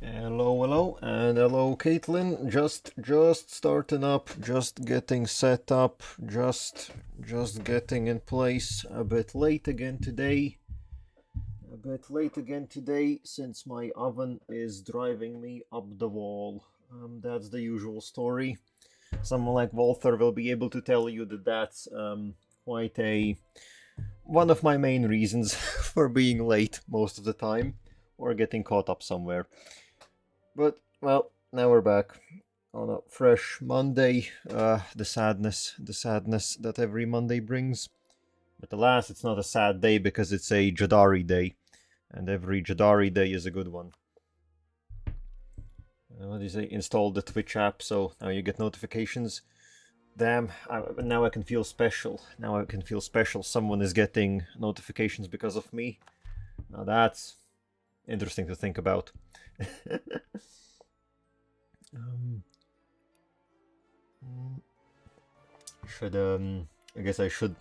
Hello, hello, and hello, Caitlin. Just starting up, just getting set up, just getting in place. A bit late again today. Since my oven is driving me up the wall. That's the usual story. Someone like Walther will be able to tell you that that's quite a one of my main reasons for being late most of the time, or getting caught up somewhere. But, well, now we're back on a fresh Monday. The sadness that every Monday brings. But alas, it's not a sad day because it's a Jadari day. And every Jadari day is a good one. What do you say? Install the Twitch app so now you get notifications. Damn, now I can feel special. Someone is getting notifications because of me. Now that's interesting to think about. I guess I should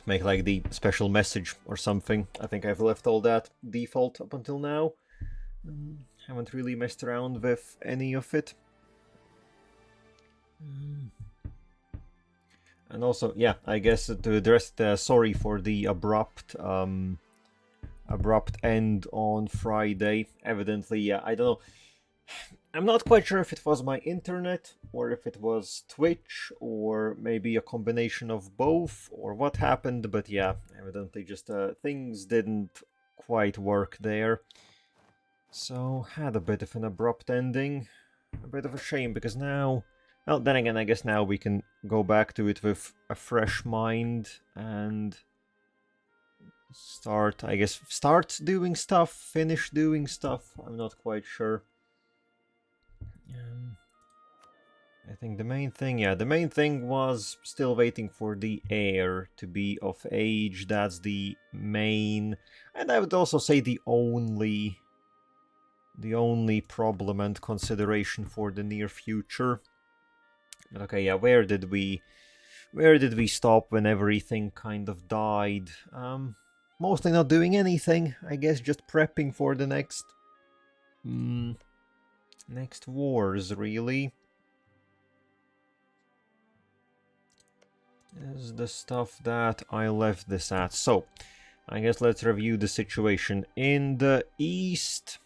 make like the special message or something. I think I've left all that default up until now. Haven't really messed around with any of it. And also, yeah, I guess to address sorry for the abrupt end on Friday. Evidently, yeah, I don't know. I'm not quite sure if it was my internet or if it was Twitch or maybe a combination of both or what happened, but yeah, evidently just things didn't quite work there. So had a bit of an abrupt ending, a bit of a shame because now, well, then again, I guess now we can go back to it with a fresh mind and start doing stuff, finish doing stuff. I'm not quite sure. I think the main thing was still waiting for the heir to be of age. That's the main, and I would also say the only problem and consideration for the near future. But okay, yeah, where did we stop when everything kind of died? Mostly not doing anything, I guess, just prepping for the next wars, really. Is the stuff that I left this at. So, I guess let's review the situation. In the east,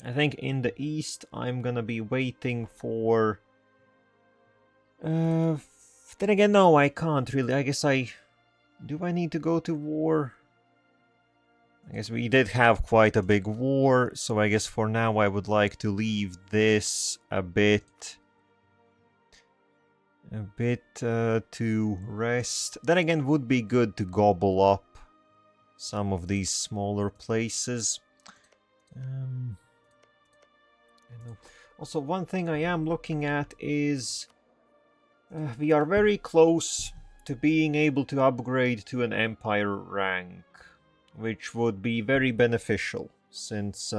I think in the east I'm gonna be waiting for... then again, no, I can't really. I guess do I need to go to war? I guess we did have quite a big war, so I guess for now I would like to leave this a bit to rest. Then again, would be good to gobble up some of these smaller places. Also, one thing I am looking at is we are very close to being able to upgrade to an Empire rank, which would be very beneficial since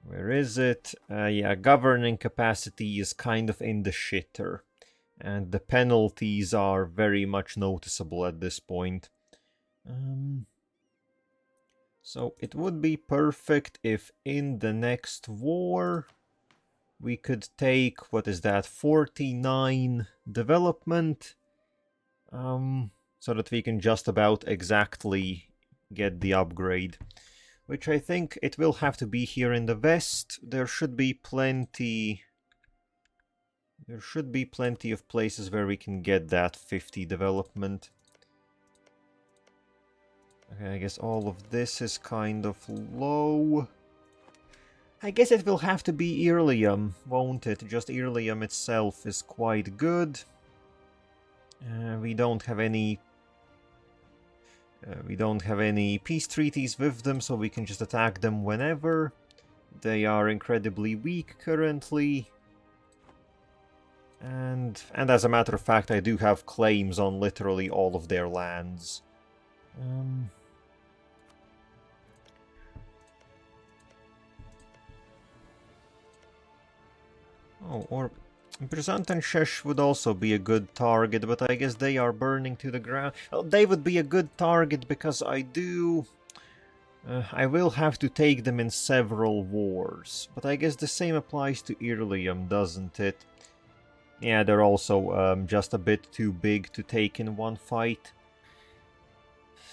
where is it? Yeah, governing capacity is kind of in the shitter. And the penalties are very much noticeable at this point. So it would be perfect if in the next war we could take, what is that, 49 development. So that we can just about exactly get the upgrade. Which I think it will have to be here in the west. There should be plenty of places where we can get that 50 development. Okay, I guess all of this is kind of low. I guess it will have to be Irlium, won't it? Just Irlium itself is quite good. We don't have any peace treaties with them, so we can just attack them whenever. They are incredibly weak currently. And as a matter of fact, I do have claims on literally all of their lands. Oh, or Brzant and Shesh would also be a good target, but I guess they are burning to the ground. Well, they would be a good target because I do... I will have to take them in several wars, but I guess the same applies to Irlium, doesn't it? Yeah, they're also just a bit too big to take in one fight.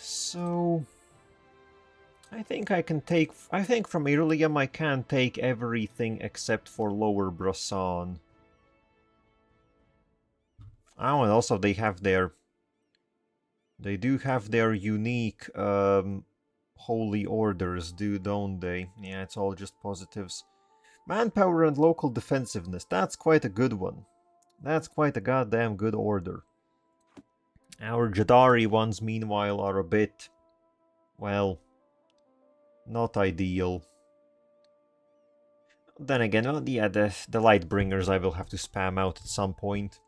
So... I think from Irlium I can take everything except for Lower Brassan. Oh, and also they do have their unique holy orders, don't they? Yeah, it's all just positives. Manpower and local defensiveness, that's quite a good one. That's quite a goddamn good order. Our Jadari ones, meanwhile, are a bit, well, not ideal. Then again, well, yeah, the Lightbringers I will have to spam out at some point.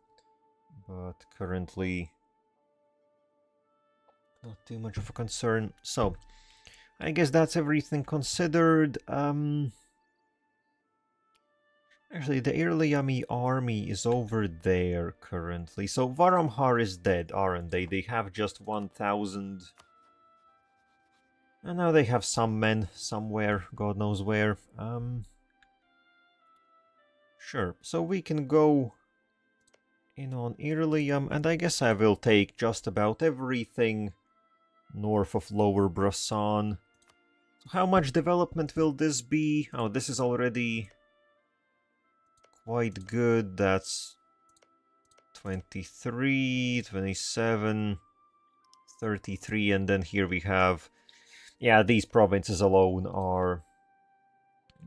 But currently, not too much of a concern. So, I guess that's everything considered. Actually, the Irliami army is over there currently. So Varamhar is dead, aren't they? They have just 1,000. And now they have some men somewhere, God knows where. Sure, so we can go in on Irlium, and I guess I will take just about everything north of Lower Brassan. How much development will this be? Oh, this is already quite good. That's 23, 27, 33, and then here we have... Yeah, these provinces alone are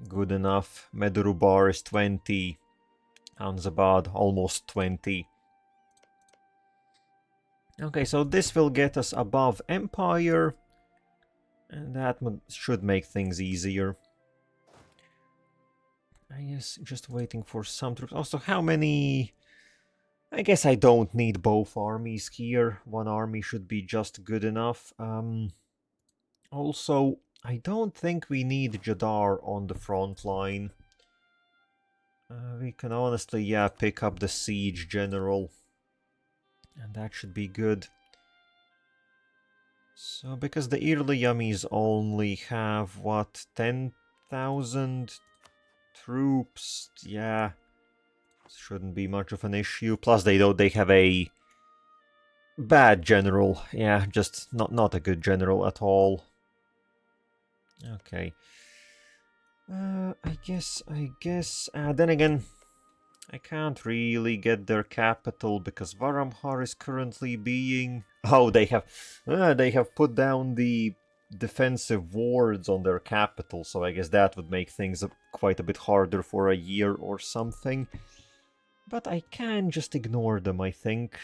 good enough. Medurubar is 20, Anzabad almost 20. Okay, so this will get us above Empire, and that should make things easier. I guess just waiting for some troops. Also, how many... I guess I don't need both armies here. One army should be just good enough. Also, I don't think we need Jadar on the front line. We can honestly, yeah, pick up the Siege General. And that should be good. So, because the Irliamis only have, what, 10,000 troops? Yeah, shouldn't be much of an issue. Plus, they have a bad general. Yeah, just not a good general at all. Okay. I guess. Then again, I can't really get their capital because Varamhar is currently being... Oh, they have put down the defensive wards on their capital, so I guess that would make things quite a bit harder for a year or something. But I can just ignore them, I think.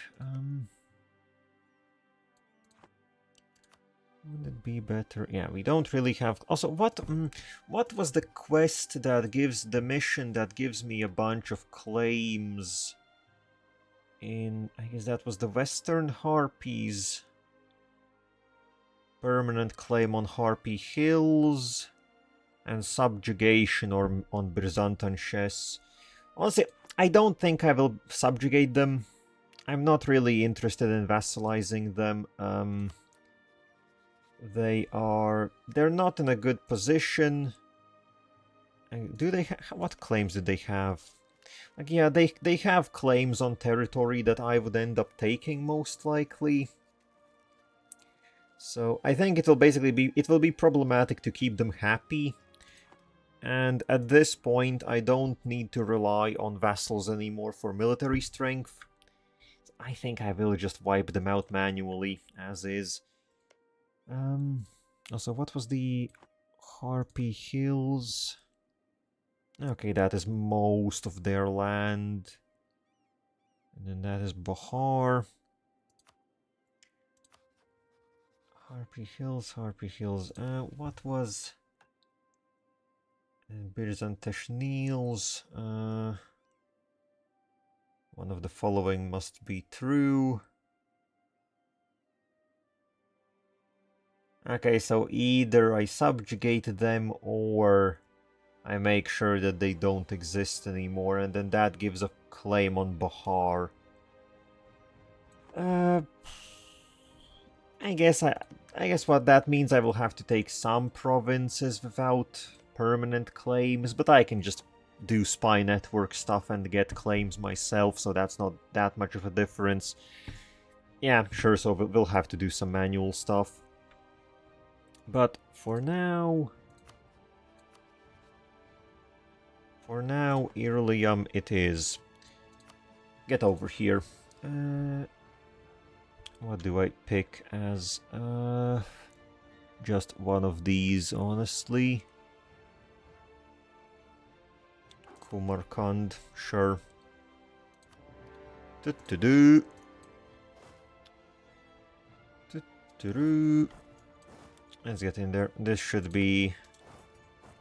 Would it be better? Yeah, we don't really have... Also, what was the quest that gives... The mission that gives me a bunch of claims in... I guess that was the Western Harpies. Permanent claim on Harpy Hills. And subjugation on Byzantium Chess. Honestly, I don't think I will subjugate them. I'm not really interested in vassalizing them. They're not in a good position. Do they what claims do they have? Like, yeah, they have claims on territory that I would end up taking most likely. So I think it will be problematic to keep them happy. And at this point, I don't need to rely on vassals anymore for military strength. I think I will just wipe them out manually, as is. Also, what was the Harpy Hills? Okay, that is most of their land. And then that is Bahar. Harpy Hills. What was... Byzantish One of the following must be true. Okay, so either I subjugate them or I make sure that they don't exist anymore, and then that gives a claim on Bahar. I guess what that means, I will have to take some provinces without permanent claims, but I can just do spy network stuff and get claims myself, so that's not that much of a difference. Yeah, sure, so we'll have to do some manual stuff. But for now, Irlium it is. Get over here. What do I pick as? Just one of these, honestly. Kumarkand, sure. Do-do-do. Do-do-do. Let's get in there. This should be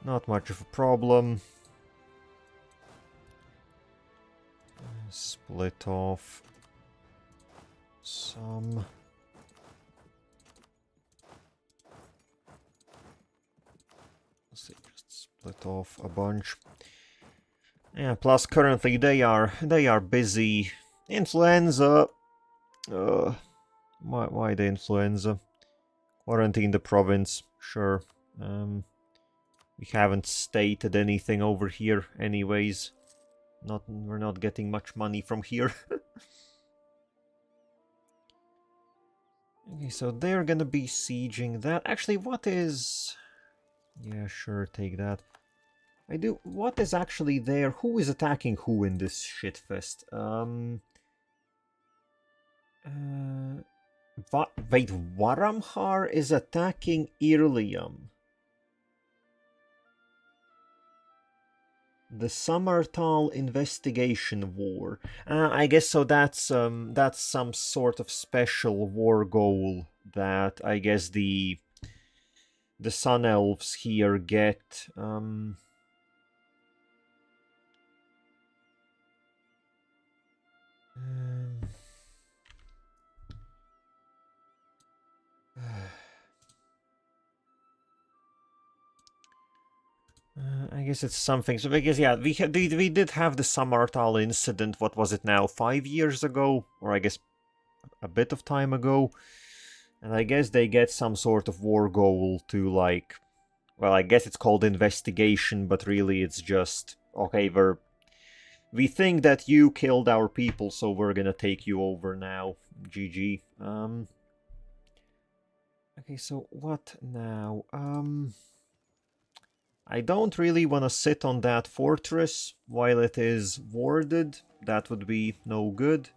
not much of a problem. Split off some. Let's see, just split off a bunch. Yeah, plus currently they are busy. Influenza. Why the influenza? Quarantine the province, sure. We haven't stated anything over here anyways. We're not getting much money from here. Okay, so they're gonna be sieging that. Actually, what is... Yeah, sure, take that. What is actually there? Who is attacking who in this shitfest? Wait, Waramhar is attacking Irlium. The Samartal investigation war. I guess so. That's some sort of special war goal that I guess the Sun Elves here get. I guess it's something. So I guess, yeah, we did have the Samartal incident. What was it now? 5 years ago, or I guess a bit of time ago. And I guess they get some sort of war goal to, like, well, I guess it's called investigation, but really it's just, okay, we think that you killed our people, so we're gonna take you over now. GG. Okay, so what now? I don't really want to sit on that fortress while it is warded. That would be no good.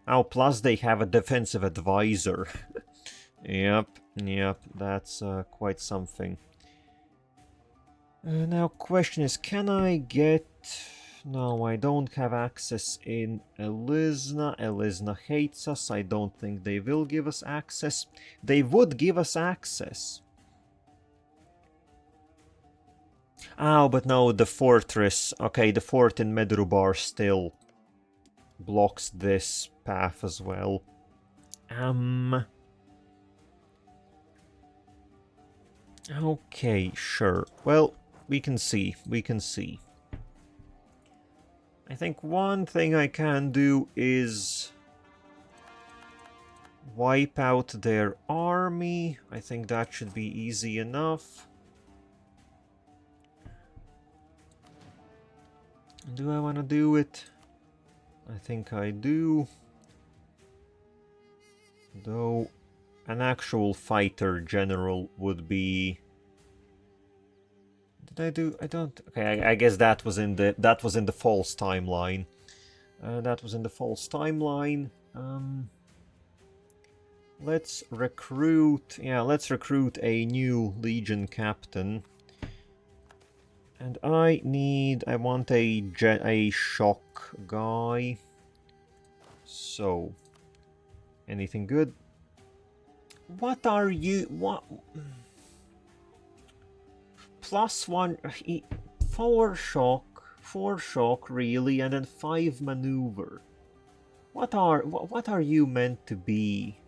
Oh, plus they have a defensive advisor. Yep, that's quite something. Now, question is, can I get... No, I don't have access in Elisna. Elisna hates us. I don't think they will give us access. They would give us access. Oh, but no, the fortress. Okay, the fort in Medrubar still blocks this path as well. Okay, sure. Well, we can see. I think one thing I can do is wipe out their army. I think that should be easy enough. Do I want to do it? I think I do. Though an actual fighter general would be... Did I do? I don't... Okay, I guess that was in the false timeline. That was in the false timeline. Let's recruit... Yeah, let's recruit a new Legion captain. And I want a shock guy. So, anything good? What are you? What? +1, 4 shock, really, and then 5 maneuver. What are you meant to be?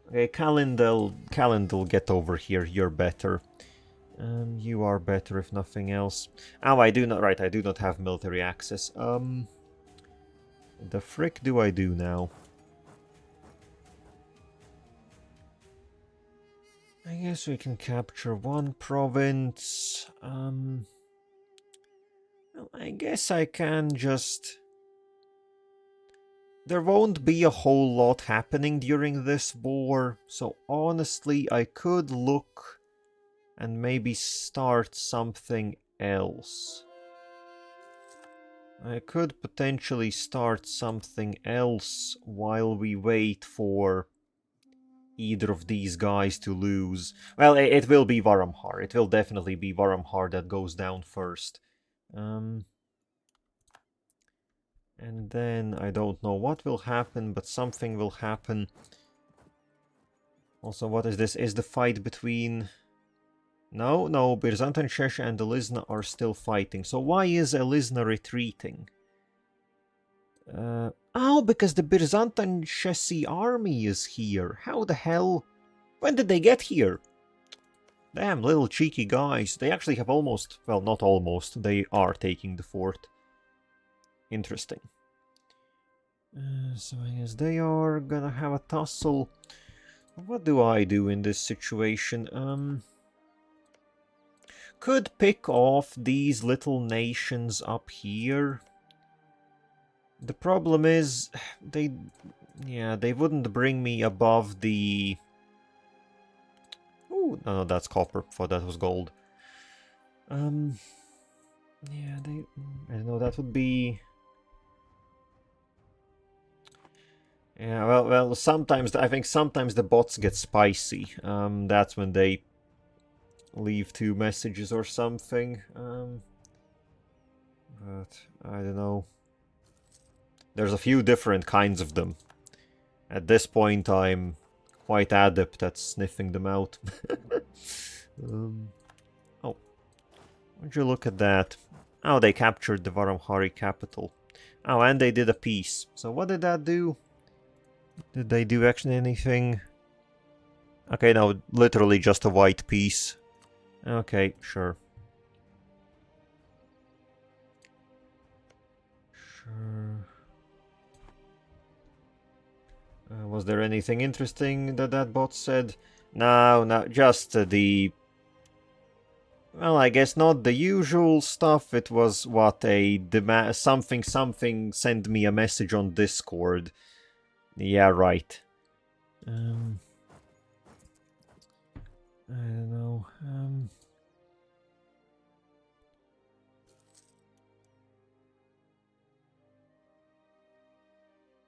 Okay, Calendel, get over here. You're better. You are better if nothing else. Oh, I do not have military access. The frick do I do now? I guess we can capture one province. Well, I guess I can just... There won't be a whole lot happening during this war, so honestly I could look and maybe start something else. I could potentially start something else while we wait for either of these guys to lose. Well, it will be Varamhar. It will definitely be Varamhar that goes down first. And then I don't know what will happen, but something will happen. Also, what is this? Is the fight between... No, Byzantine Cheshire and Elisna are still fighting. So why is Elisna retreating? Oh, because the Byzantine Chessie army is here. How the hell? When did they get here? Damn, little cheeky guys. They actually have almost... Well, not almost. They are taking the fort. Interesting. So I guess they are gonna have a tussle. What do I do in this situation? Could pick off these little nations up here. The problem is, they wouldn't bring me above the... Ooh, no, that's copper. Thought that was gold. Yeah, I don't know, that would be... Yeah, well, sometimes, I think sometimes the bots get spicy. That's when they leave 2 messages or something. But I don't know. There's a few different kinds of them. At this point, I'm quite adept at sniffing them out. Oh, would you look at that? Oh, they captured the Varamhari capital. Oh, and they did a peace. So what did that do? Did they do actually anything? Okay, no, literally just a white peace. Okay, sure. Sure. Was there anything interesting that bot said? No, just the... Well, I guess not the usual stuff. It was, what, a something send me a message on Discord. Yeah, right. I don't know.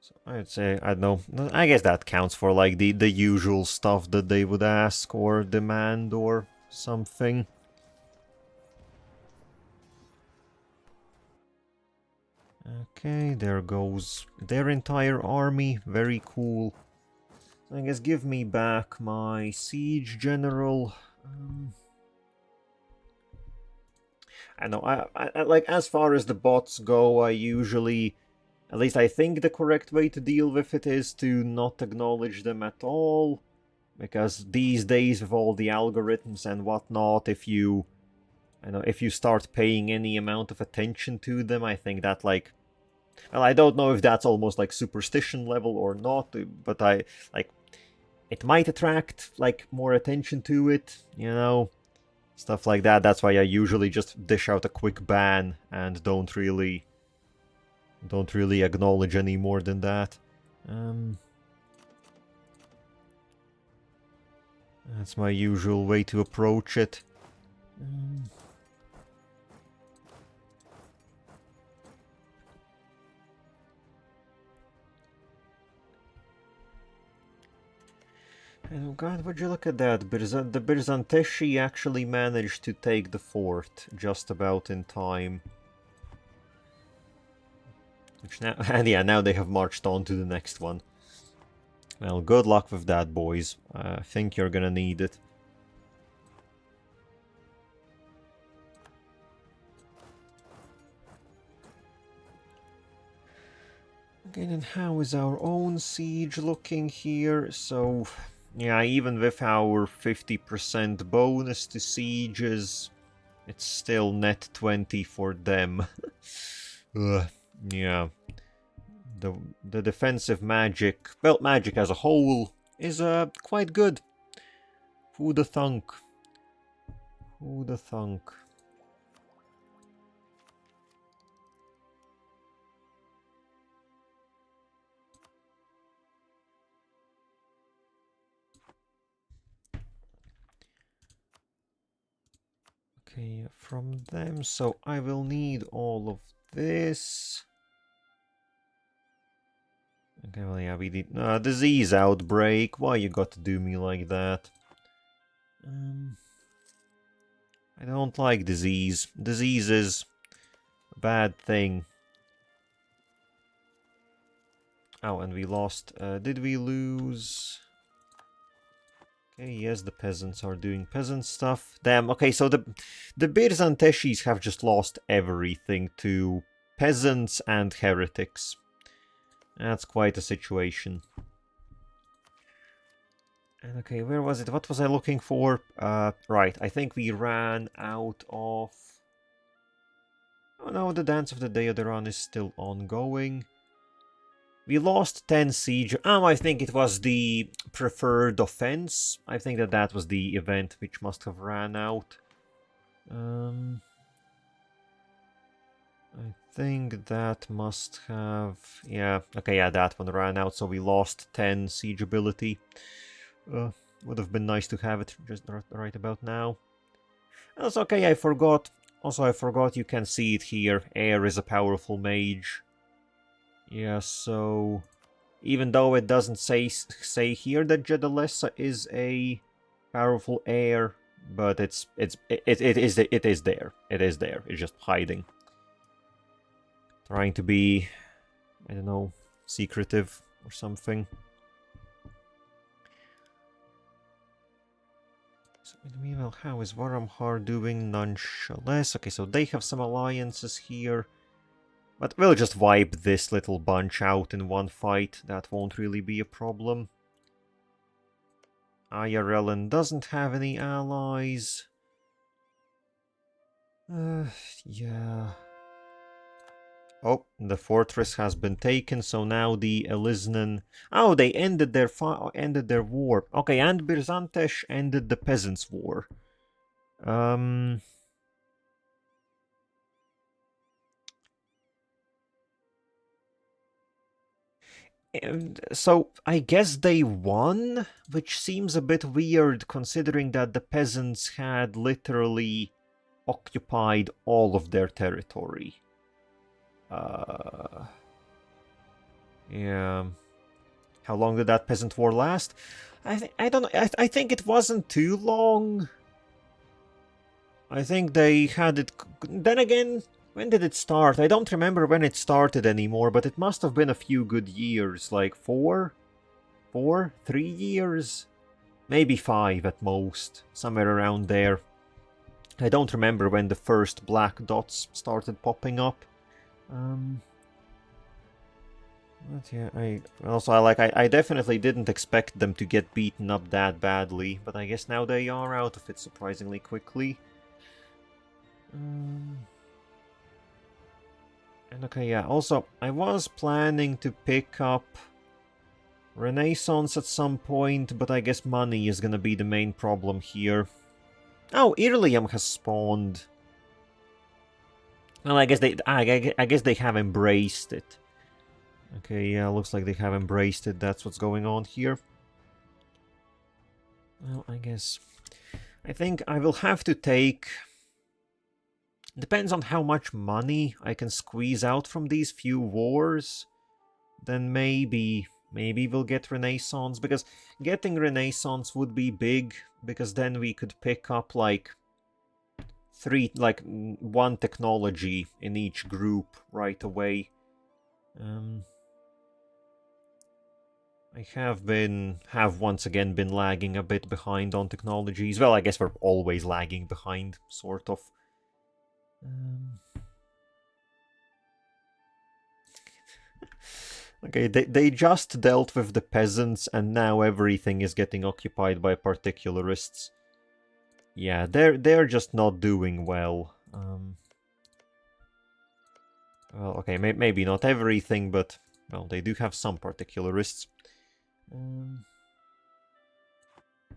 So I'd say, I don't know. I guess that counts for like the usual stuff that they would ask or demand or something. Okay, there goes their entire army. Very cool. I guess give me back my siege general. I know, I like, as far as the bots go, I usually, at least I think the correct way to deal with it is to not acknowledge them at all. Because these days with all the algorithms and whatnot, if you start paying any amount of attention to them, I think that, like, well, I don't know if that's almost like superstition level or not, but it might attract, like, more attention to it, you know, stuff like that. That's why I usually just dish out a quick ban and don't really acknowledge any more than that. That's my usual way to approach it. Oh god, would you look at that? The Byzanteshi actually managed to take the fort just about in time. Which now, and yeah, now they have marched on to the next one. Well, good luck with that, boys. I think you're gonna need it. Okay, then how is our own siege looking here? So, yeah, even with our 50% bonus to sieges, it's still net 20 for them. Yeah. The defensive magic, well, magic as a whole, is quite good. Who'da thunk? Who'da thunk? Okay, from them, so I will need all of this. Okay, well, yeah, we did disease outbreak. Why you got to do me like that? I don't like disease. Disease is a bad thing. Oh, and we lost. Did we lose? Okay, yes, the peasants are doing peasant stuff. Damn. Okay, so the Birzanteshis have just lost everything to peasants and heretics. That's quite a situation. And okay, where was it? What was I looking for? Right, I think we ran out of... Oh no, the Dance of the Deodaran is still ongoing. We lost 10 siege. I think it was the preferred offense. I think that was the event which must have ran out. I think that must have... Yeah, okay, yeah, that one ran out, so we lost 10 siege ability. Would have been nice to have it just right about now. That's okay, I forgot. Also, I forgot you can see it here. Air is a powerful mage. Yeah, so... Even though it doesn't say here that Jedalessa is a powerful air, but it is there. It is there. It's just hiding. Trying to be, I don't know, secretive or something. So meanwhile, how is Varamhar doing? Nonetheless. Okay, so they have some alliances here. But we'll just wipe this little bunch out in one fight. That won't really be a problem. Ayarellen doesn't have any allies. Yeah. Oh, the fortress has been taken, so now the Elisnan... Oh, they ended their war. Okay, and Birzantesh ended the Peasants' War. So I guess they won, which seems a bit weird considering that the peasants had literally occupied all of their territory. Yeah. How long did that peasant war last? I don't know. I think it wasn't too long. I think they had it... Then again, when did it start? I don't remember when it started anymore, but it must have been a few good years. Like 4? 3 years? Maybe 5 at most. Somewhere around there. I don't remember when the first black dots started popping up. But yeah, I definitely didn't expect them to get beaten up that badly, but I guess now they are out of it surprisingly quickly. And okay, yeah, also, I was planning to pick up Renaissance at some point, but I guess money is gonna be the main problem here. Oh, Irlium has spawned. Well, I guess they have embraced it. Okay, yeah, looks like they have embraced it. That's what's going on here. Well, I guess... I think I will have to take... Depends on how much money I can squeeze out from these few wars. Then maybe we'll get Renaissance. Because getting Renaissance would be big. Because then we could pick up like... one technology in each group right away. I have once again been lagging a bit behind on technologies. Well, I guess we're always lagging behind, sort of. Okay, they just dealt with the peasants, and now everything is getting occupied by particularists. Yeah, they're just not doing well. Well, okay, maybe not everything, but well, they do have some particularists.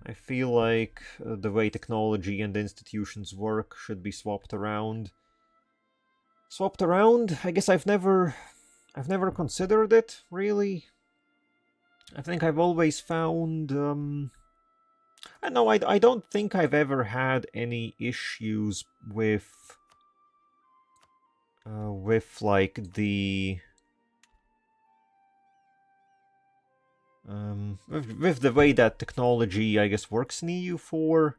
I feel like the way technology and institutions work should be swapped around. Swapped around? I guess I've never considered it, really. I think I've always found, I know, I don't think I've ever had any issues with, like, the, with the way that technology, I guess, works in EU4.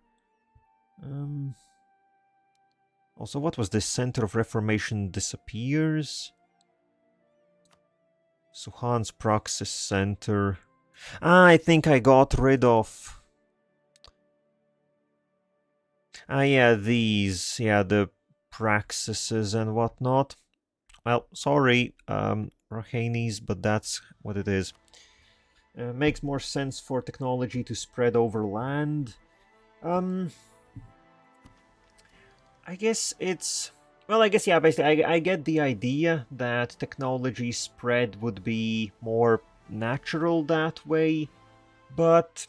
Also, what was this? Center of Reformation disappears. Suhan's Praxis Center. I think I got rid of... yeah, these. Yeah, the praxises and whatnot. Well, sorry, Rahanis, but that's what it is. Makes more sense for technology to spread over land. I guess it's... Well, I guess, yeah, basically, I get the idea that technology spread would be more natural that way, but...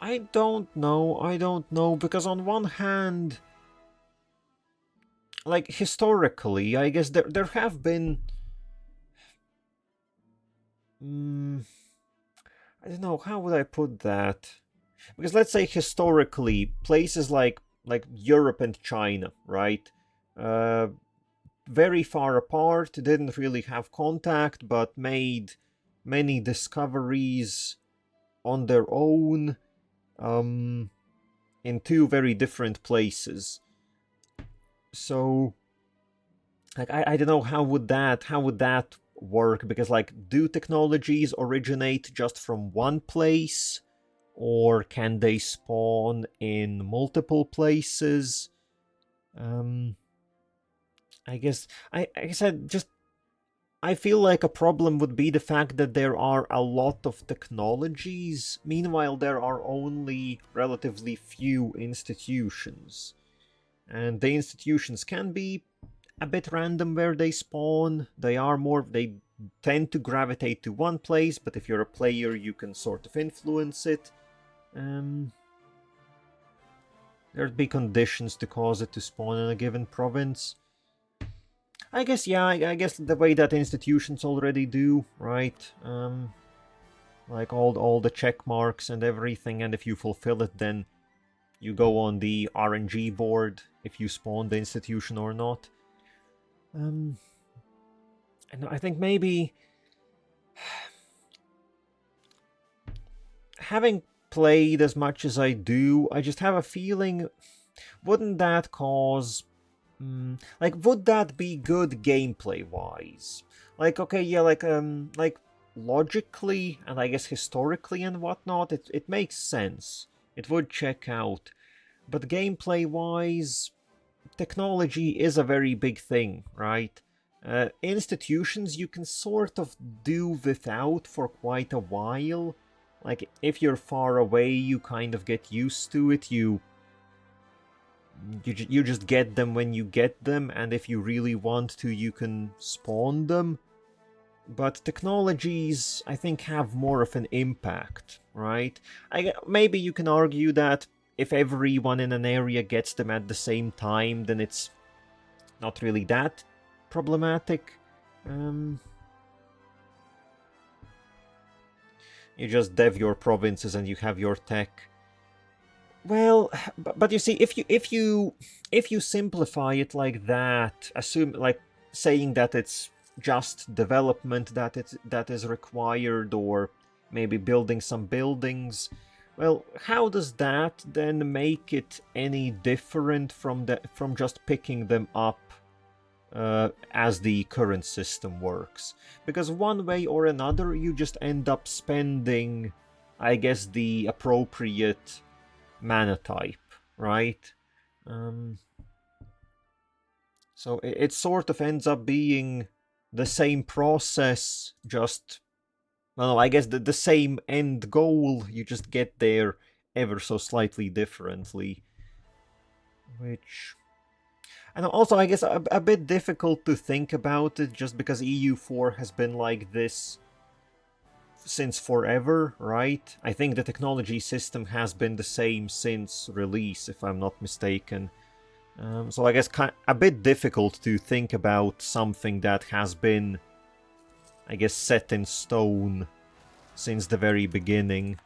I don't know, because on one hand... Like, historically, I guess there have been... I don't know, how would I put that? Because let's say historically, places like Europe and China, right? Very far apart, didn't really have contact, but made many discoveries on their own in two very different places. So, like, I don't know, how would that work? Because, like, do technologies originate just from one place? Or can they spawn in multiple places? I guess I feel like a problem would be the fact that there are a lot of technologies. Meanwhile, there are only relatively few institutions. And the institutions can be a bit random where they spawn. They tend to gravitate to one place, but if you're a player, you can sort of influence it. There'd be conditions to cause it to spawn in a given province. I guess, yeah, I guess the way that institutions already do, right? Like all the check marks and everything, and if you fulfill it, then you go on the RNG board if you spawn the institution or not. And I think maybe having played as much as I do, I just have a feeling, wouldn't that cause... like, would that be good gameplay-wise? Like, okay, yeah, like logically, and I guess historically and whatnot, it makes sense. It would check out. But gameplay-wise, technology is a very big thing, right? Institutions you can sort of do without for quite a while. Like, if you're far away, you kind of get used to it. You just get them when you get them, and if you really want to, you can spawn them. But technologies, I think, have more of an impact, right? Maybe you can argue that if everyone in an area gets them at the same time, then it's not really that problematic. You just dev your provinces and you have your tech. Well, but you see, if you simplify it like that, assume, like, saying that it's just development that is required, or maybe building some buildings, well, how does that then make it any different from just picking them up as the current system works? Because one way or another, you just end up spending, I guess, the appropriate mana type, right? So it sort of ends up being the same process, just, well, I guess the same end goal, you just get there ever so slightly differently. Which... And also, I guess, a bit difficult to think about it, just because EU4 has been like this since forever, right? I think the technology system has been the same since release, if I'm not mistaken. So I guess a bit difficult to think about something that has been, I guess, set in stone since the very beginning.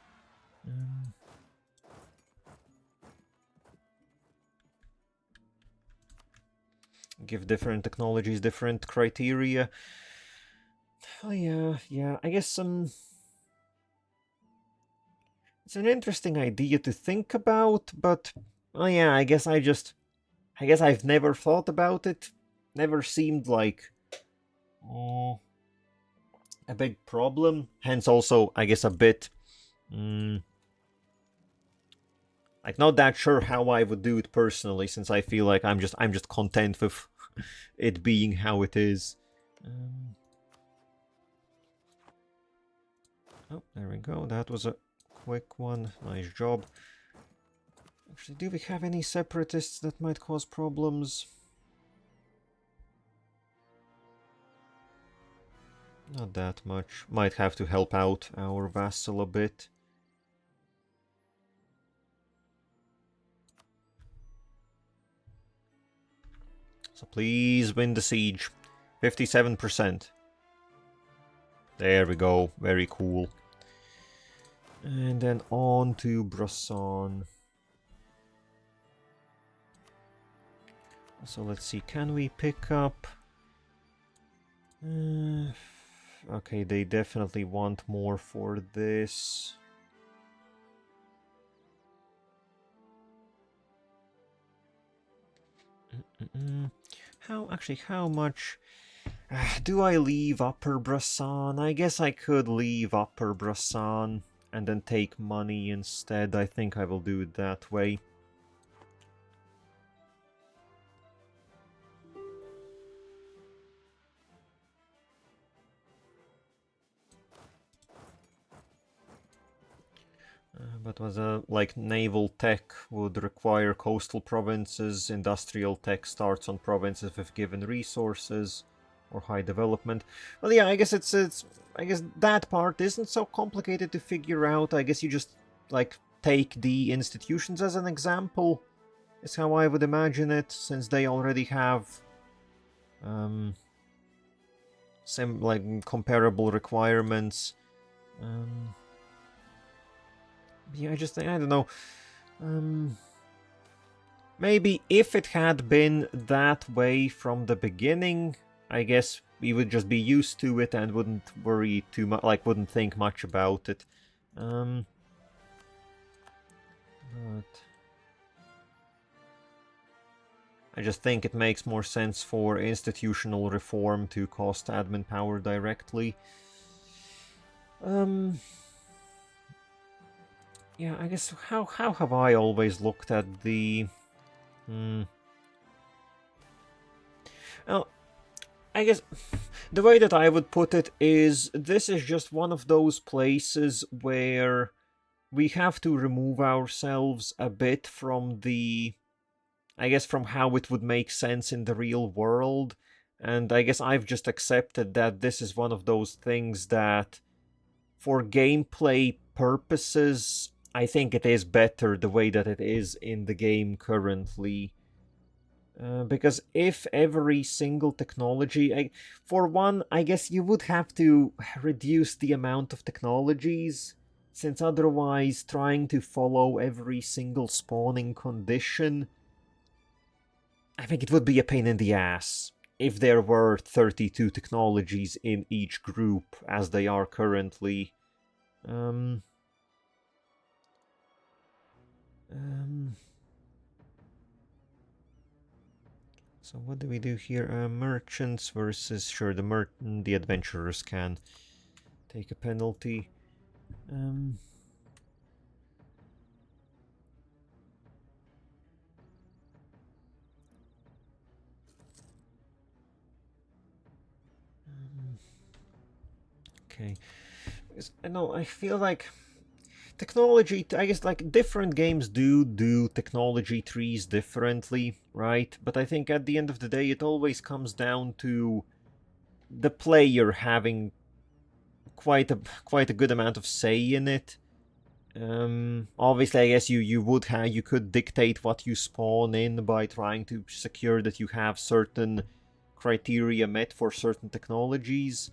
Give different technologies different criteria. Oh yeah, I guess it's an interesting idea to think about, but oh yeah, I guess I've never thought about it. Never seemed like a big problem. Hence also, I guess, a bit like not that sure how I would do it personally, since I feel like I'm just content with it being how it is. Oh, there we go. That was a quick one. Nice job. Actually, do we have any separatists that might cause problems? Not that much. Might have to help out our vassal a bit. So please win the siege. 57%. There we go. Very cool. And then on to Brassan. So let's see, can we pick up... okay, they definitely want more for this. How much... do I leave Upper Brassan? I guess I could leave Upper Brassan and then take money instead. I think I will do it that way. But was like naval tech would require coastal provinces, industrial tech starts on provinces with given resources or high development. Well, yeah, I guess I guess that part isn't so complicated to figure out. I guess you just like take the institutions as an example. Is how I would imagine it, since they already have some like comparable requirements. Yeah, I don't know. Maybe if it had been that way from the beginning, I guess we would just be used to it and wouldn't worry too much, like wouldn't think much about it. But I just think it makes more sense for institutional reform to cost admin power directly. Yeah, I guess how have I always looked at the... Well, I guess the way that I would put it is this is just one of those places where we have to remove ourselves a bit from the... I guess from how it would make sense in the real world. And I guess I've just accepted that this is one of those things that, for gameplay purposes, I think it is better the way that it is in the game currently. Because if every single technology... for one, I guess you would have to reduce the amount of technologies, since otherwise trying to follow every single spawning condition... I think it would be a pain in the ass if there were 32 technologies in each group, as they are currently. So what do we do here? Merchants versus... Sure, the adventurers can take a penalty. Okay. I know, I feel like technology, I guess, like, different games do technology trees differently, right? But I think at the end of the day, it always comes down to the player having quite a good amount of say in it. Obviously, I guess you could dictate what you spawn in by trying to secure that you have certain criteria met for certain technologies.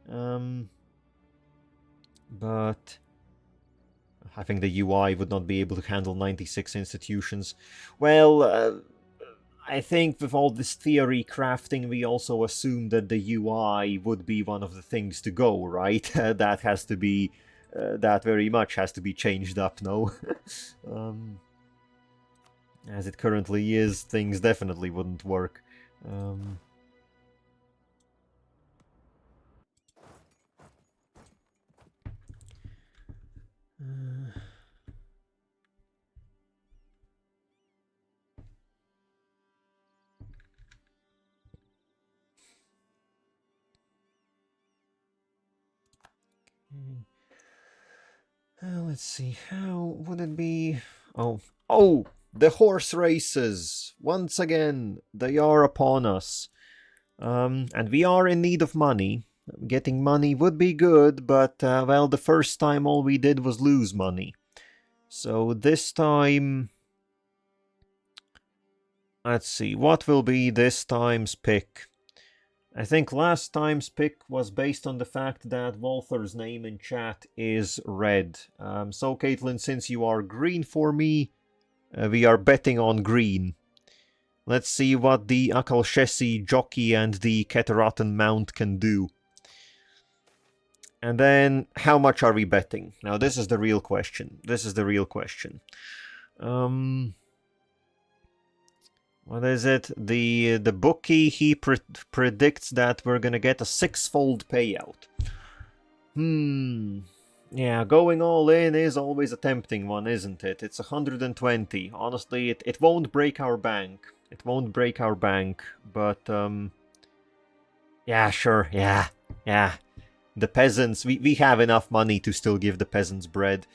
But I think the UI would not be able to handle 96 institutions. Well, I think with all this theory crafting, we also assume that the UI would be one of the things to go, right? That has to be... that very much has to be changed up, no? As it currently is, things definitely wouldn't work. Let's see, how would it be? Oh, the horse races! Once again, they are upon us. And we are in need of money. Getting money would be good, but, well, the first time all we did was lose money. So this time... Let's see, what will be this time's pick? I think last time's pick was based on the fact that Walther's name in chat is red. So, Caitlin, since you are green for me, we are betting on green. Let's see what the Akalshesi jockey and the Keteratan mount can do. And then, how much are we betting? Now, this is the real question. What is it? The bookie, he predicts that we're gonna get a 6-fold payout. Yeah, going all in is always a tempting one, isn't it? It's 120. Honestly, it won't break our bank. But, yeah, sure, yeah. The peasants, we have enough money to still give the peasants bread.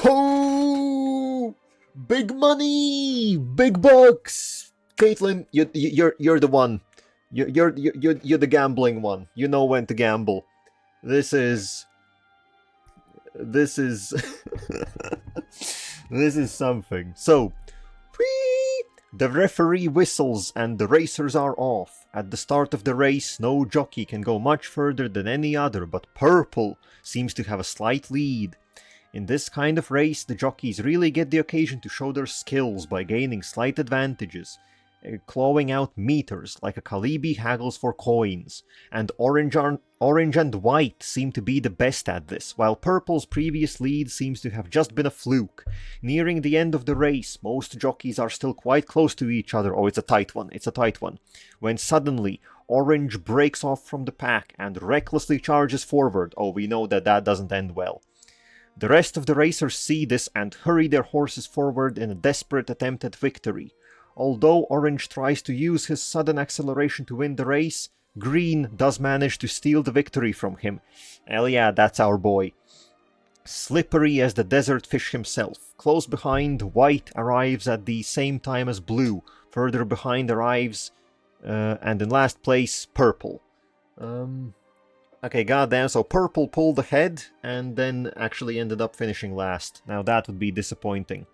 Oh, big money, big bucks. Caitlin, you're the one. You're the gambling one. You know when to gamble. This is this is something. So, the referee whistles and the racers are off. At the start of the race, no jockey can go much further than any other, but Purple seems to have a slight lead. In this kind of race, the jockeys really get the occasion to show their skills by gaining slight advantages, clawing out meters like a Kalibi haggles for coins, and orange and white seem to be the best at this, while Purple's previous lead seems to have just been a fluke. Nearing the end of the race, most jockeys are still quite close to each other. Oh, it's a tight one, when suddenly Orange breaks off from the pack and recklessly charges forward. Oh, we know that doesn't end well. The rest of the racers see this and hurry their horses forward in a desperate attempt at victory. Although Orange tries to use his sudden acceleration to win the race, Green does manage to steal the victory from him. Hell yeah, that's our boy. Slippery as the desert fish himself. Close behind, White arrives at the same time as Blue. Further behind arrives, and in last place, Purple. Okay, goddamn, so Purple pulled ahead, and then actually ended up finishing last. Now that would be disappointing.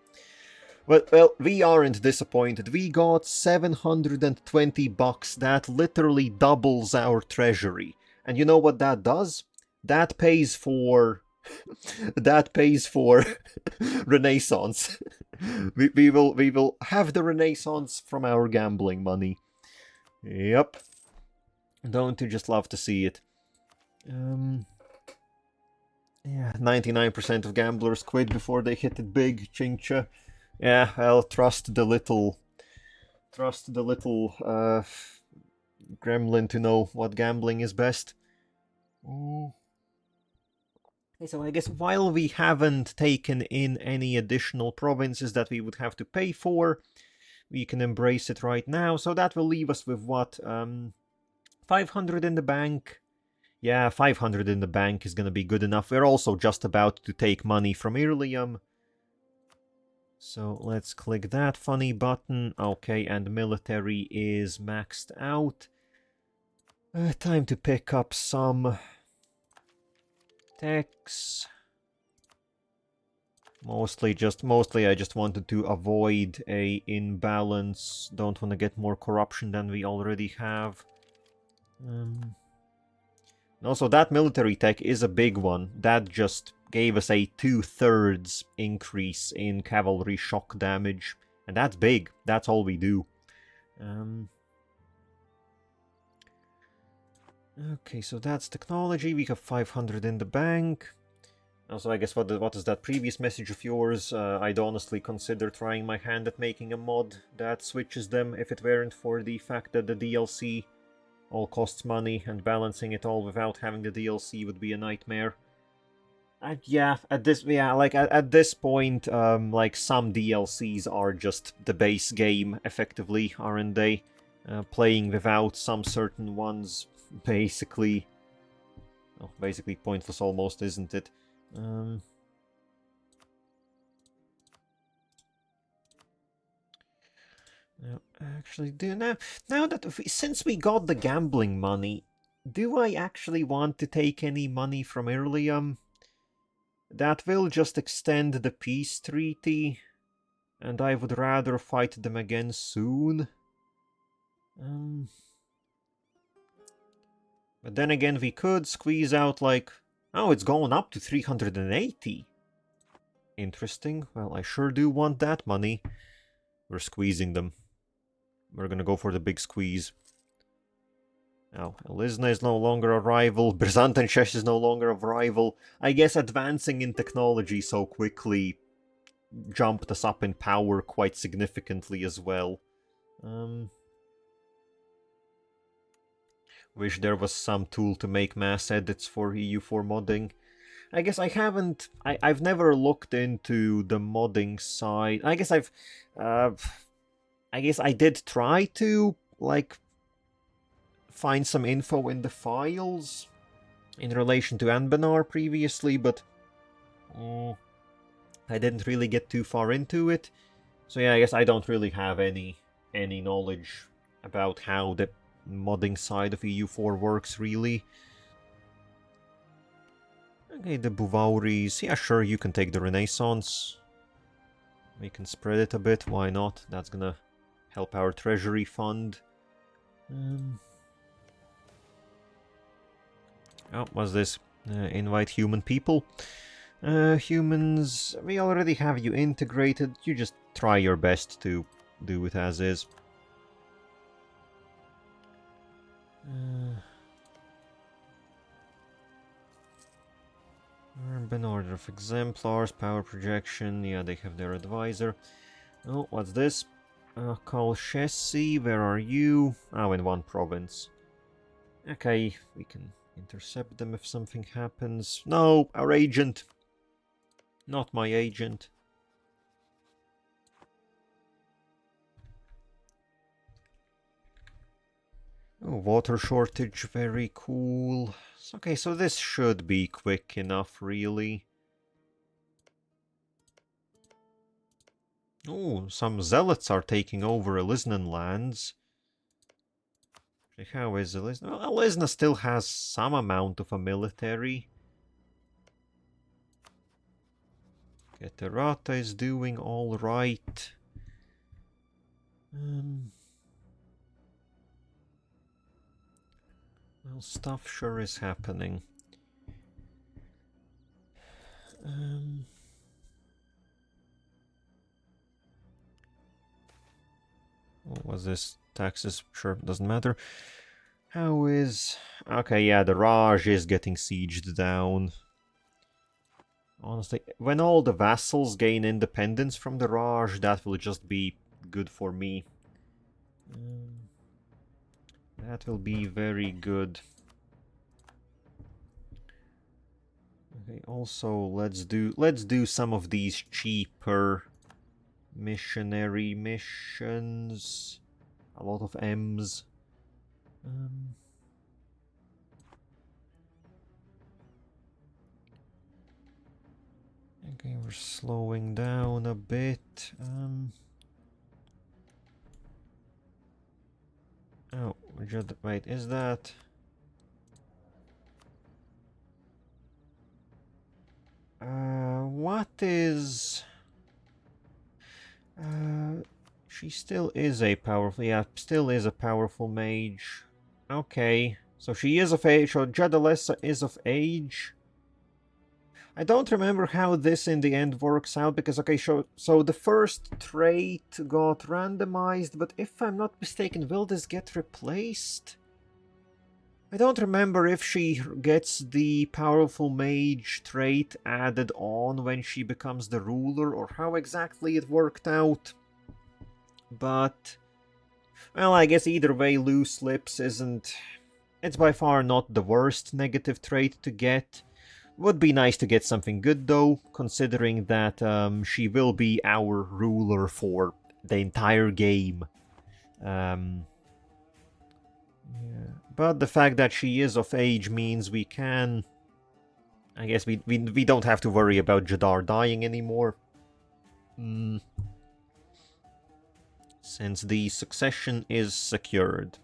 Well, we aren't disappointed. We got 720 bucks. That literally doubles our treasury. And you know what that does? That pays for... that pays for Renaissance. we will have the Renaissance from our gambling money. Yep. Don't you just love to see it? Yeah, 99% of gamblers quit before they hit it big, Chingcha. Yeah, I'll trust the little gremlin to know what gambling is best. Okay, so I guess while we haven't taken in any additional provinces that we would have to pay for, we can embrace it right now. So that will leave us with what, 500 in the bank. Yeah, 500 in the bank is gonna be good enough. We're also just about to take money from Irlium. So let's click that funny button. Okay, and military is maxed out. Time to pick up some techs. Mostly I just wanted to avoid a imbalance. Don't want to get more corruption than we already have. And also, that military tech is a big one. That just gave us a 2/3 increase in cavalry shock damage. And that's big. That's all we do. Okay, so that's technology. We have 500 in the bank. Also, I guess what is that previous message of yours? I'd honestly consider trying my hand at making a mod that switches them if it weren't for the fact that the DLC all costs money, and balancing it all without having the DLC would be a nightmare. At this point, like some DLCs are just the base game, effectively, aren't they? Playing without some certain ones, basically pointless almost, isn't it? No, actually, since we got the gambling money, do I actually want to take any money from Irlium? That will just extend the peace treaty, and I would rather fight them again soon. But then again, we could squeeze out like... Oh, it's going up to 380. Interesting. Well, I sure do want that money. We're squeezing them. We're gonna go for the big squeeze. Now, Elisna is no longer a rival. Byzantinshesh is no longer a rival. I guess advancing in technology so quickly jumped us up in power quite significantly as well. Wish there was some tool to make mass edits for EU4 modding. I guess I've never looked into the modding side. I guess I did try to, like, find some info in the files in relation to Anbennar previously, but I didn't really get too far into it. So yeah, I guess I don't really have any knowledge about how the modding side of EU4 works, really. Okay, the Buvauris. Yeah, sure, you can take the Renaissance. We can spread it a bit, why not? That's gonna help our treasury fund. Oh, what's this? Invite human people. Humans, we already have you integrated. You just try your best to do it as is. Urban Order of Exemplars, Power Projection, yeah, they have their advisor. Oh, what's this? Kalshesi, where are you? Oh, in one province. Okay, we can intercept them if something happens. No, our agent. Not my agent. Oh, water shortage, very cool. Okay, so this should be quick enough, really. Oh, some zealots are taking over Elisnan lands. How is Elisna? Well, Elisna still has some amount of a military. Keterata is doing all right. Well, stuff sure is happening. What was this? Taxes? Sure, doesn't matter. How is... Okay, yeah, the Raj is getting sieged down. Honestly, when all the vassals gain independence from the Raj, that will just be good for me. That will be very good. Okay, also let's do some of these cheaper missionary missions. A lot of M's. Okay, we're slowing down a bit. Oh, wait, is that... what is... she still is a powerful... Yeah, still is a powerful mage. Okay, so she is of age, so Jadd is of age. I don't remember how this in the end works out, because, okay, so the first trait got randomized, but if I'm not mistaken, will this get replaced? I don't remember if she gets the powerful mage trait added on when she becomes the ruler, or how exactly it worked out. But, well, I guess either way, loose lips isn't... It's by far not the worst negative trait to get. Would be nice to get something good, though, considering that she will be our ruler for the entire game. Yeah. But the fact that she is of age means we can... I guess we don't have to worry about Jadar dying anymore. Since the succession is secured.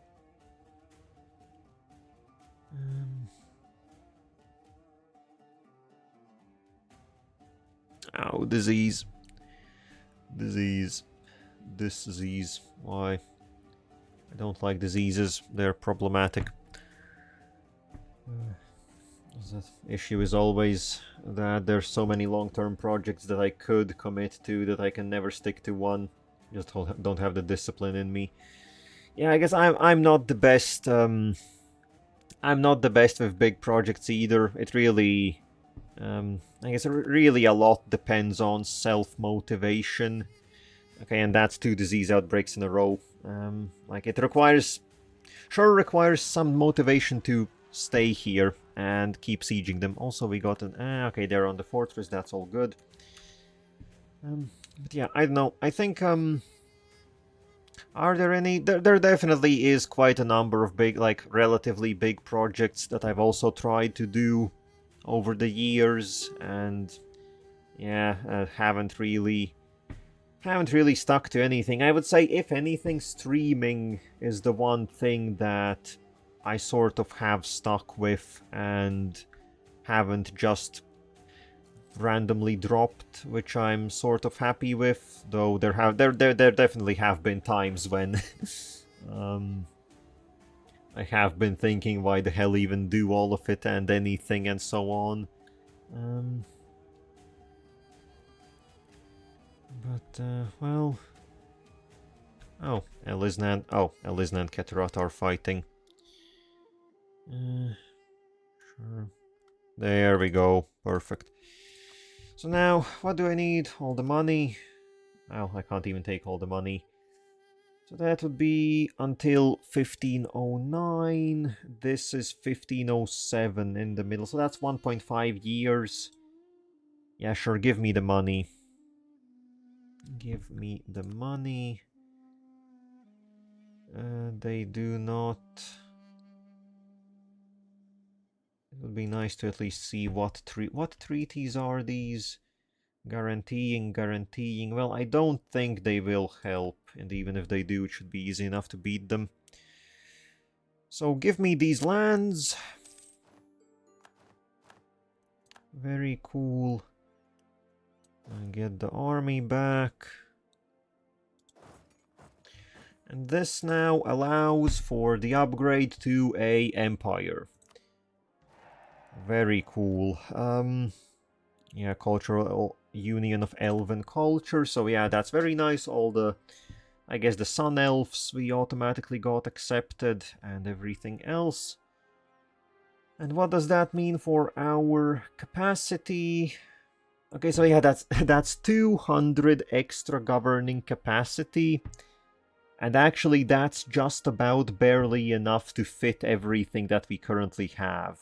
Oh, disease. Disease. This disease. Why? I don't like diseases. They're problematic. The issue is always that there's so many long-term projects that I could commit to that I can never stick to one. Just don't have the discipline in me. Yeah, I guess I'm not the best. I'm not the best with big projects either. It really, I guess really a lot depends on self-motivation. Okay, and that's 2 disease outbreaks in a row. Like it requires some motivation to stay here and keep sieging them. Also, we got an... okay, they're on the fortress, that's all good. But yeah, I don't know. I think, are there any... There definitely is quite a number of big, like, relatively big projects that I've also tried to do over the years, and... yeah, haven't really stuck to anything. I would say, if anything, streaming is the one thing that I sort of have stuck with and haven't just randomly dropped, which I'm sort of happy with. Though there definitely have been times when I have been thinking, why the hell even do all of it and anything and so on. But, well... Oh, Elisna and Keterat are fighting. Sure. There we go. Perfect. So now, what do I need? All the money? Oh, I can't even take all the money. So that would be until 1509. This is 1507 in the middle. So that's 1.5 years. Yeah, sure, give me the money. Give me the money. They do not... It would be nice to at least see what treaties are these. Guaranteeing. Well, I don't think they will help, and even if they do, it should be easy enough to beat them. So give me these lands. Very cool. And get the army back. And this now allows for the upgrade to a empire. Very cool. Yeah, cultural union of elven culture. So yeah, that's very nice. All the, I guess, the sun elves we automatically got accepted and everything else. And what does that mean for our capacity? Okay, so yeah, that's 200 extra governing capacity. And actually, that's just about barely enough to fit everything that we currently have.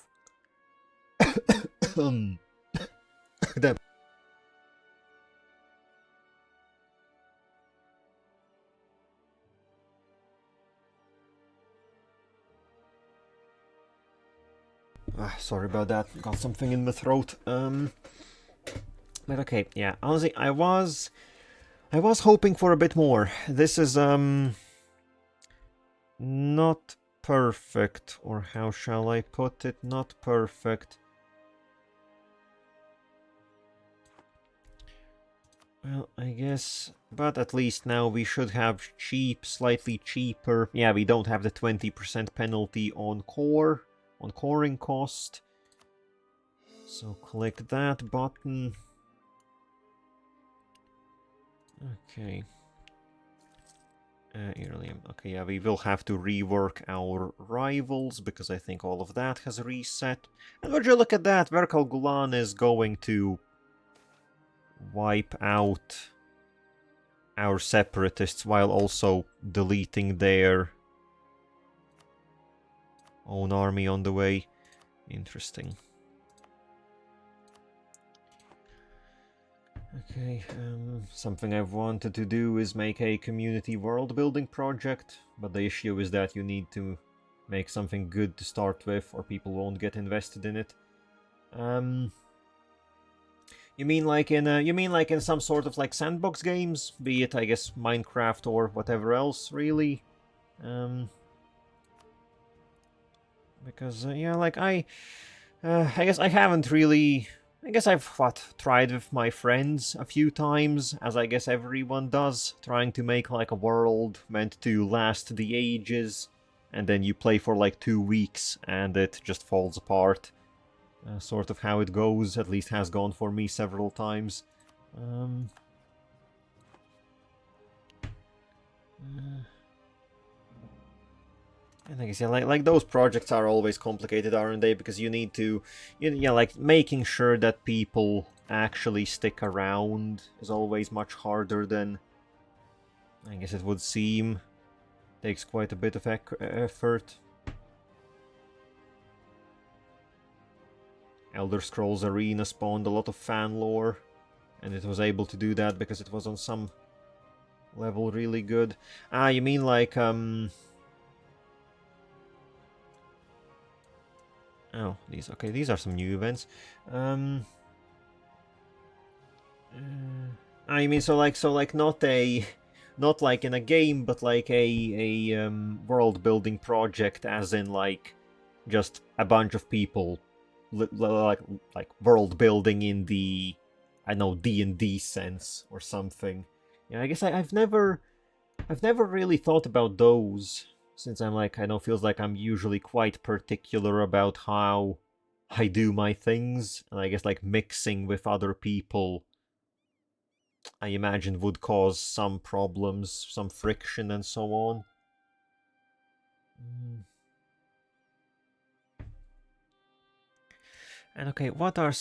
Sorry about that, got something in my throat. But okay, yeah, honestly, I was hoping for a bit more. This is, not perfect, or how shall I put it? Not perfect. Well, I guess, but at least now we should have slightly cheaper. Yeah, we don't have the 20% penalty on coring cost. So click that button. Okay. Okay, yeah, we will have to rework our rivals, because I think all of that has reset. And would you look at that, Verkal Gulan is going to wipe out our separatists while also deleting their own army on the way. Interesting. Okay, something I've wanted to do is make a community world building project, but the issue is that you need to make something good to start with, or people won't get invested in it. You mean like in some sort of like sandbox games, be it I guess Minecraft or whatever else, really? Because yeah, like I guess I haven't really. I guess I've tried with my friends a few times, as I guess everyone does, trying to make like a world meant to last the ages, and then you play for like 2 weeks and it just falls apart. Sort of how it goes, at least has gone for me several times. And I guess, yeah, like those projects are always complicated, aren't they? Because you need to, yeah, like making sure that people actually stick around is always much harder than I guess it would seem. Takes quite a bit of effort. Elder Scrolls Arena spawned a lot of fan lore, and it was able to do that because it was on some level really good. Ah, you mean like, oh, these are some new events. I mean, so like not like in a game, but like a world building project, as in like just a bunch of people like world building in the, I know, D&D sense or something. Yeah, I guess I've never really thought about those, since I'm like, I know, feels like I'm usually quite particular about how I do my things, and I guess like mixing with other people, I imagine, would cause some problems, some friction and so on. And okay, what are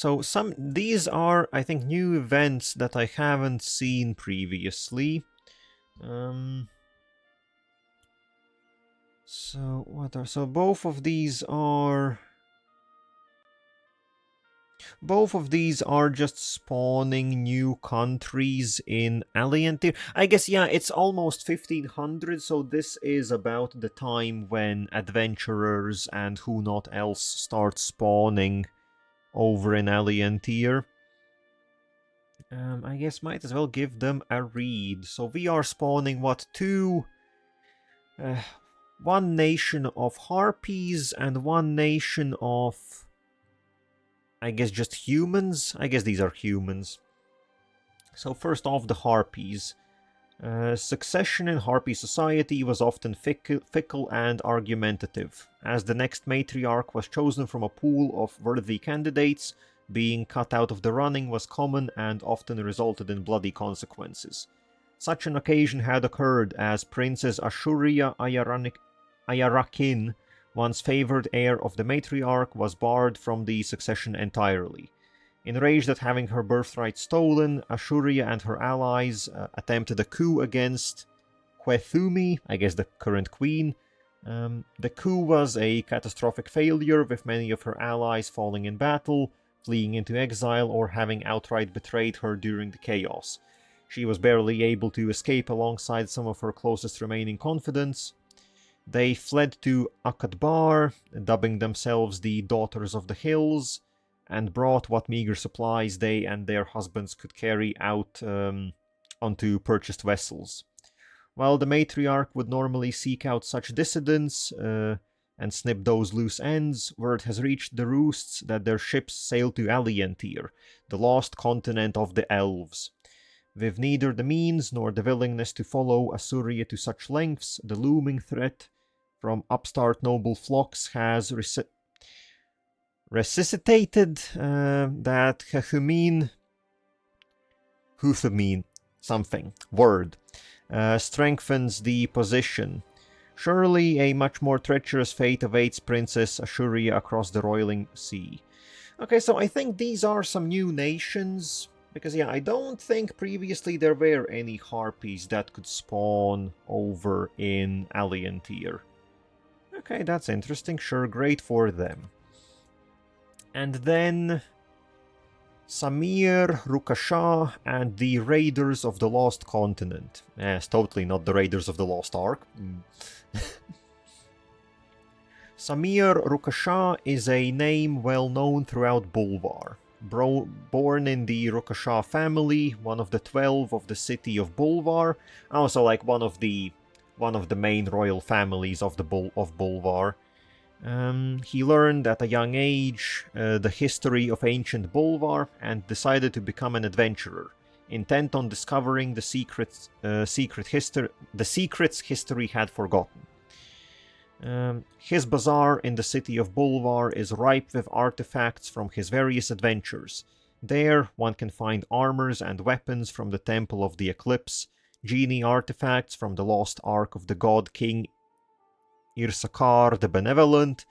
these are, I think, new events that I haven't seen previously. So what are both of these are just spawning new countries in Alien Tier. I guess, yeah, it's almost 1500, so this is about the time when adventurers and who not else start spawning over in Alien Tier. I guess might as well give them a read. So we are spawning, what, one nation of harpies and one nation of, I guess, just humans. I guess these are humans. So first off, the harpies. Succession in harpy society was often fickle and argumentative. As the next matriarch was chosen from a pool of worthy candidates, being cut out of the running was common and often resulted in bloody consequences. Such an occasion had occurred as Princess Ashuria Ayarakin, once favored heir of the matriarch, was barred from the succession entirely. Enraged at having her birthright stolen, Ashuria and her allies attempted a coup against Quethumi, I guess the current queen. The coup was a catastrophic failure, with many of her allies falling in battle, fleeing into exile, or having outright betrayed her during the chaos. She was barely able to escape alongside some of her closest remaining confidants. They fled to Akadbar, dubbing themselves the Daughters of the Hills, and brought what meager supplies they and their husbands could carry out onto purchased vessels. While the matriarch would normally seek out such dissidents and snip those loose ends, word has reached the roosts that their ships sail to Alientir, the lost continent of the elves. With neither the means nor the willingness to follow Asuria to such lengths, the looming threat from upstart noble flocks has resuscitated that Huthumine something word strengthens the position. Surely a much more treacherous fate awaits Princess Ashuria across the roiling sea. Okay, so I think these are some new nations, because yeah, I don't think previously there were any harpies that could spawn over in Alientir. Okay, that's interesting, sure, great for them. And then Samir, Rukasha, and the Raiders of the Lost Continent. Yes, totally not the Raiders of the Lost Ark. Samir Rukasha is a name well known throughout Bulvar. Born in the Rukasha family, one of the 12 of the city of Bulvar, also like one of the main royal families of Bulvar. He learned at a young age the history of ancient Bulvar and decided to become an adventurer, intent on discovering the secrets history had forgotten. His bazaar in the city of Bulvar is ripe with artifacts from his various adventures. There, one can find armors and weapons from the Temple of the Eclipse, genie artifacts from the lost Ark of the God King Irsakar the Benevolent,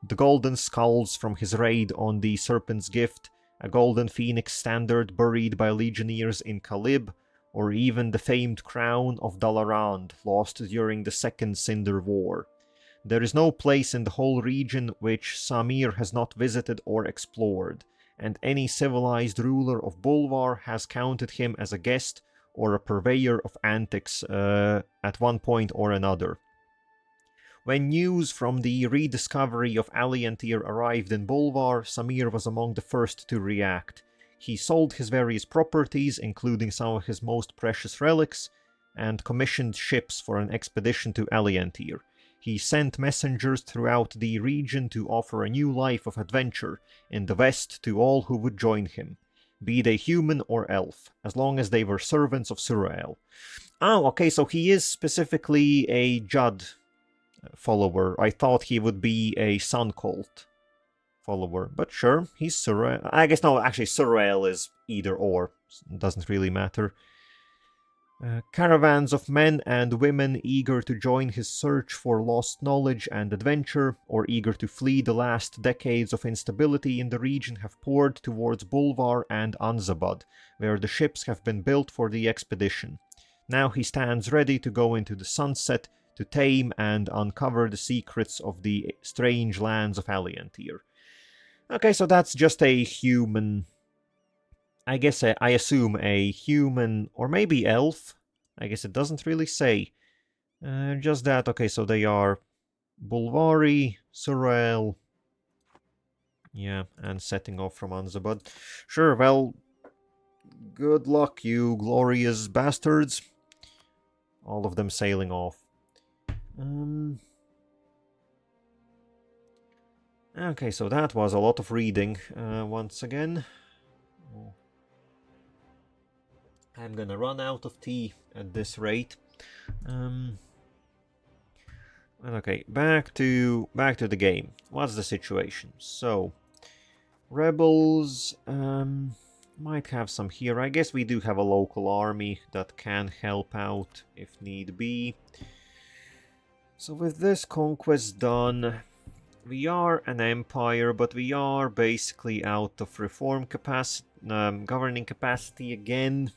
the golden skulls from his raid on the Serpent's Gift, a golden phoenix standard buried by legionnaires in Kalib, or even the famed crown of Dalarand, lost during the Second Cinder War. There is no place in the whole region which Samir has not visited or explored, and any civilized ruler of Bulvar has counted him as a guest or a purveyor of antics at one point or another. When news from the rediscovery of Alientir arrived in Bulvar, Samir was among the first to react. He sold his various properties, including some of his most precious relics, and commissioned ships for an expedition to Alientir. He sent messengers throughout the region to offer a new life of adventure in the west to all who would join him, be they human or elf, as long as they were servants of Surael. Oh, okay, so he is specifically a Jadd follower. I thought he would be a Sun Cult follower, but sure, he's Surael. I guess no, actually Surael is either or, doesn't really matter. Caravans of men and women eager to join his search for lost knowledge and adventure, or eager to flee the last decades of instability in the region, have poured towards Bulvar and Anzabad, where the ships have been built for the expedition. Now he stands ready to go into the sunset to tame and uncover the secrets of the strange lands of Alientir. Okay, so that's just a human... I guess I assume a human, or maybe elf. I guess it doesn't really say. Just that, okay, so they are Bulvari, Surael. Yeah, and setting off from Anzabad. Sure, well, good luck, you glorious bastards. All of them sailing off. Okay, so that was a lot of reading once again. I'm gonna run out of tea at this rate. Okay, back to the game. What's the situation? So, rebels might have some here. I guess we do have a local army that can help out if need be. So with this conquest done, we are an empire, but we are basically out of reform capacity, governing capacity again.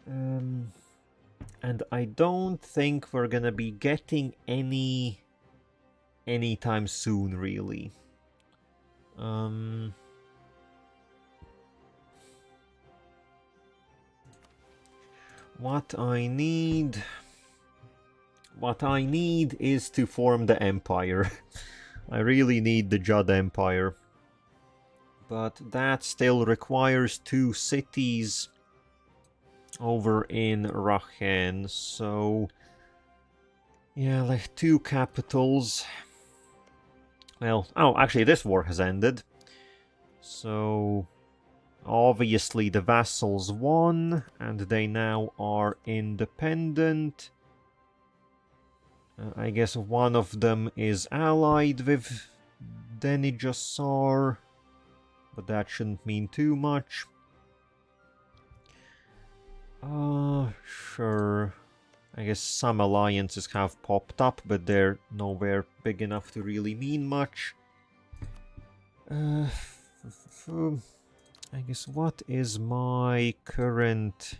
And I don't think we're gonna be getting any anytime soon, really. What I need is to form the empire. I really need the Jadd Empire. But that still requires 2 cities over in Rachen, so... yeah, like 2 capitals. Well, oh, actually this war has ended. So... obviously the vassals won, and they now are independent. I guess one of them is allied with Denijassar, but that shouldn't mean too much. Sure. I guess some alliances have popped up, but they're nowhere big enough to really mean much. I guess what is my current...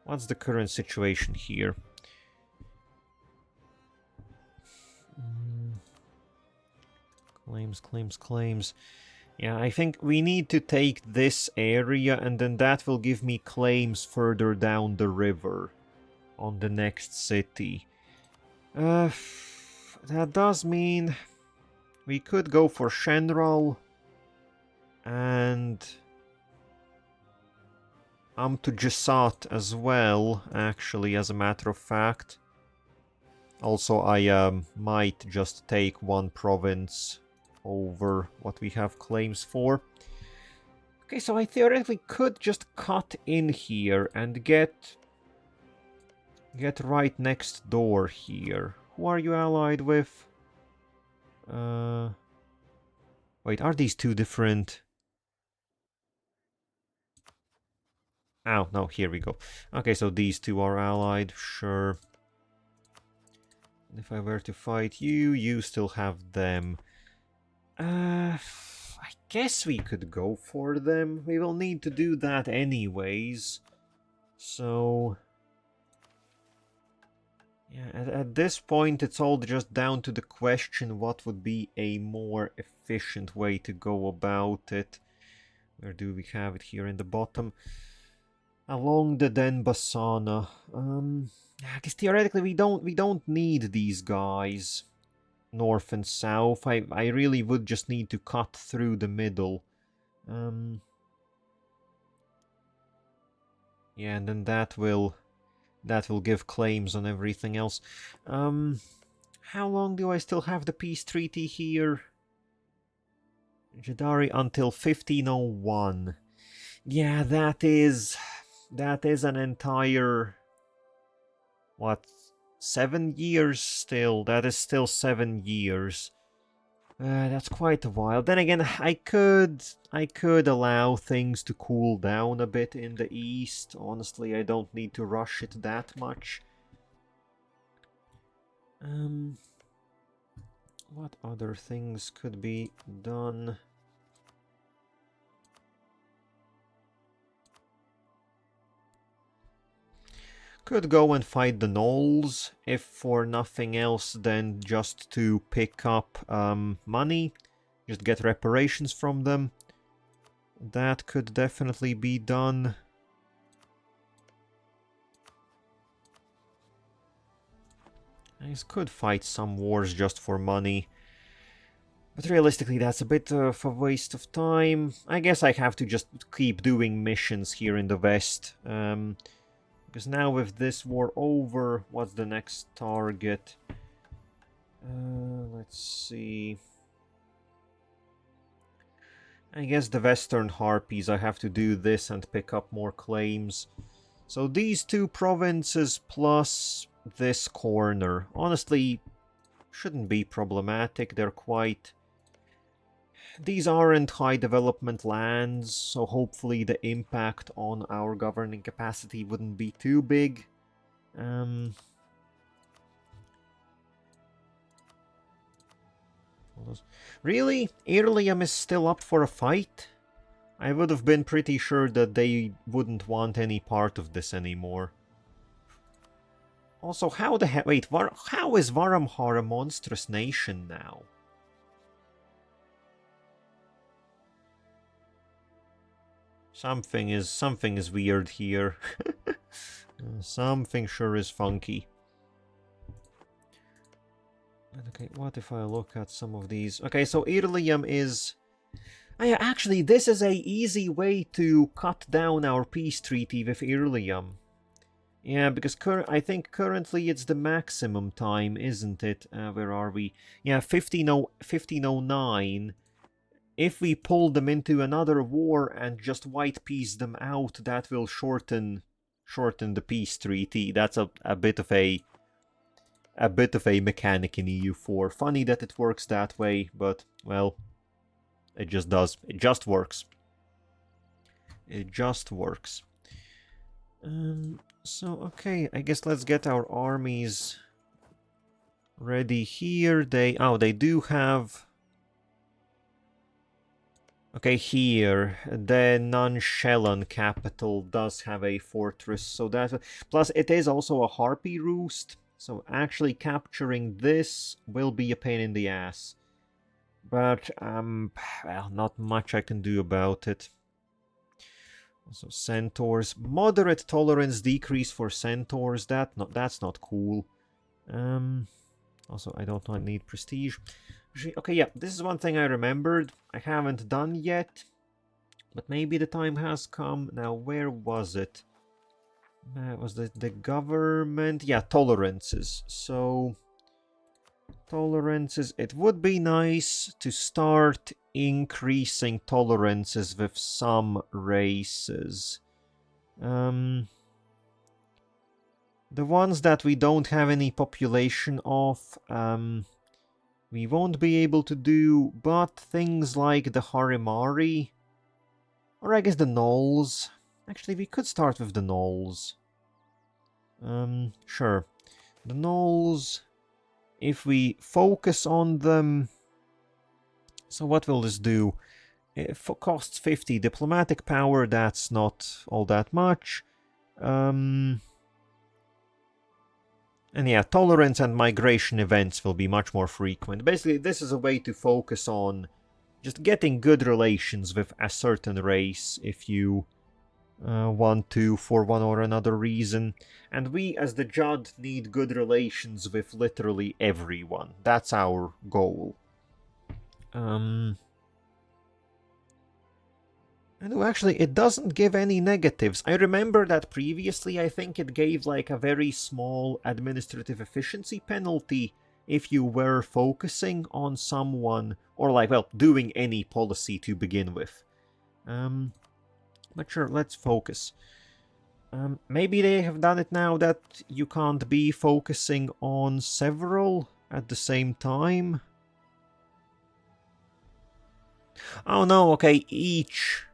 what's the current situation here? Claims. Yeah, I think we need to take this area, and then that will give me claims further down the river on the next city. That does mean we could go for Shenral and Amtujasat as well, actually, as a matter of fact. Also, I might just take one province over what we have claims for. Okay, so I theoretically could just cut in here and get right next door here. Who are you allied with? Wait, are these 2 different? Oh, no, here we go. Okay, so these 2 are allied, sure. And if I were to fight you, you still have them. I guess we could go for them. We will need to do that anyways. So... yeah, at this point it's all just down to the question what would be a more efficient way to go about it. Where do we have it? Here in the bottom. Along the Denbasana. Because theoretically we don't need these guys. North and south. I really would just need to cut through the middle. Yeah, and then that will give claims on everything else. How long do I still have the peace treaty here? Jadari until 1501. Yeah, that is an entire... what? 7 years still. That is still 7 years. That's quite a while. Then again, I could allow things to cool down a bit in the east. Honestly, I don't need to rush it that much. What other things could be done? Could go and fight the gnolls, if for nothing else than just to pick up money. Just get reparations from them. That could definitely be done. I could fight some wars just for money. But realistically, that's a bit of a waste of time. I guess I have to just keep doing missions here in the west. Because now with this war over, what's the next target? Let's see. I guess the Western Harpies, I have to do this and pick up more claims. So these 2 provinces plus this corner. Honestly, shouldn't be problematic. They're quite... these aren't high development lands, so hopefully the impact on our governing capacity wouldn't be too big. Really? Irlium is still up for a fight? I would have been pretty sure that they wouldn't want any part of this anymore. Also, how the heck... wait, how is Varamhar a monstrous nation now? Something is weird here. Something sure is funky. Okay, what if I look at some of these? Okay, so Irlium is Yeah, actually, this is a easy way to cut down our peace treaty with Irlium. Yeah, because I think currently it's the maximum time, isn't it? Where are we? Yeah, 1509. If we pull them into another war and just white peace them out, that will shorten the peace treaty. That's a bit of a mechanic in EU4. Funny that it works that way, but well, it just does. It just works. It just works. So okay, I guess let's get our armies ready here. They do have. Okay, here, the Nanshellan capital does have a fortress, so that... Plus, it is also a harpy roost, so actually capturing this will be a pain in the ass. But, well, not much I can do about it. Also, centaurs. Moderate tolerance decrease for centaurs, that's not cool. Also, I don't need prestige. Okay, yeah, this is one thing I remembered. I haven't done yet, but maybe the time has come. Now, where was it? Was the government? Yeah, tolerances. So, tolerances. It would be nice to start increasing tolerances with some races. The ones that we don't have any population of, we won't be able to do, but things like the Harimari, or I guess the Gnolls. Actually, we could start with the Gnolls. Sure. The Gnolls, if we focus on them... So what will this do? It costs 50 diplomatic power, that's not all that much. And yeah, tolerance and migration events will be much more frequent. Basically, this is a way to focus on just getting good relations with a certain race if you want to for one or another reason. And we, as the Jadd, need good relations with literally everyone. That's our goal. And actually, it doesn't give any negatives. I remember that previously I think it gave like a very small administrative efficiency penalty if you were focusing on someone, or like, well, doing any policy to begin with. But sure, let's focus. Maybe they have done it now that you can't be focusing on several at the same time. Oh no, okay, each...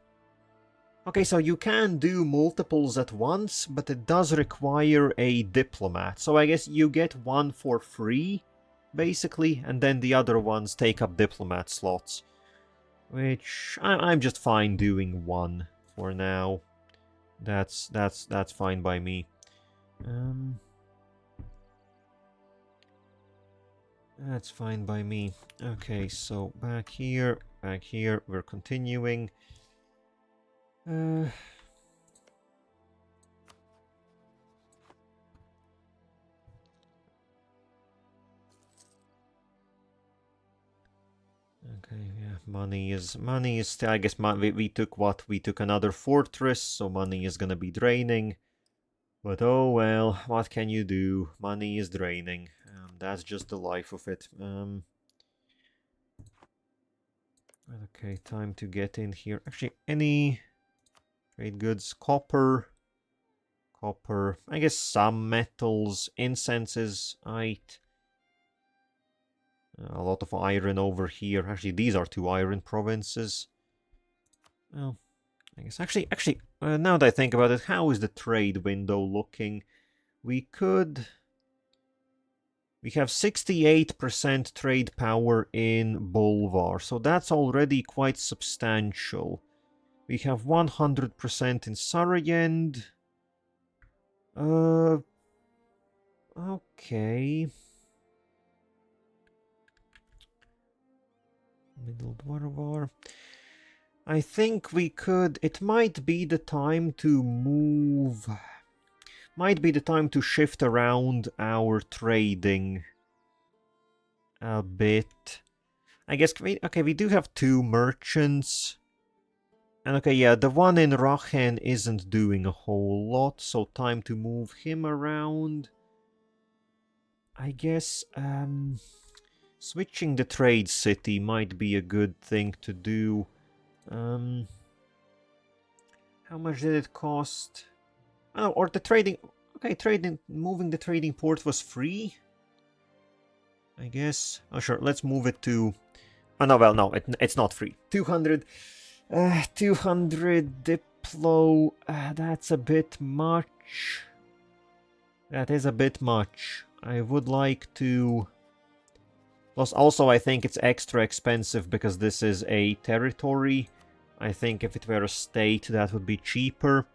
Okay, so you can do multiples at once, but it does require a diplomat. So I guess you get one for free, basically, and then the other ones take up diplomat slots. Which I'm just fine doing one for now. That's fine by me. That's fine by me. Okay, so back here, we're continuing. Okay, yeah, money is I guess we took what? We took another fortress, so money is gonna be draining. But oh well, what can you do? Money is draining. That's just the life of it. Okay, time to get in here. Actually, any trade goods? Copper. I guess some metals. Incenses. A lot of iron over here. Actually, these are 2 iron provinces. Well, I guess actually, now that I think about it, how is the trade window looking? We have 68% trade power in Bolvar, so that's already quite substantial. We have 100% in Sarayend. Okay. Middle Dwarvar. I think we could... It might be the time to move... Might be the time to shift around our trading a bit. I guess, okay, we do have 2 merchants. And okay, yeah, the one in Rachen isn't doing a whole lot, so time to move him around. I guess, switching the trade city might be a good thing to do. How much did it cost? Oh, or the trading... Okay, moving the trading port was free? I guess. Oh, sure, let's move it to... Oh, no, well, no, it's not free. 200... 200 Diplo... that's a bit much. That is a bit much. I would like to... Plus, also, I think it's extra expensive because this is a territory. I think if it were a state, that would be cheaper.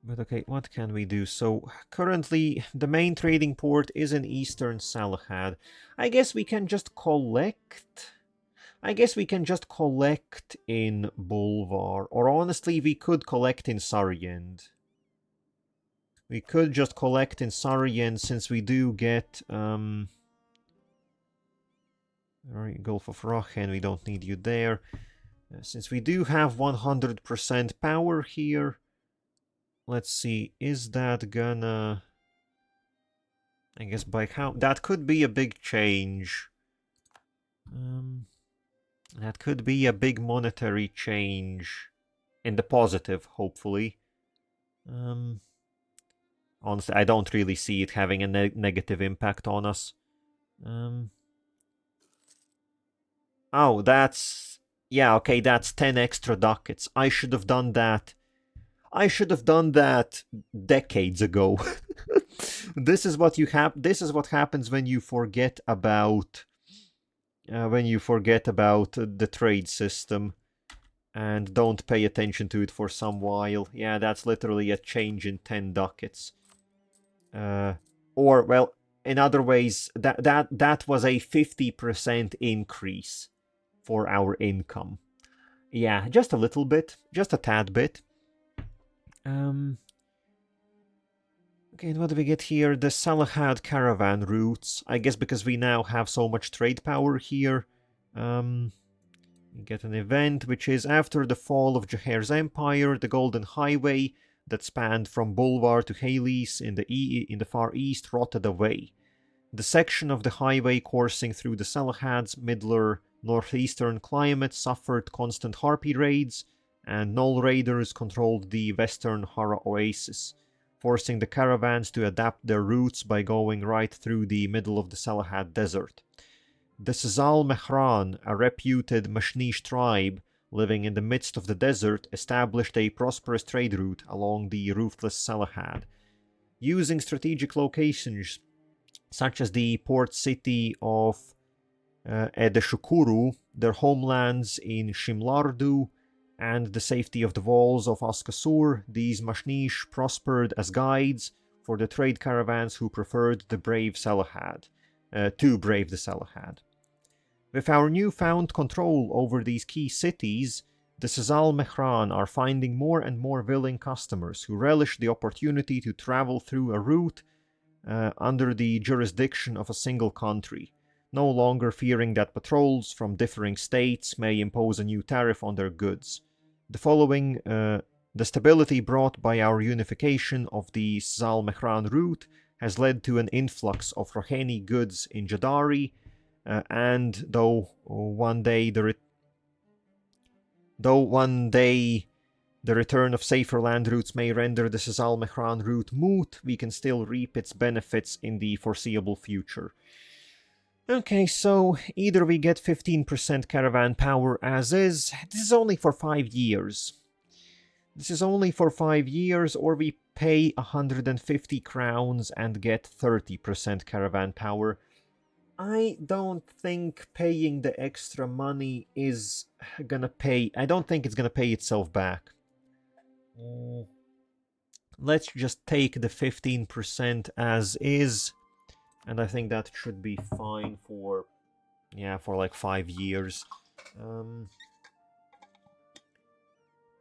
But okay, what can we do? So, currently, the main trading port is in Eastern Salahad. I guess we can just collect... I guess we can just collect in Bulvar. Or honestly, we could collect in Sarjend. We could just collect in Sarjend since we do get... Gulf of Rachen, we don't need you there. Since we do have 100% power here... Let's see, is that gonna... I guess by how... That could be a big change. That could be a big monetary change. In the positive, hopefully. Honestly, I don't really see it having a negative impact on us. Oh, that's... Yeah, okay, that's 10 extra ducats. I should have done that. I should have done that decades ago. This is what happens when you forget about the trade system and don't pay attention to it for some while. Yeah, that's literally a change in 10 ducats. Or well, in other ways, that was a 50% increase for our income. Yeah, just a little bit, just a tad bit. Okay, and what do we get here? The Salahad caravan routes. I guess because we now have so much trade power here. We get an event which is after the fall of Jaher's empire, the Golden Highway that spanned from Bulvar to Hales in the far east rotted away. The section of the highway coursing through the Salahad's middler northeastern climate suffered constant harpy raids, and Null Raiders controlled the western Hara oasis, forcing the caravans to adapt their routes by going right through the middle of the Salahad desert. The Sazal Mehran, a reputed Mashnish tribe living in the midst of the desert, established a prosperous trade route along the ruthless Salahad. Using strategic locations such as the port city of Edeshukuru, their homelands in Shimlardu, and the safety of the walls of Askasur, these Mashnish prospered as guides for the trade caravans who preferred the brave Salahad, to brave the Salahad. With our newfound control over these key cities, the Sazal Mehran are finding more and more willing customers who relish the opportunity to travel through a route under the jurisdiction of a single country, no longer fearing that patrols from differing states may impose a new tariff on their goods. The stability brought by our unification of the Sazal Mehran route has led to an influx of Raheni goods in Jadari, and though one day the return of safer land routes may render the Sazal Mehran route moot, we can still reap its benefits in the foreseeable future. Okay, so either we get 15% caravan power as is, this is only for 5 years. Or we pay 150 crowns and get 30% caravan power. I don't think paying the extra money is gonna pay... I don't think it's gonna pay itself back. Let's just take the 15% as is, and I think that should be fine for... yeah, for like 5 years.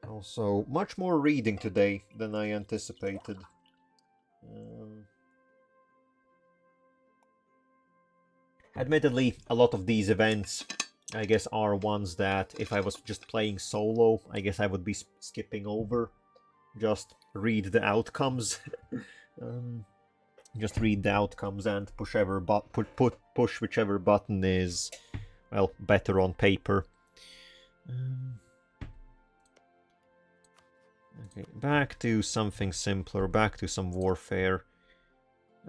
Also, much more reading today than I anticipated. Admittedly, a lot of these events, I guess, are ones that if I was just playing solo, I guess I would be skipping over. Just read the outcomes. Just read the outcomes and push whichever button is, well, better on paper. Okay, back to something simpler, back to some warfare.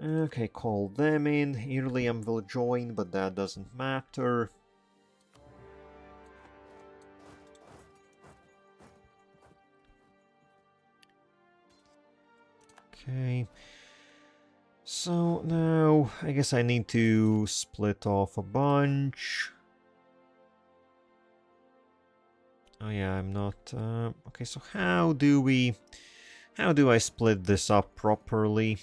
Okay, call them in. Irliam will join, but that doesn't matter. Okay. So now, I guess I need to split off a bunch. Oh yeah, I'm not... okay, so how do I split this up properly?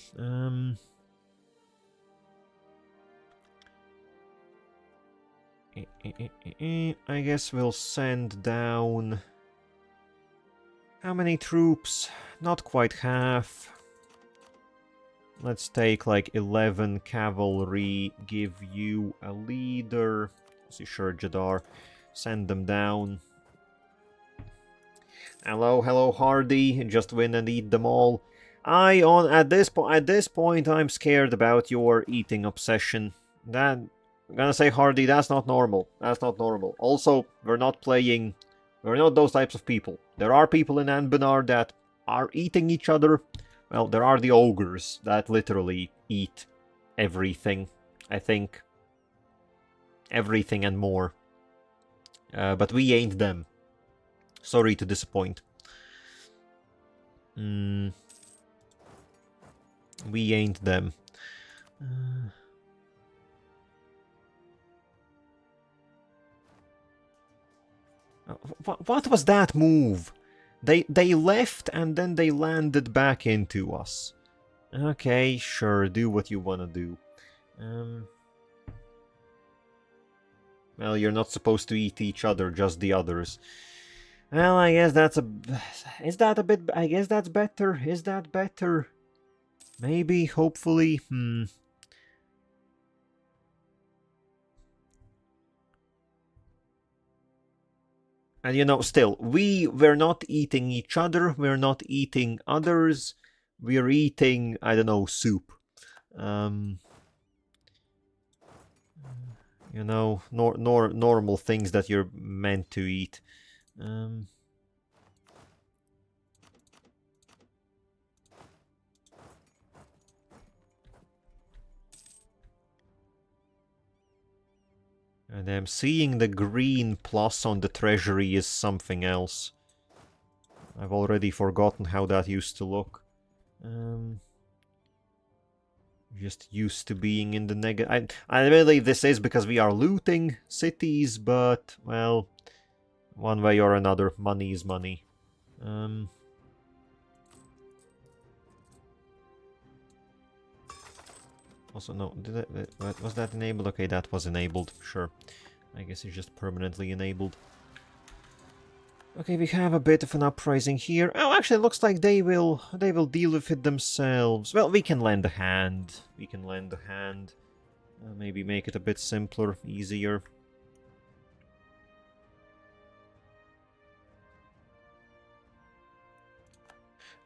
I guess we'll send down... How many troops? Not quite half. Let's take like 11 cavalry, give you a leader. See, sure, Jadar. Send them down. Hello, Hardy. Just win and eat them all. At this point, I'm scared about your eating obsession. I'm gonna say, Hardy, that's not normal. That's not normal. Also, we're not those types of people. There are people in Anbennar that are eating each other. Well, there are the ogres that literally eat everything, I think. Everything and more. But we ain't them. Sorry to disappoint. We ain't them. What was that move? They left and then they landed back into us. Okay, sure, do what you wanna do. Well, you're not supposed to eat each other, just the others. Well, I guess that's a... Is that a bit... I guess that's better. Is that better? Maybe, hopefully. And you know, still, we're not eating each other, we're not eating others, we're eating, I don't know, soup. You know, normal things that you're meant to eat. And I'm seeing the green plus on the treasury is something else. I've already forgotten how that used to look. Just used to being in the negative. I believe this is because we are looting cities, but, well, one way or another, money is money. Also, no, was that enabled? Okay, that was enabled, sure. I guess it's just permanently enabled. Okay, we have a bit of an uprising here. Oh, actually, it looks like they will deal with it themselves. Well, we can lend a hand. We can lend a hand. Maybe make it a bit simpler, easier.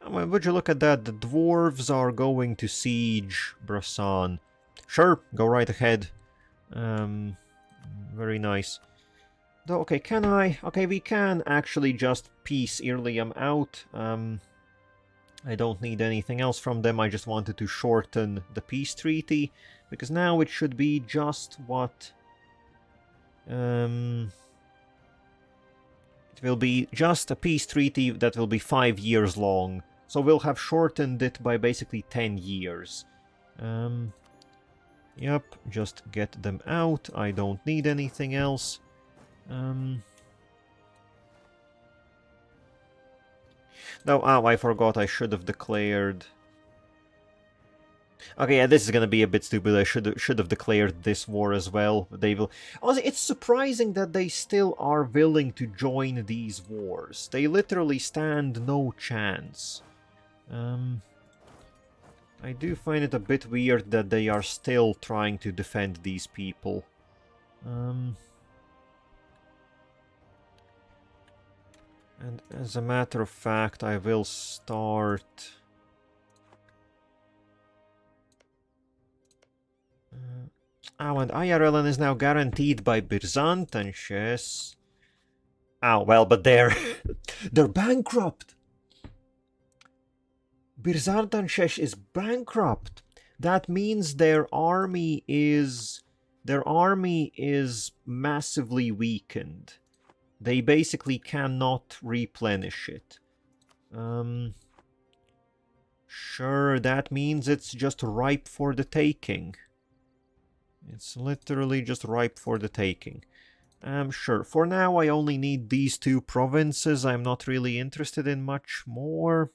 Oh, would you look at that? The dwarves are going to siege Brasan. Sure, go right ahead. Very nice. Though, okay, can I? Okay, we can actually just peace Irliam out. I don't need anything else from them. I just wanted to shorten the peace treaty, because now it should be just what... it will be just a peace treaty that will be 5 years long. So we'll have shortened it by basically 10 years. Yep, just get them out. I don't need anything else. No, oh, I forgot. I should have declared... Okay, yeah, this is gonna be a bit stupid. I should have declared this war as well. They will... Also, it's surprising that they still are willing to join these wars. They literally stand no chance. I do find it a bit weird that they are still trying to defend these people. And as a matter of fact, I will start... Oh, and IRLN is now guaranteed by Byzantinsches. Oh, well, but they're... they're bankrupt! Byzantinsches is bankrupt! That means their army is massively weakened. They basically cannot replenish it. Sure, that means it's just ripe for the taking. It's literally just ripe for the taking. Sure, for now I only need these 2 provinces. I'm not really interested in much more.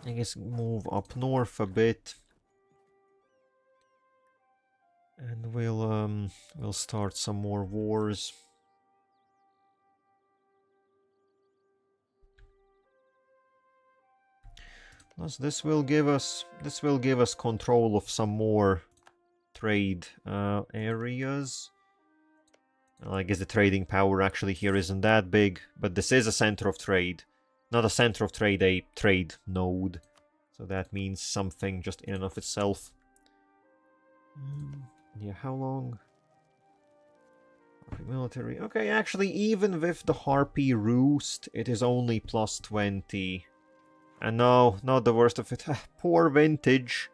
I guess move up north a bit. And we'll start some more wars. Plus this will give us control of some more trade areas. Well, I guess the trading power actually here isn't that big, but this is a center of trade. Not a center of trade, a trade node. So that means something just in and of itself. Yeah, how long? Military. Okay, actually, even with the Harpy Roost, it is only plus 20. And no, not the worst of it. Poor vintage.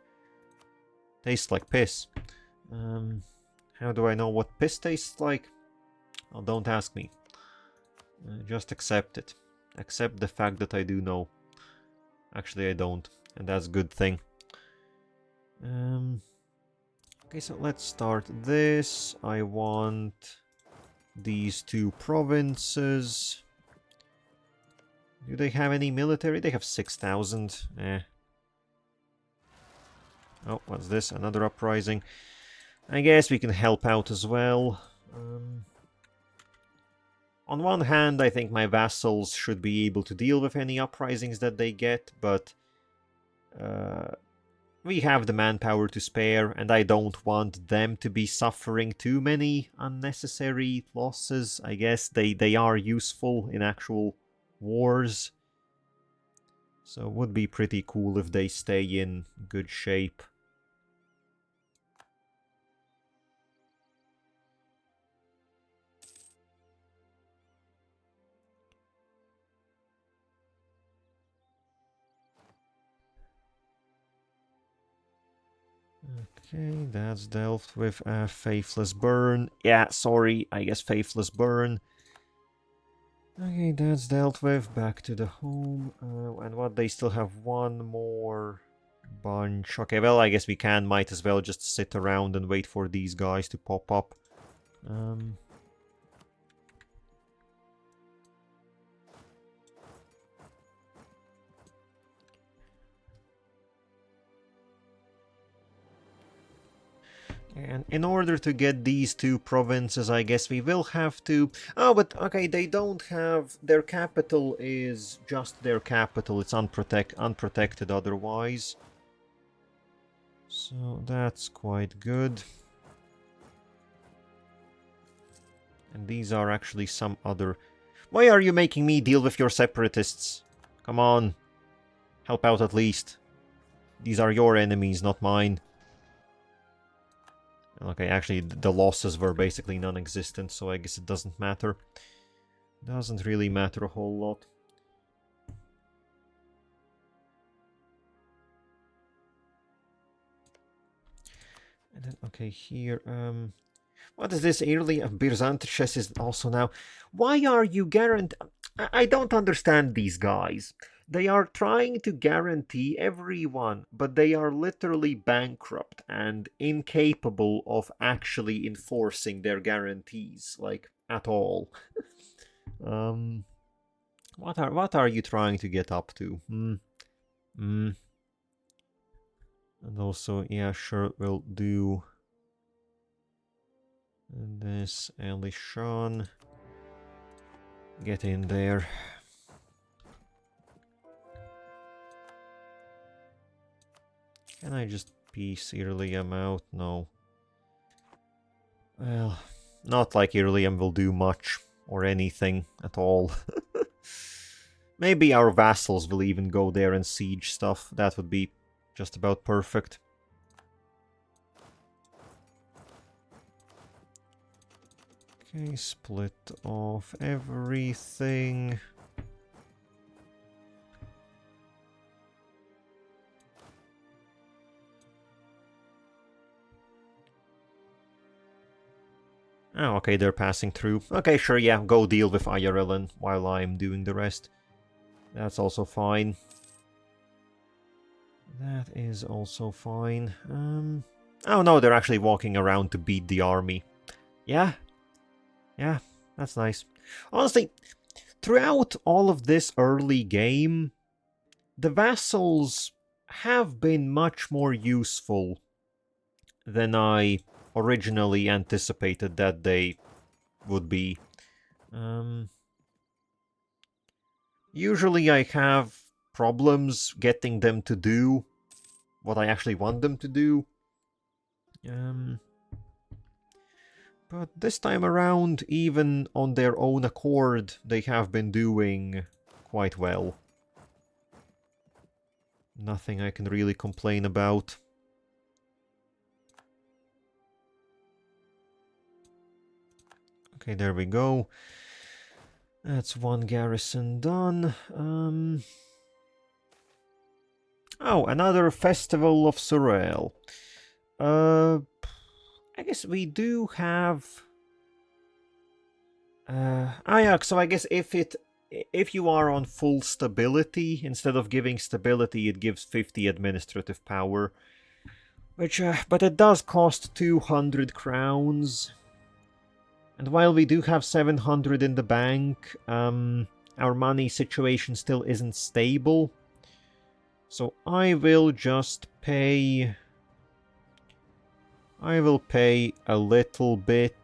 Tastes like piss. How do I know what piss tastes like? Oh, don't ask me. Just accept it. Accept the fact that I do know. Actually, I don't. And that's a good thing. Okay, so let's start this. I want these 2 provinces. Do they have any military? They have 6,000. Oh, what's this? Another uprising. I guess we can help out as well. On one hand, I think my vassals should be able to deal with any uprisings that they get, but we have the manpower to spare, and I don't want them to be suffering too many unnecessary losses. I guess they are useful in actual wars. So it would be pretty cool if they stay in good shape. Okay, that's dealt with. Faithless Burn. Yeah, sorry, I guess Faithless Burn. Okay, that's dealt with. Back to the home. And what, they still have one more bunch. Okay, well, I guess we might as well just sit around and wait for these guys to pop up. And in order to get these 2 provinces, I guess we will have to... Oh, but okay, they don't have... Their capital is just their capital. It's unprotected otherwise. So that's quite good. And these are actually some other... Why are you making me deal with your separatists? Come on. Help out at least. These are your enemies, not mine. Okay, actually, the losses were basically non-existent, so I guess it doesn't matter. Doesn't really matter a whole lot. And then, okay, here, what is this? Early Byzantinsches is also now... Why are you guaranteed... I don't understand these guys. They are trying to guarantee everyone, but they are literally bankrupt and incapable of actually enforcing their guarantees, like, at all. What are you trying to get up to? And also, yeah, sure, we'll do this. Elishan, get in there. Can I just piece Irlium out? No. Well, not like Irlium will do much or anything at all. Maybe our vassals will even go there and siege stuff. That would be just about perfect. Okay, split off everything. Oh, okay, they're passing through. Okay, sure, yeah, go deal with IRLN while I'm doing the rest. That's also fine. That is also fine. Oh no, they're actually walking around to beat the army. Yeah. Yeah, that's nice. Honestly, throughout all of this early game, the vassals have been much more useful than I originally anticipated that they would be. Usually I have problems getting them to do what I actually want them to do. But this time around, even on their own accord, they have been doing quite well. Nothing I can really complain about. Okay, there we go. That's one garrison done. Oh, another Festival of Sorel. I guess we do have... yeah, so I guess if you are on full stability, instead of giving stability, it gives 50 administrative power. Which, but it does cost 200 crowns. And while we do have 700 in the bank, our money situation still isn't stable. So I will just pay... I will pay a little bit.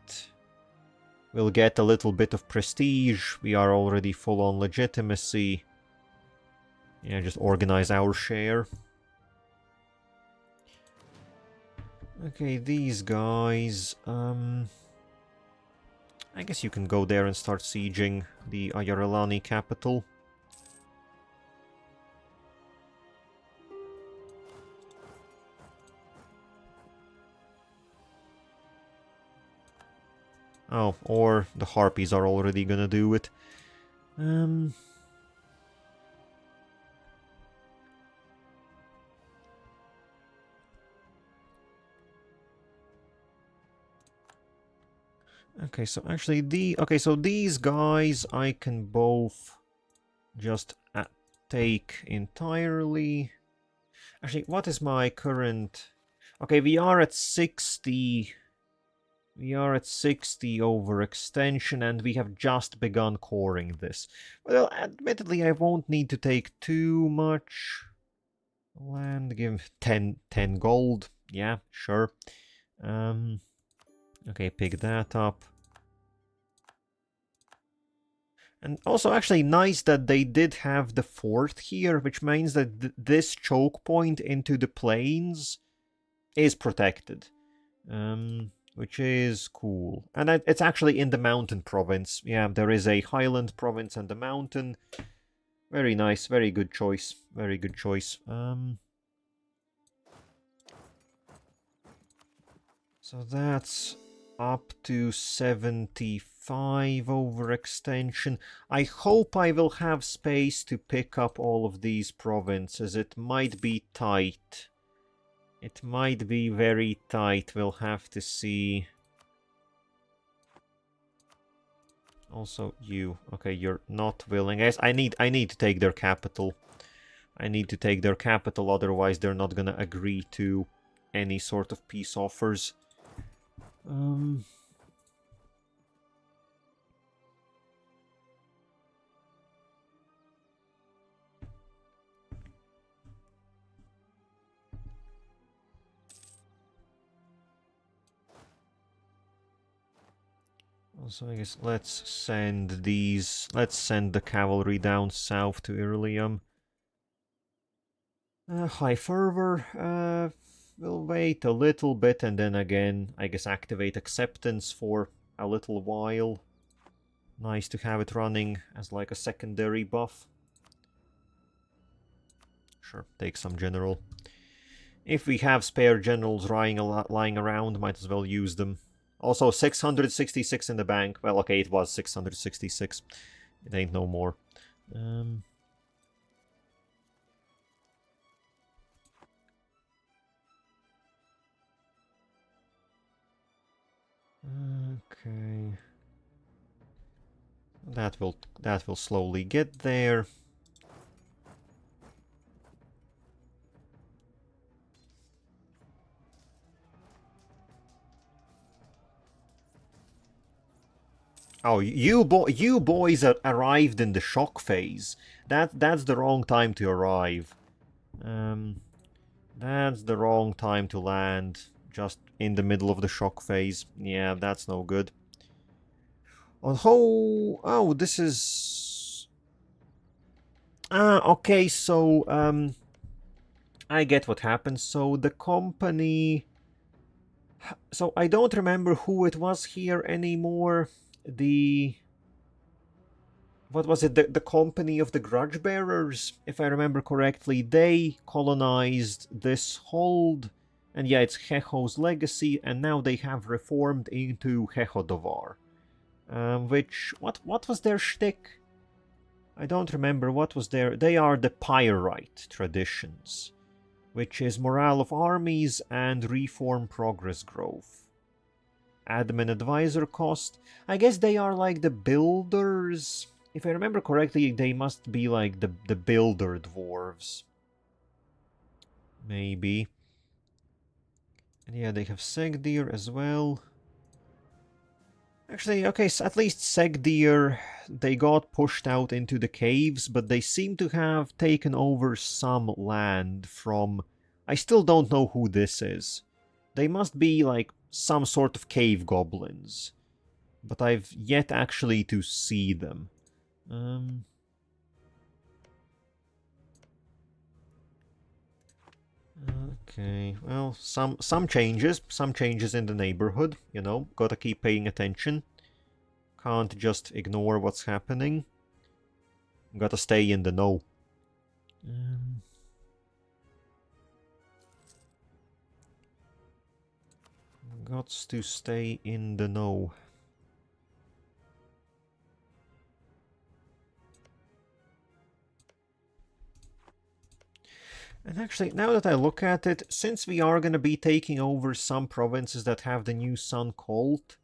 We'll get a little bit of prestige. We are already full on legitimacy. Yeah, just organize our share. Okay, these guys... I guess you can go there and start sieging the Ayarelani capital. Oh, or the Harpies are already gonna do it. Okay, so actually so these guys I can both just take entirely. Actually, what is my current... Okay, we are at 60. We are at 60 overextension, and we have just begun coring this. Well, admittedly, I won't need to take too much land. Give 10 gold. Yeah, sure. Okay, pick that up. And also, actually, nice that they did have the fort here, which means that this choke point into the plains is protected. Which is cool. And it's actually in the mountain province. Yeah, there is a highland province and a mountain. Very nice, very good choice. Very good choice. So that's up to 75 overextension. I hope I will have space to pick up all of these provinces. It might be tight. It might be very tight. We'll have to see. Also, you. Okay, you're not willing. I need to take their capital. I need to take their capital, otherwise they're not gonna agree to any sort of peace offers. Also, I guess let's send the cavalry down south to Irlium. High fervor. We'll wait a little bit and then again, I guess, activate acceptance for a little while. Nice to have it running as like a secondary buff. Sure, take some general. If we have spare generals lying around, might as well use them. Also, 666 in the bank. Well, okay, it was 666. It ain't no more. Okay. That will slowly get there. Oh, you boys arrived in the shock phase. That's the wrong time to arrive. That's the wrong time to land. Just in the middle of the shock phase. Yeah, that's no good. Oh, this is... okay, so, I get what happened. So the company... So I don't remember who it was here anymore. What was it? The company of the Grudge Bearers, if I remember correctly. They colonized this hold, and yeah, it's Hecho's legacy, and now they have reformed into Hechodovar. Which, what was their shtick? I don't remember what was their... They are the Pyrite traditions, which is morale of armies and reform progress growth. Admin advisor cost. I guess they are like the builders. If I remember correctly, they must be like the builder dwarves. Maybe. And yeah, they have Segdir as well. Actually, okay, so at least Segdir, they got pushed out into the caves, but they seem to have taken over some land from... I still don't know who this is. They must be like some sort of cave goblins. But I've yet actually to see them. Okay, well, some changes in the neighborhood, you know, gotta keep paying attention. Can't just ignore what's happening. Gotta stay in the know. Gots to stay in the know. And actually, now that I look at it, since we are going to be taking over some provinces that have the new Sun cult,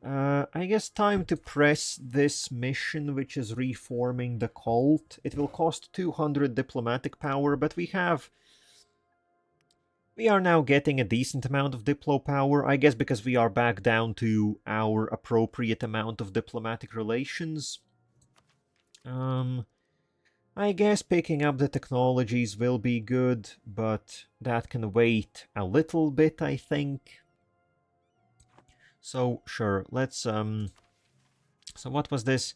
I guess time to press this mission, which is reforming the cult. It will cost 200 diplomatic power, but we are now getting a decent amount of diplo power, I guess because we are back down to our appropriate amount of diplomatic relations. I guess picking up the technologies will be good, but that can wait a little bit, I think. So, sure, let's, So what was this?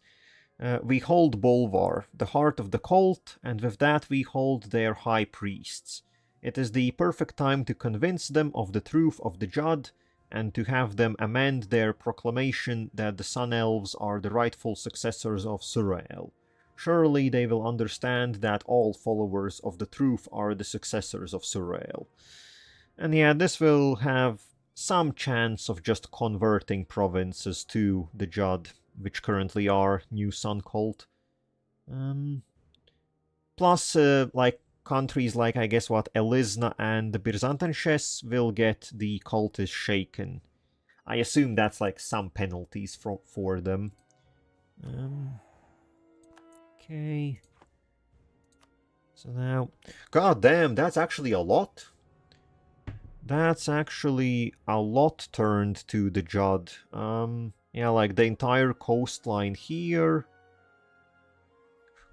We hold Bolvar, the heart of the cult, and with that we hold their high priests. It is the perfect time to convince them of the truth of the Jadd, and to have them amend their proclamation that the Sun Elves are the rightful successors of Surael. Surely they will understand that all followers of the truth are the successors of Surael. And yeah, this will have some chance of just converting provinces to the Jadd, which currently are New Sun Cult. Plus, like, countries like, I guess what, Elisna and Birzantanshes will get the cult is shaken. I assume that's like some penalties for them. Okay. So now... God damn, that's actually a lot. That's actually a lot turned to the Jadd. Yeah, like the entire coastline here.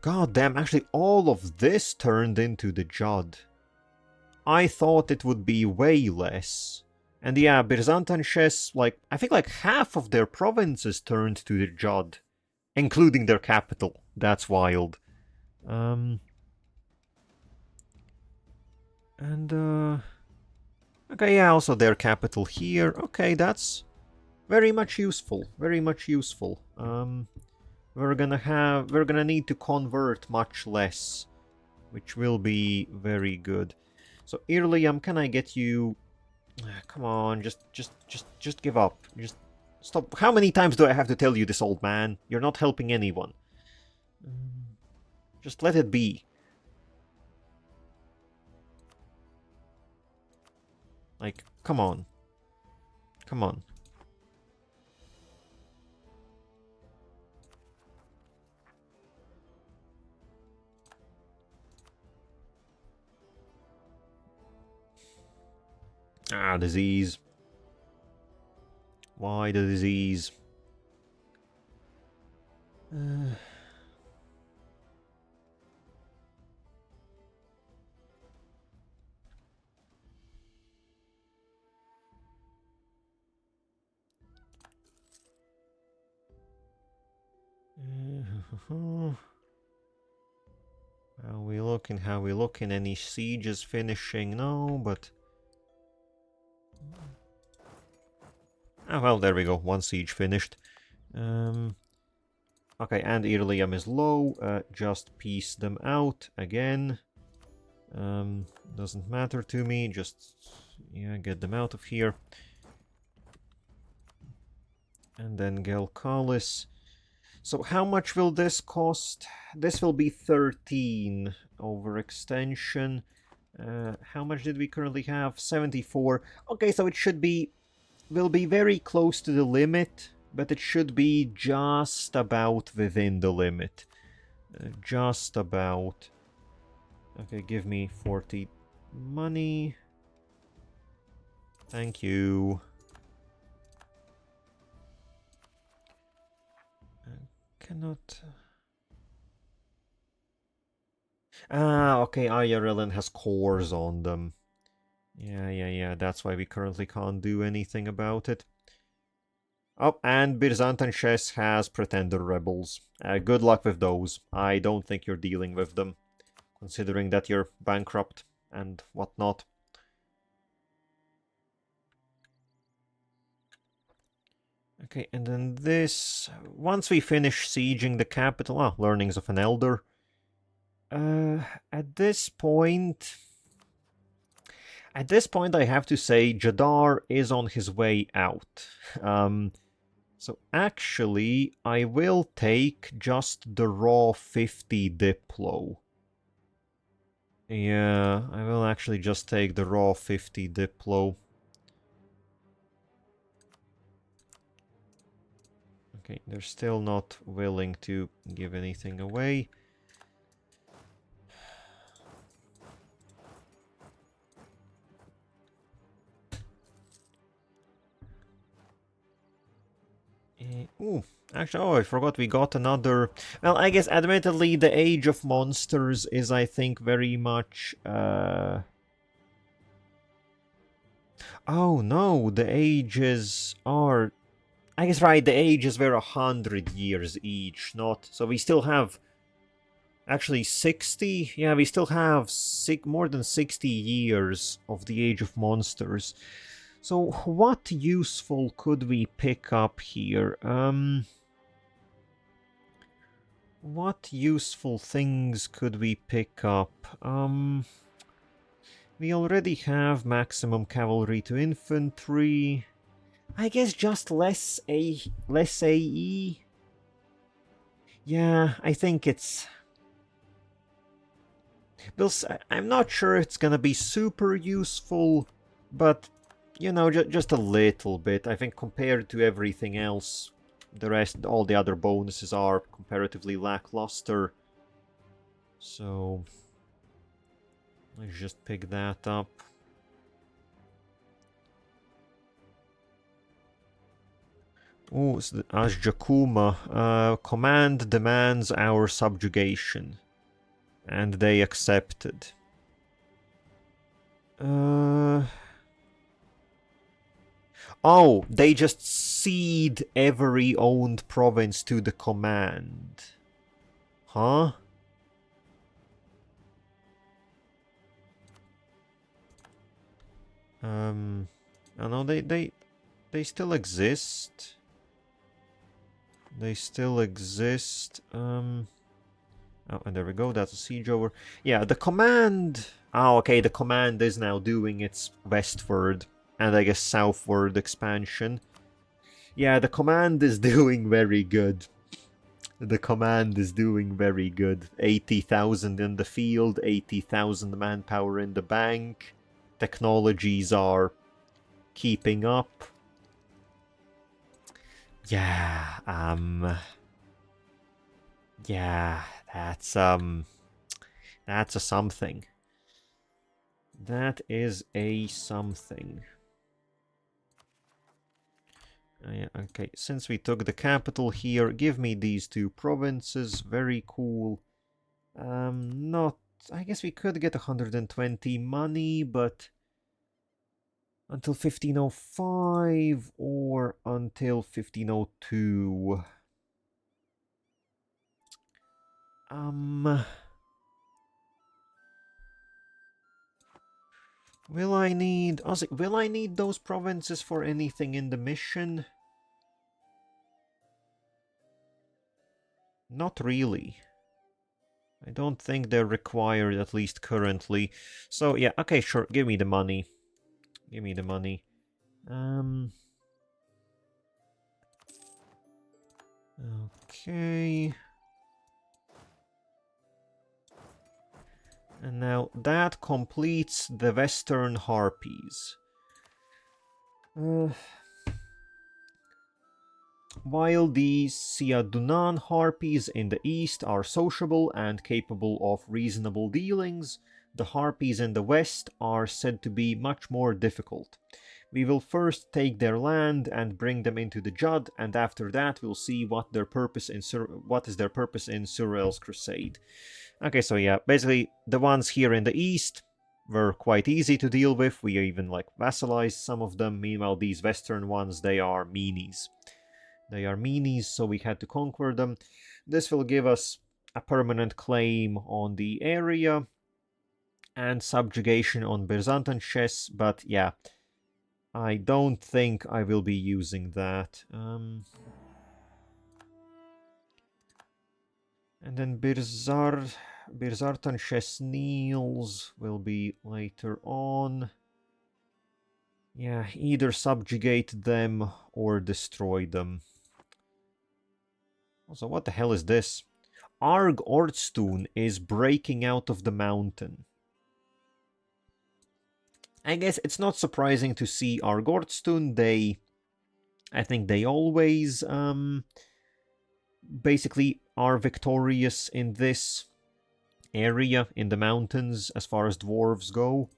God damn, actually all of this turned into the Jadd. I thought it would be way less. And yeah, Birzantanshes, like, I think like half of their provinces turned to the Jadd. Including their capital. That's wild. And, okay, yeah, also their capital here. Okay, that's very much useful. Very much useful. We're gonna need to convert much less, which will be very good. So, Irliam, can I get you... Come on, just give up. Just stop. How many times do I have to tell you this, old man? You're not helping anyone. Just let it be. Like, come on. Come on. Ah, disease. Why the disease? How we looking? How we looking? Any sieges finishing? No, but... Oh, well, there we go. One siege finished. Okay, and Irliam is low. Just piece them out again. Doesn't matter to me. Just, yeah, get them out of here. And then Gelkalis. So how much will this cost? This will be 13 overextension. How much did we currently have? 74. Okay, so it should be... will be very close to the limit, but it should be just about within the limit. Just about. Okay, give me 40 money. Thank you. Cannot... Ah, okay, IRLN has cores on them. Yeah, that's why we currently can't do anything about it. Oh, and Birzantan Shes has Pretender Rebels. Good luck with those. I don't think you're dealing with them, considering that you're bankrupt and whatnot. Okay, and then this... Once we finish sieging the capital... Ah, Learnings of an Elder. At this point... At this point, I have to say Jadar is on his way out. So actually, I will take just the raw 50 Diplo. Yeah, I will actually just take the raw 50 Diplo. Okay, they're still not willing to give anything away. Ooh, actually, oh, I forgot we got another... Well, I guess, admittedly, the Age of Monsters is, I think, very much... Oh, no, the ages are... I guess, right, the ages were 100 years each, not... So we still have... Actually, 60? Yeah, we still have more than 60 years of the Age of Monsters. So, what useful could we pick up here? What useful things could we pick up? We already have maximum cavalry to infantry. I guess just less AE. Yeah, I think it's... I'm not sure it's gonna be super useful, but, you know, just a little bit. I think compared to everything else, the rest, all the other bonuses are comparatively lackluster. So, let's just pick that up. Oh, as Jakuma, command demands our subjugation. And they accepted. Oh, they just cede every owned province to the command. Huh? I know they still exist. They still exist. Oh, and there we go. That's a siege over. Yeah, the command. Oh, okay. The command is now doing its westward and I guess southward expansion. Yeah, the command is doing very good. The command is doing very good. 80,000 in the field, 80,000 manpower in the bank. Technologies are keeping up. Yeah, yeah, that's a something. That is a something. Yeah, okay, since we took the capital here, give me these two provinces. Very cool. Not... I guess we could get 120 money, but... until 1505 or until 1502. Will I need... will I need those provinces for anything in the mission? Not really. I don't think they're required, at least currently. So, yeah, okay, sure, give me the money. Give me the money. Okay. And now that completes the Western Harpies. While the Siadunan Harpies in the east are sociable and capable of reasonable dealings, the Harpies in the west are said to be much more difficult. We will first take their land and bring them into the Jadd, and after that we'll see what is their purpose in Surreal's crusade. Okay, so yeah, basically the ones here in the east were quite easy to deal with. We even like vassalized some of them. Meanwhile, these western ones, they are meanies. They are meanies, so we had to conquer them. This will give us a permanent claim on the area and subjugation on Byzantium, but yeah, I don't think I will be using that. And then Birzartan Niels will be later on. Yeah, either subjugate them or destroy them. Also, what the hell is this? Arg Ortstun is breaking out of the mountain. I guess it's not surprising to see Arg Ortstun. I think they always basically are victorious in this area in the mountains as far as dwarves go.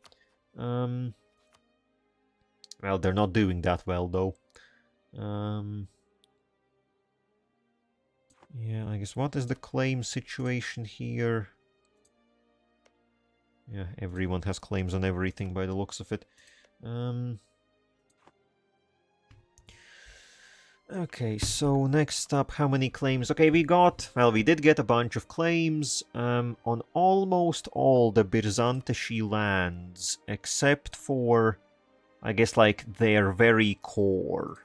Well, they're not doing that well though. Yeah, I guess what is the claim situation here? Yeah, everyone has claims on everything by the looks of it. Okay, so next up, how many claims? Okay, we did get a bunch of claims on almost all the Byzantishi lands, except for, I guess, like, their very core,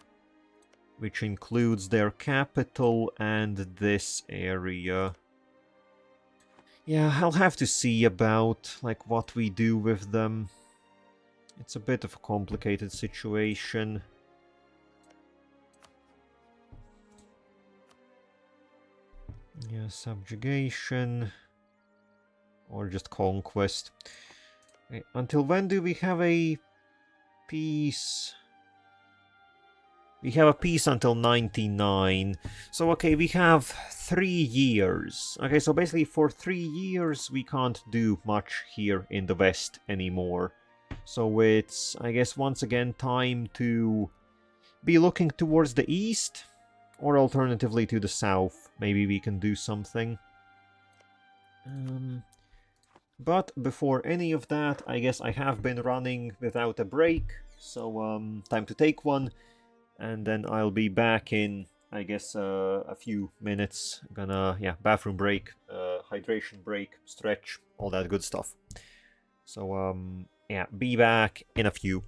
which includes their capital and this area. Yeah, I'll have to see about, like, what we do with them. It's a bit of a complicated situation. Yeah, subjugation. Or just conquest. Okay, until when do we have a peace? We have a peace until 99. So, okay, we have 3 years. Okay, so basically for 3 years we can't do much here in the West anymore. So it's, I guess, once again time to be looking towards the east. Or alternatively to the south. Maybe we can do something. But before any of that, I guess I have been running without a break. So time to take one. And then I'll be back in, I guess, a few minutes. Yeah, bathroom break, hydration break, stretch, all that good stuff. So, yeah, be back in a few.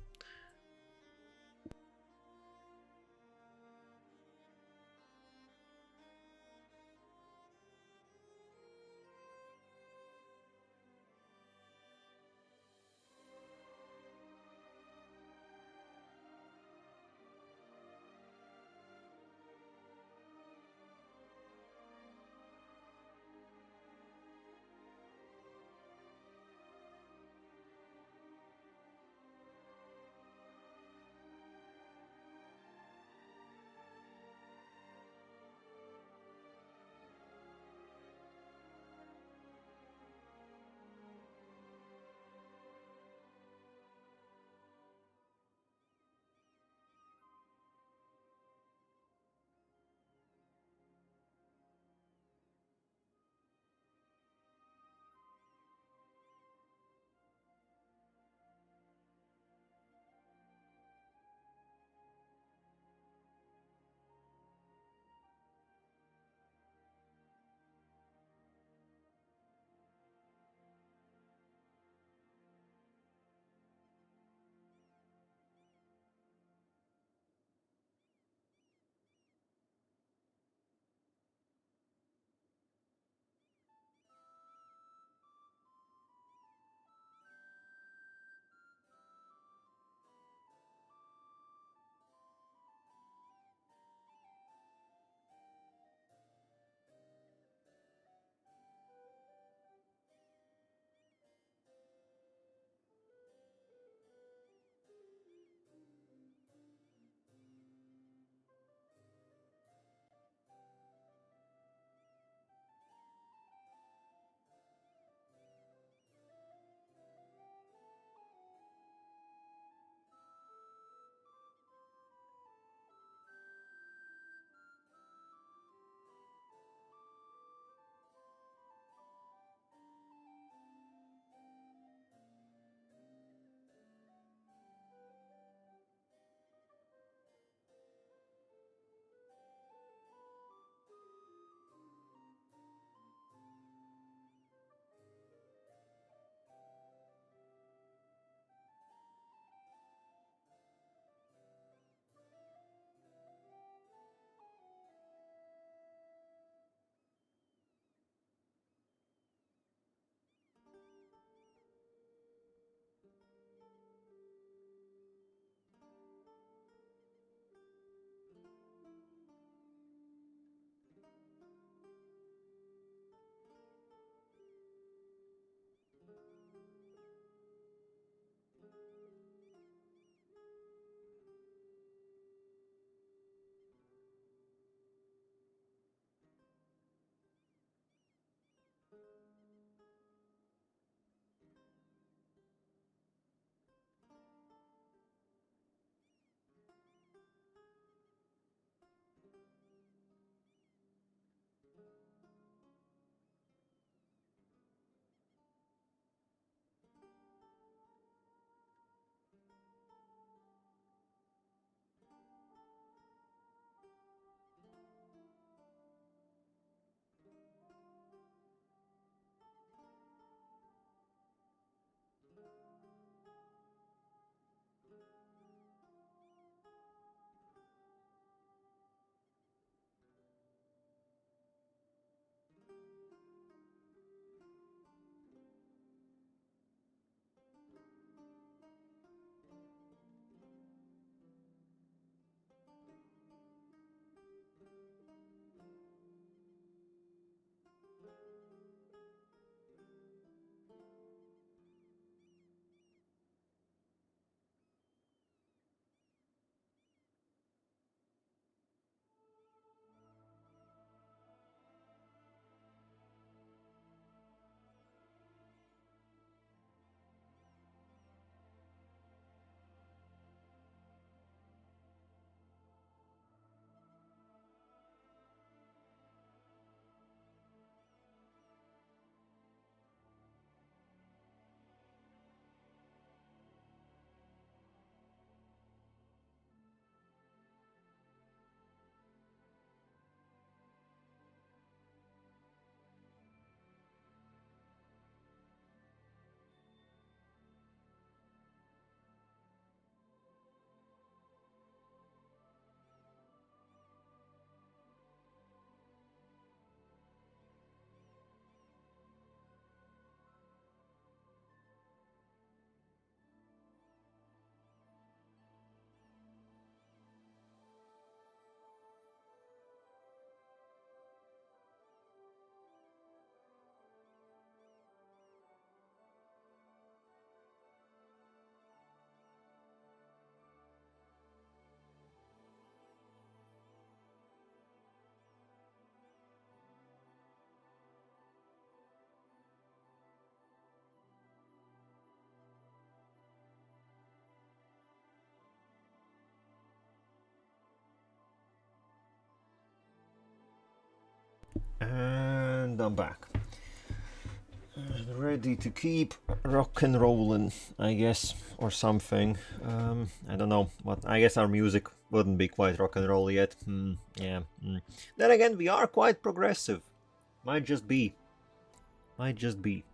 And I'm back. Ready to keep rock and rolling, I guess, or something. I don't know, but I guess our music wouldn't be quite rock and roll yet. Yeah. Then again, we are quite progressive. Might just be. Might just be.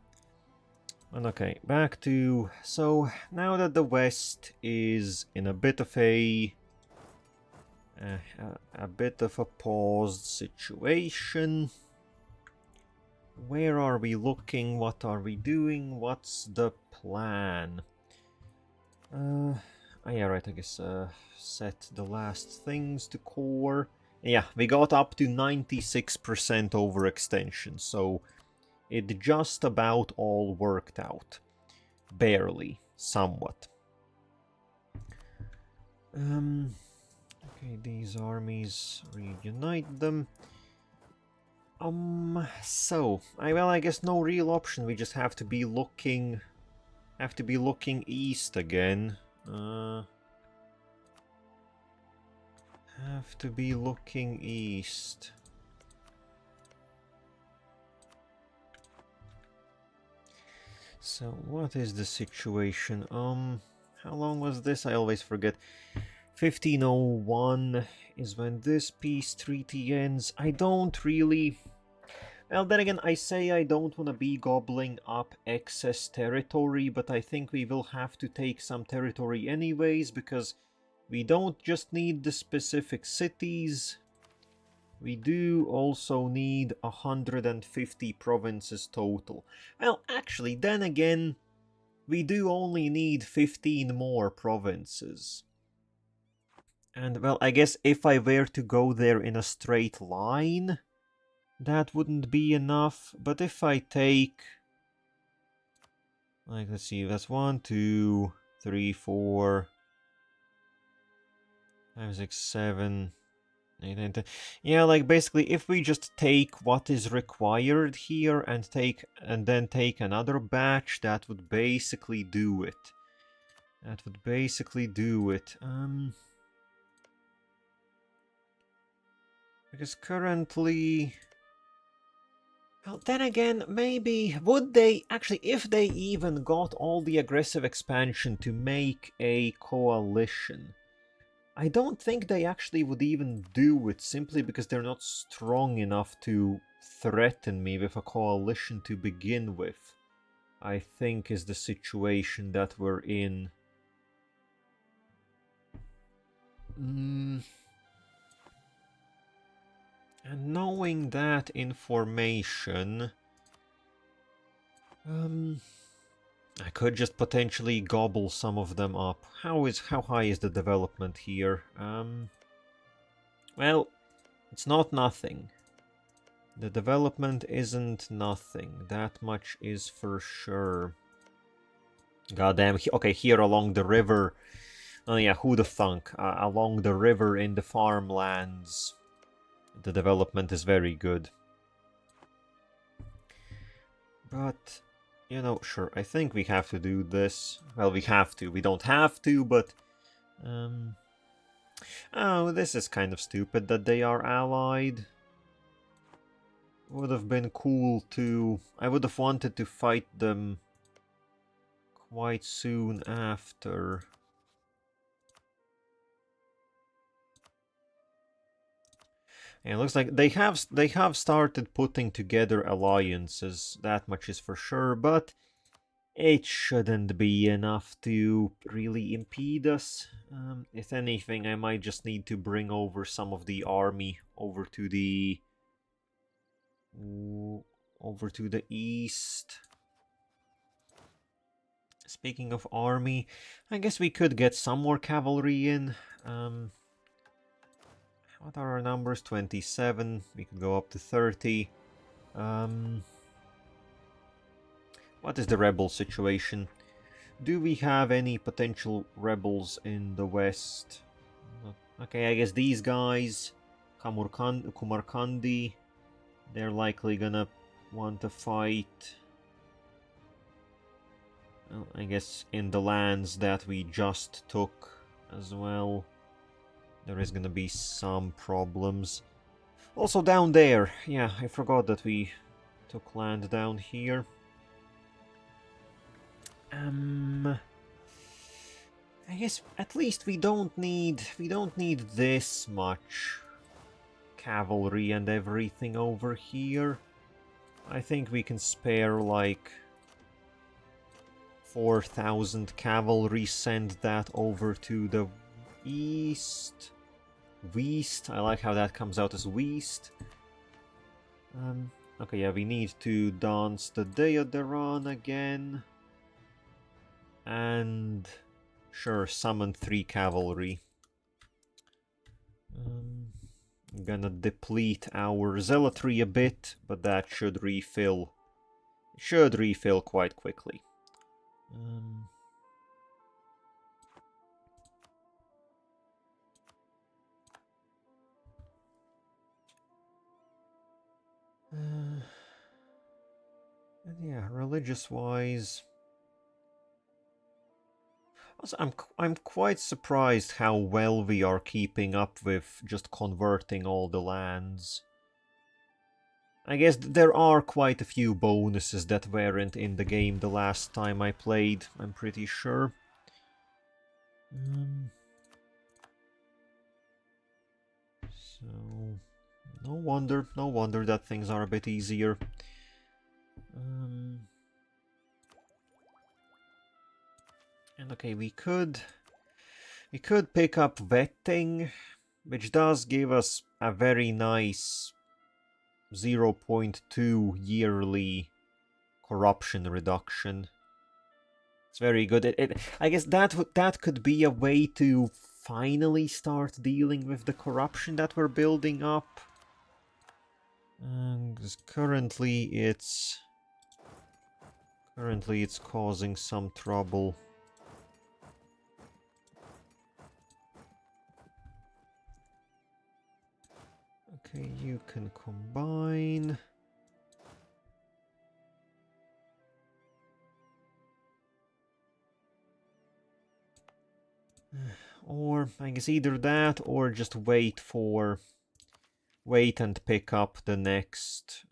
And okay, back to... So, now that the West is in a bit of a paused situation... Where are we looking? What are we doing? What's the plan? Yeah, right, I guess set the last things to core. Yeah, we got up to 96% overextension, so it just about all worked out. Barely, somewhat. Okay, these armies, reunite them. So, I guess no real option. We just have to be looking east again. Have to be looking east. So, what is the situation? How long was this? I always forget. 1501 is when this peace treaty ends. I don't really... Well, then again, I say I don't want to be gobbling up excess territory, but I think we will have to take some territory anyways, because we don't just need the specific cities. We do also need 150 provinces total. Well, actually, then again, we do only need 15 more provinces. And, well, I guess if I were to go there in a straight line, that wouldn't be enough. But if I take... Like, let's see, that's 1, 2, 3, 4, 5, 6, 7, 8, 9, 10. Yeah, like, basically, if we just take what is required here and then take another batch, that would basically do it. That would basically do it. Because currently... Well, then again, maybe... Would they... Actually, if they even got all the aggressive expansion to make a coalition, I don't think they actually would even do it, simply because they're not strong enough to threaten me with a coalition to begin with, I think is the situation that we're in. And knowing that information, I could just potentially gobble some of them up. How high is the development here? Well, it's not nothing. The development isn't nothing. That much is for sure. Goddamn. Okay, here along the river. Oh yeah, who the thunk? Along the river in the farmlands, the development is very good. But, you know, sure, I think we have to do this. Well, we have to. We don't have to, but... Oh, this is kind of stupid that they are allied. Would have been cool to... I would have wanted to fight them quite soon after. And it looks like they have started putting together alliances, that much is for sure, but it shouldn't be enough to really impede us. If anything, I might just need to bring over some of the army over to the east. Speaking of army, I guess we could get some more cavalry in. What are our numbers? 27. We could go up to 30. What is the rebel situation? Do we have any potential rebels in the west? Okay, I guess these guys, Kumarkandi, they're likely gonna want to fight. Well, I guess in the lands that we just took as well. There is gonna be some problems. Also down there, yeah, I forgot that we took land down here. I guess at least we don't need this much cavalry and everything over here. I think we can spare like 4,000 cavalry, send that over to the east. West. I like how that comes out as west. Okay, yeah, we need to dance the Deodaran again. And sure, summon 3 cavalry. I'm gonna deplete our zealotry a bit, but that should refill. Should refill quite quickly. And yeah, religious-wise, also, I'm quite surprised how well we are keeping up with just converting all the lands. I guess there are quite a few bonuses that weren't in the game the last time I played, I'm pretty sure. So, no wonder that things are a bit easier. And okay, we could pick up vetting, which does give us a very nice 0.2 yearly corruption reduction. It's very good. I guess that could be a way to finally start dealing with the corruption that we're building up. Because currently it's causing some trouble. Okay, you can combine. Or I guess either that or just wait and pick up the next,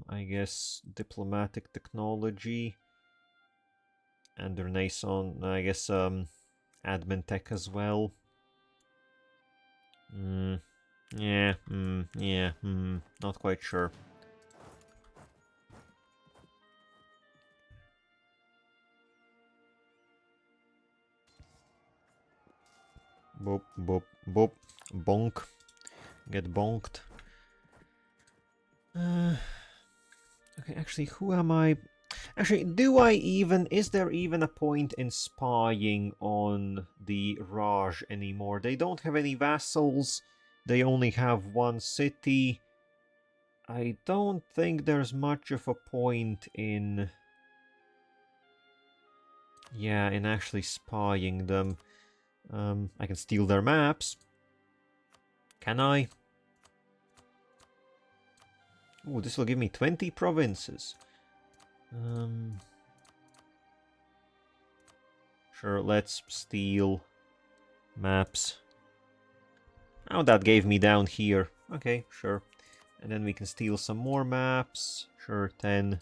I guess, diplomatic technology. And Renaissance, I guess, admin tech as well. Yeah, not quite sure. Boop, boop, boop. Bonk. Get bonked. Okay, actually, who am I? Actually, is there even a point in spying on the Raj anymore? They don't have any vassals. They only have one city. I don't think there's much of a point in... yeah, in actually spying them. I can steal their maps. Can I? Ooh, this will give me 20 provinces. Sure, let's steal maps. Oh, that gave me down here. Okay, sure. And then we can steal some more maps. Sure, 10.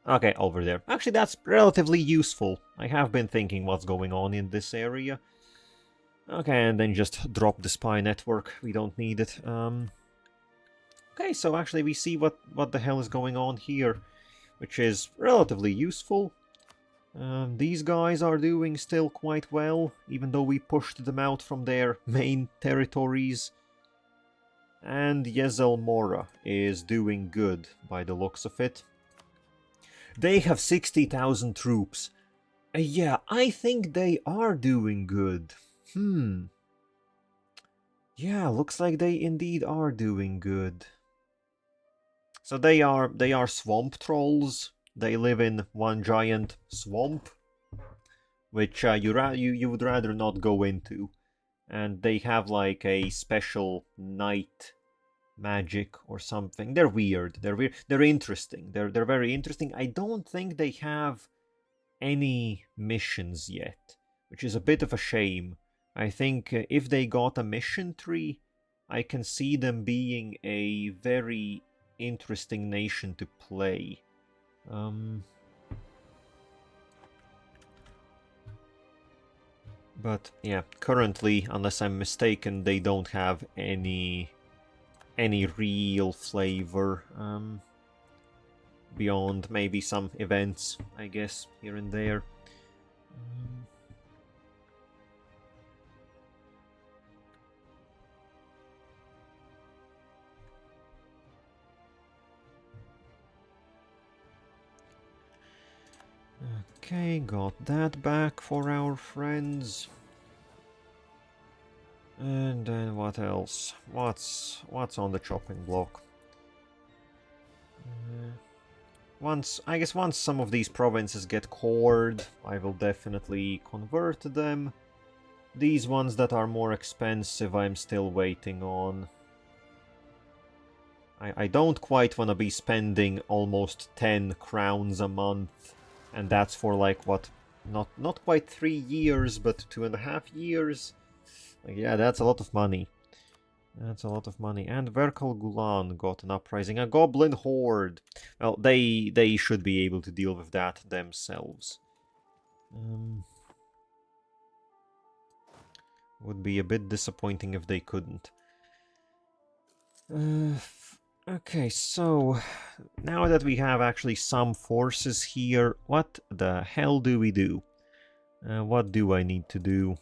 Okay, over there. Actually, that's relatively useful. I have been thinking what's going on in this area. Okay, and then just drop the spy network. We don't need it. Okay, so actually we see what the hell is going on here, which is relatively useful. These guys are doing still quite well, even though we pushed them out from their main territories. And Yezel Mora is doing good, by the looks of it. They have 60,000 troops. Yeah, I think they are doing good. Yeah, looks like they indeed are doing good. So they are swamp trolls. They live in one giant swamp, which you would rather not go into. And they have like a special night magic or something. They're weird. They're interesting. They're very interesting. I don't think they have any missions yet, which is a bit of a shame. I think if they got a mission tree, I can see them being a very interesting nation to play. But yeah, currently, unless I'm mistaken, they don't have any real flavor beyond maybe some events, I guess, here and there. Okay, got that back for our friends. And then what else? What's on the chopping block? I guess once some of these provinces get cored, I will definitely convert them. These ones that are more expensive, I'm still waiting on. I don't quite want to be spending almost 10 crowns a month, and that's for like what? Not quite 3 years, but 2.5 years. Like, yeah, that's a lot of money. That's a lot of money. And Verkal Gulan got an uprising. A goblin horde. Well, they should be able to deal with that themselves. Would be a bit disappointing if they couldn't. Okay, so now that we have actually some forces here, what the hell do we do? What do I need to do?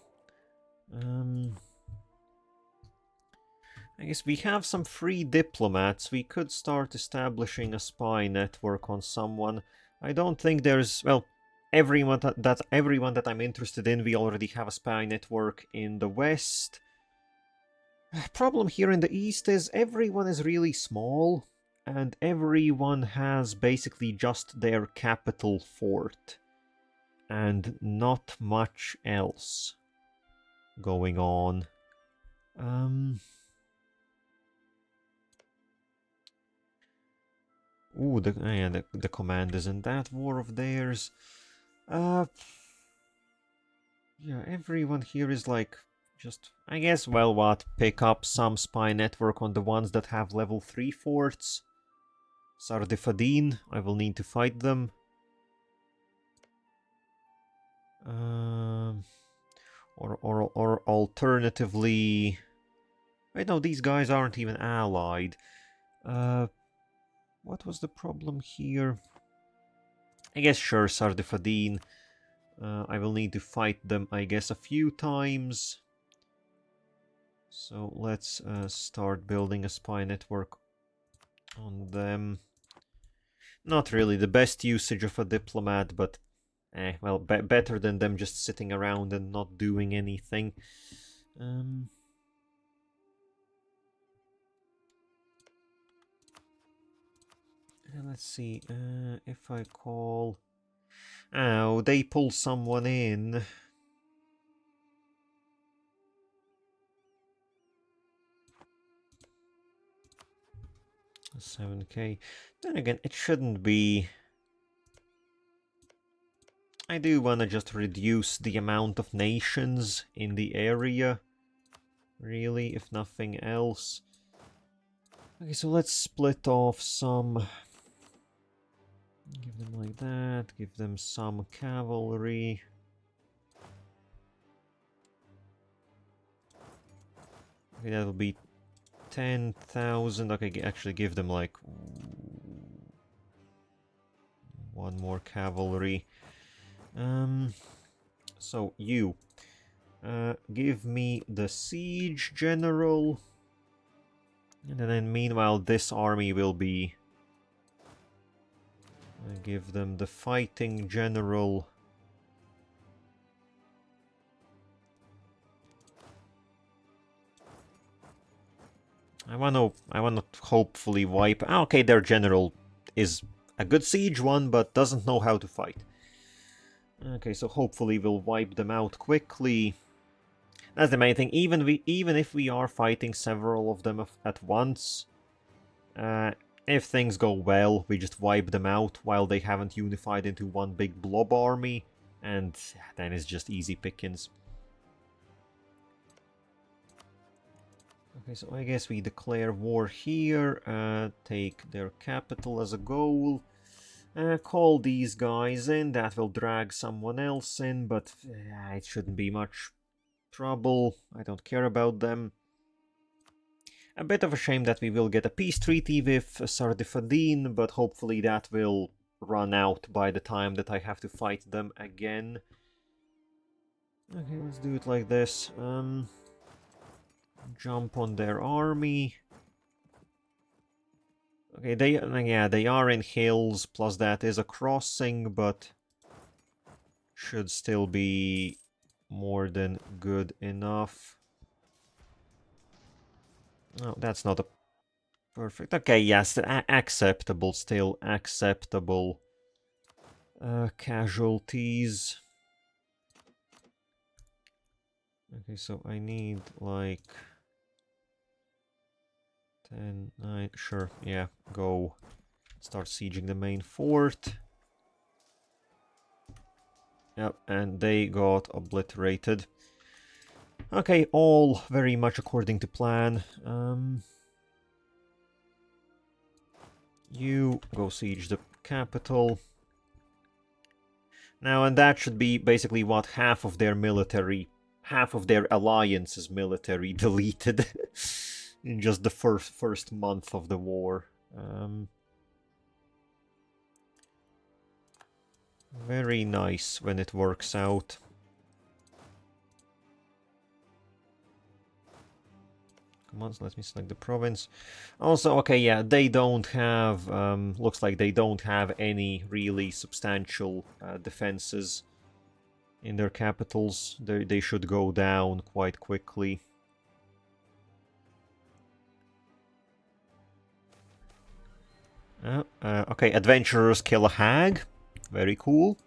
I guess we have some free diplomats. We could start establishing a spy network on someone. I don't think there's, well, everyone that I'm interested in, we already have a spy network in the west. Problem here in the east is everyone is really small, and everyone has basically just their capital fort, and not much else going on. Ooh, the command is in that war of theirs. Yeah, everyone here is like, just, I guess, well, what, pick up some spy network on the ones that have level 3 forts. Sardifadin, I will need to fight them. Or alternatively... Wait, no, these guys aren't even allied. What was the problem here? I guess, sure, Sardifadin. I will need to fight them, I guess, a few times. So let's start building a spy network on them. Not really the best usage of a diplomat, but well, better than them just sitting around and not doing anything. Let's see, if I call... Oh, they pull someone in. $7k. Then again, it shouldn't be... I do want to just reduce the amount of nations in the area, really, if nothing else. Okay, so let's split off some... Give them like that, give them some cavalry. Okay, that'll be 10,000. Okay, actually give them like... one more cavalry. So you... give me the siege general. And then meanwhile this army will be... give them the fighting general. I wanna hopefully wipe... okay, their general is a good siege one, but doesn't know how to fight. Okay, so hopefully we'll wipe them out quickly. That's the main thing. Even if we are fighting several of them at once, if things go well, we just wipe them out while they haven't unified into one big blob army, and then it's just easy pickings. Okay, so I guess we declare war here, take their capital as a goal, call these guys in. That will drag someone else in, but it shouldn't be much trouble. I don't care about them. A bit of a shame that we will get a peace treaty with Sardifadin, but hopefully that will run out by the time that I have to fight them again. Okay, let's do it like this. Jump on their army. Okay, they are in hills, plus that is a crossing, but should still be more than good enough. No, that's not a perfect. Okay, yes, acceptable, still acceptable. Casualties. Okay, so I need like 10, 9, sure, yeah, go start sieging the main fort. Yep, and they got obliterated. Okay, all very much according to plan. You go siege the capital. Now, and that should be basically what half of their alliance's military deleted in just the first month of the war. Very nice when it works out. Come on, so let me select the province. Also, okay, yeah, they don't have, looks like they don't have any really substantial defenses in their capitals. They should go down quite quickly. Okay, adventurers kill a hag. Very cool.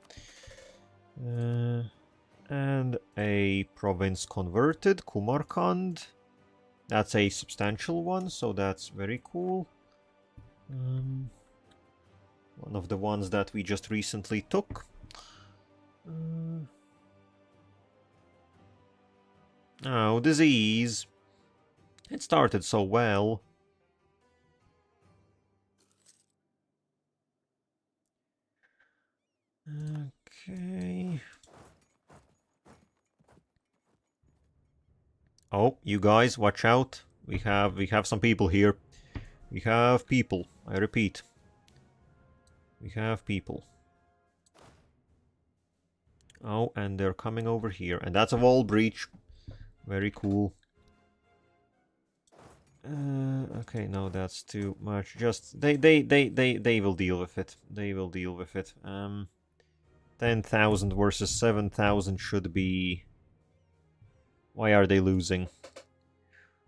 And a province converted, Kumarkand. That's a substantial one, so that's very cool. One of the ones that we just recently took. Oh, disease. It started so well. Okay. Oh, you guys, watch out. We have some people here. We have people. I repeat. We have people. Oh, and they're coming over here. And that's a wall breach. Very cool. Okay, no, that's too much. Just they will deal with it. They will deal with it. 10,000 versus 7,000 should be. Why are they losing?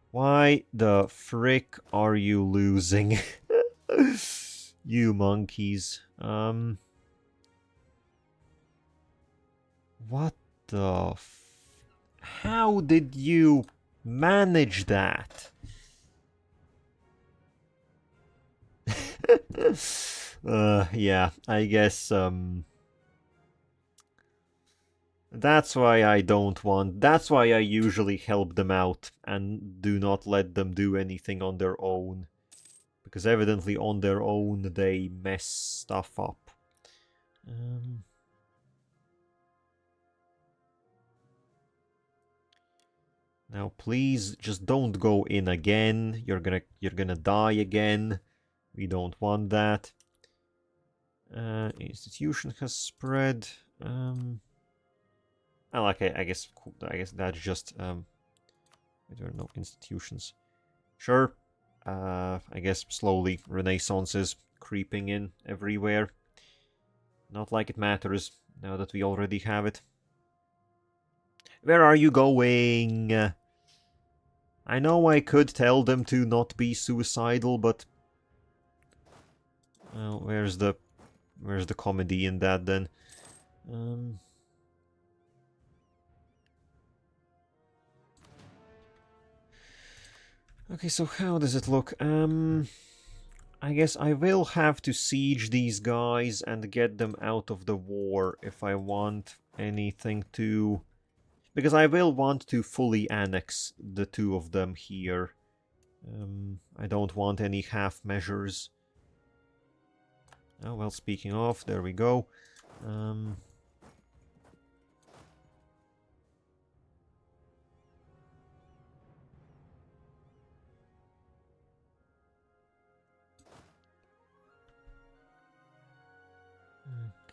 Why the frick are you losing? You monkeys. What the how did you manage that? Yeah, I guess, that's why I don't want... That's why I usually help them out and do not let them do anything on their own. Because evidently on their own they mess stuff up. Now please just don't go in again. You're gonna die again. We don't want that. Institution has spread. Well, okay, I guess that's just there are no institutions. Sure. I guess slowly Renaissance is creeping in everywhere. Not like it matters now that we already have it. Where are you going? I know I could tell them to not be suicidal, but well, where's the comedy in that then? Okay, so how does it look? I guess I will have to siege these guys and get them out of the war if I want anything to... Because I will want to fully annex the two of them here. I don't want any half measures. Oh, well, speaking of, there we go.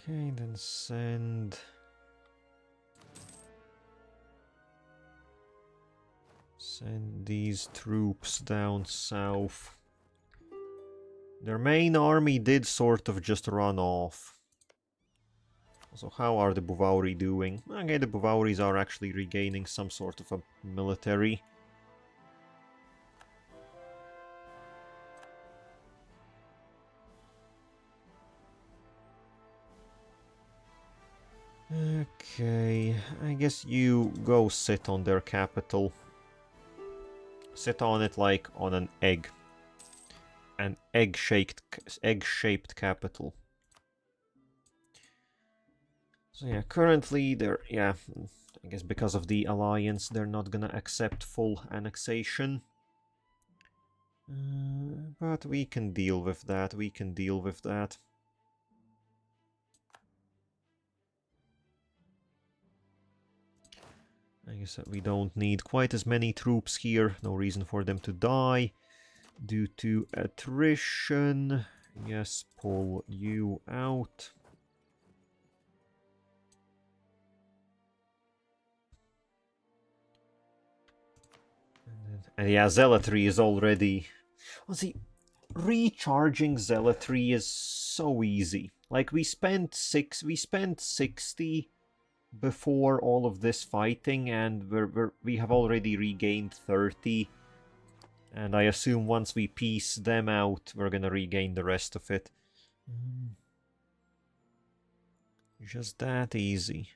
Okay, then send these troops down south. Their main army did sort of just run off. So how are the Buvauri doing? Okay, the Buvauris are actually regaining some sort of a military. Okay, I guess you go sit on their capital. Sit on it like on an egg. An egg-shaped capital. So yeah, currently they're, yeah, I guess because of the alliance they're not gonna accept full annexation. But we can deal with that, we can deal with that. I guess that we don't need quite as many troops here, no reason for them to die due to attrition. Yes, pull you out. And yeah, zealotry is already... Well, see, recharging zealotry is so easy. Like, we spent 60 before all of this fighting, and we have already regained 30. And I assume once we piece them out, we're gonna regain the rest of it. Just that easy.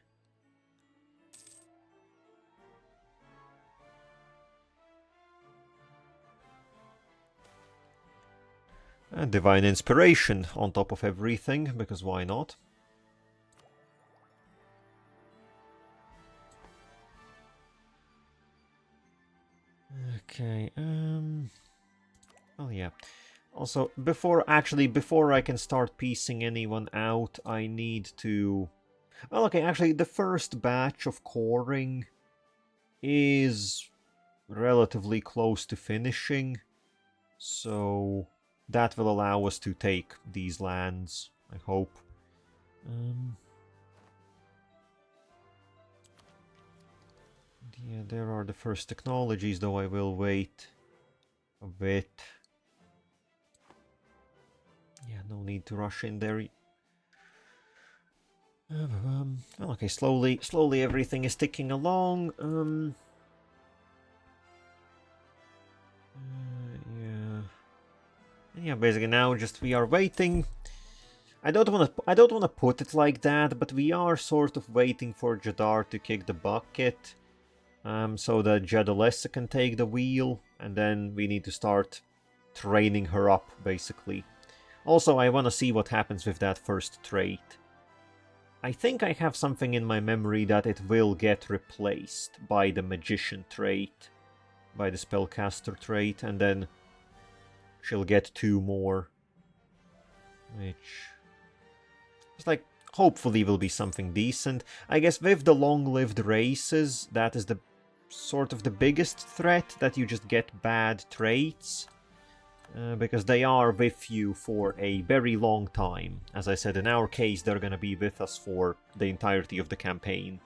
And divine inspiration on top of everything, because why not? Okay, well, yeah. Also, before I can start piecing anyone out, I need to... Well, okay, actually, the first batch of coring is relatively close to finishing, so that will allow us to take these lands, I hope. Yeah, there are the first technologies, though I will wait a bit. Yeah, no need to rush in there. Okay, slowly everything is ticking along. Yeah, basically now just we are waiting. I don't want to put it like that, but we are sort of waiting for Jadar to kick the bucket, so that Jadalessa can take the wheel, and then we need to start training her up, basically. Also, I want to see what happens with that first trait. I think I have something in my memory that it will get replaced by the Magician trait, by the Spellcaster trait, and then she'll get 2 more, which is like, hopefully will be something decent. I guess with the long-lived races, that is the sort of the biggest threat, that you just get bad traits. Because they are with you for a very long time. As I said, in our case, they're gonna be with us for the entirety of the campaign.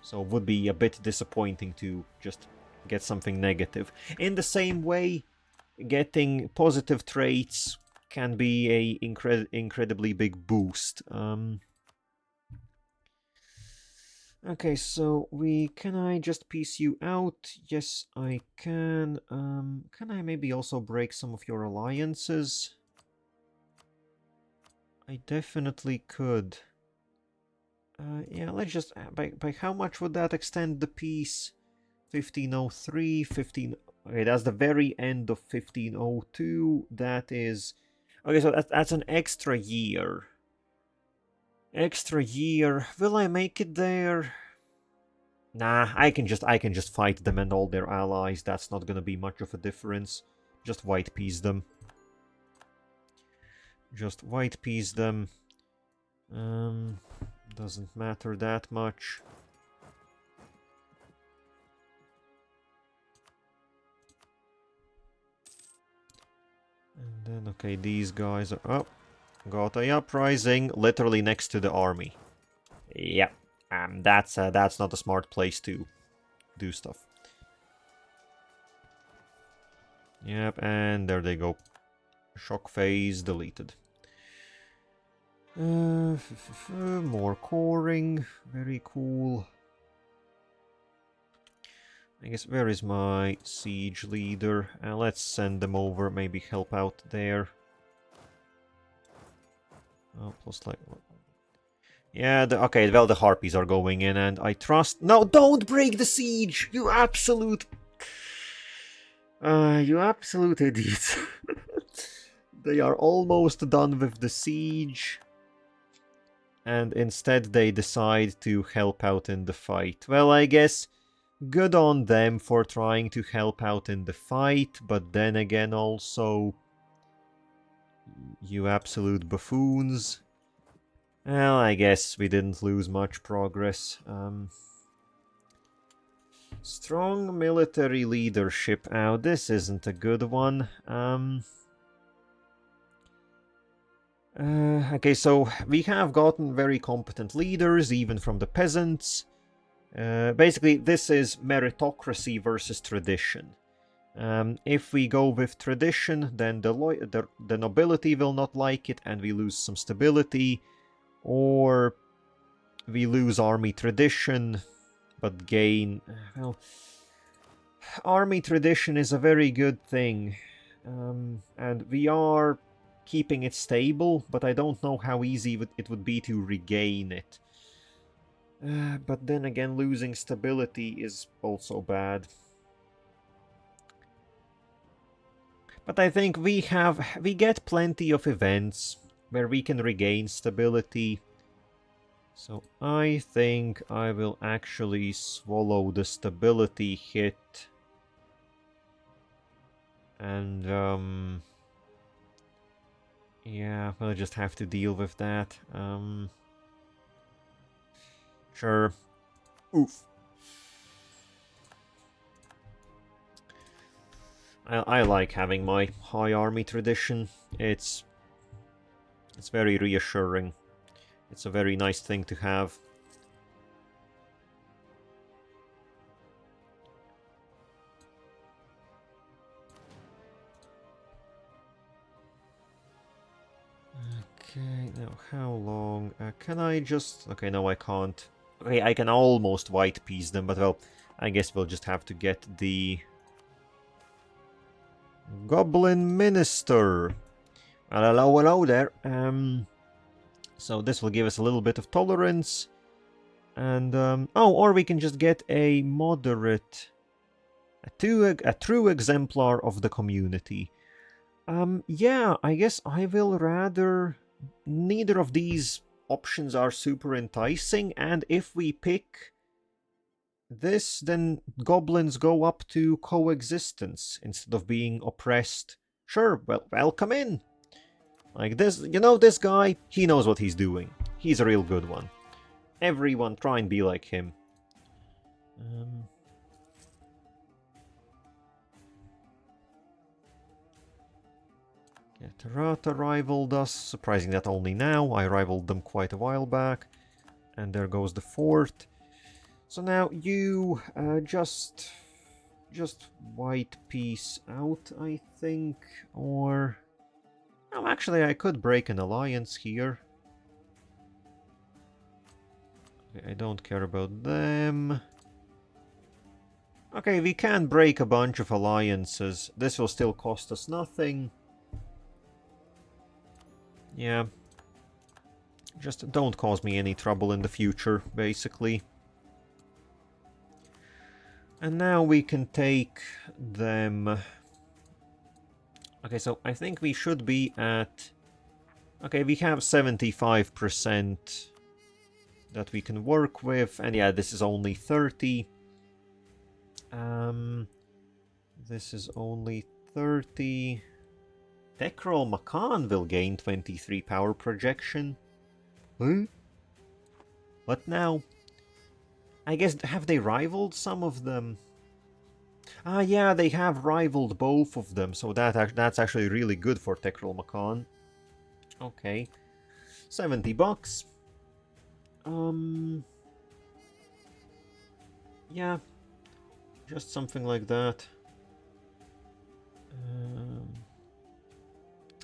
So it would be a bit disappointing to just get something negative. In the same way, getting positive traits can be a incredibly big boost. Okay, so can I just piece you out? Yes, I can. Can I maybe also break some of your alliances? I definitely could. Yeah, let's just... By how much would that extend the peace? 1503, 15... Okay, that's the very end of 1502. That is... Okay, so that's an extra year. Extra year. Will I make it there? Nah, I can just fight them and all their allies. That's not gonna be much of a difference. just white piece them. Just white piece them. Doesn't matter that much. And then, okay, these guys are up. Got a uprising literally next to the army. Yeah, that's not a smart place to do stuff. Yep, and there they go. Shock phase deleted. More coring, very cool. I guess, where is my siege leader? Let's send them over, maybe help out there. Oh, plus like... Yeah, okay, well, the harpies are going in, and I trust... No, don't break the siege! You absolute... you absolute idiots. They are almost done with the siege. And instead they decide to help out in the fight. Well, I guess good on them for trying to help out in the fight, but then again also... You absolute buffoons. Well, I guess we didn't lose much progress. Strong military leadership. Oh, this isn't a good one. Okay, so we have gotten very competent leaders, even from the peasants. Basically, this is meritocracy versus tradition. If we go with tradition, then the nobility will not like it, and we lose some stability. Or we lose army tradition, but gain... Well, army tradition is a very good thing. And we are keeping it stable, but I don't know how easy it would be to regain it. But then again, losing stability is also bad. But I think we get plenty of events where we can regain stability. So I think I will actually swallow the stability hit. And yeah, we'll just have to deal with that. Sure. Oof. I like having my high army tradition. It's very reassuring. It's a very nice thing to have. Okay, now how long? Can I just... Okay, no, I can't. Okay, I can almost white piece them, but well, I guess we'll just have to get the... Goblin Minister. Well, hello there. So this will give us a little bit of tolerance. And, oh, or we can just get a moderate... A true exemplar of the community. Yeah, I guess I will rather... Neither of these options are super enticing, and if we pick this, then goblins go up to coexistence instead of being oppressed. Sure, well, welcome in. Like this, you know, this guy, he knows what he's doing. He's a real good one. Everyone try and be like him. Terrata rivaled us, surprising that only now. I rivaled them quite a while back. And there goes the fort. So now you just white piece out, I think. Or... Oh, actually, I could break an alliance here. Okay, I don't care about them. Okay, we can break a bunch of alliances. This will still cost us nothing. Yeah. Just don't cause me any trouble in the future, basically. And now we can take them... Okay, so I think we should be at... Okay, we have 75% that we can work with. And yeah, this is only 30. This is only 30. Techroll Macan will gain 23 power projection. Huh? What now? I guess, have they rivaled some of them? Ah, yeah, they have rivaled both of them, so that's actually really good for Techroll Macan. Okay. 70 bucks. Yeah. Just something like that.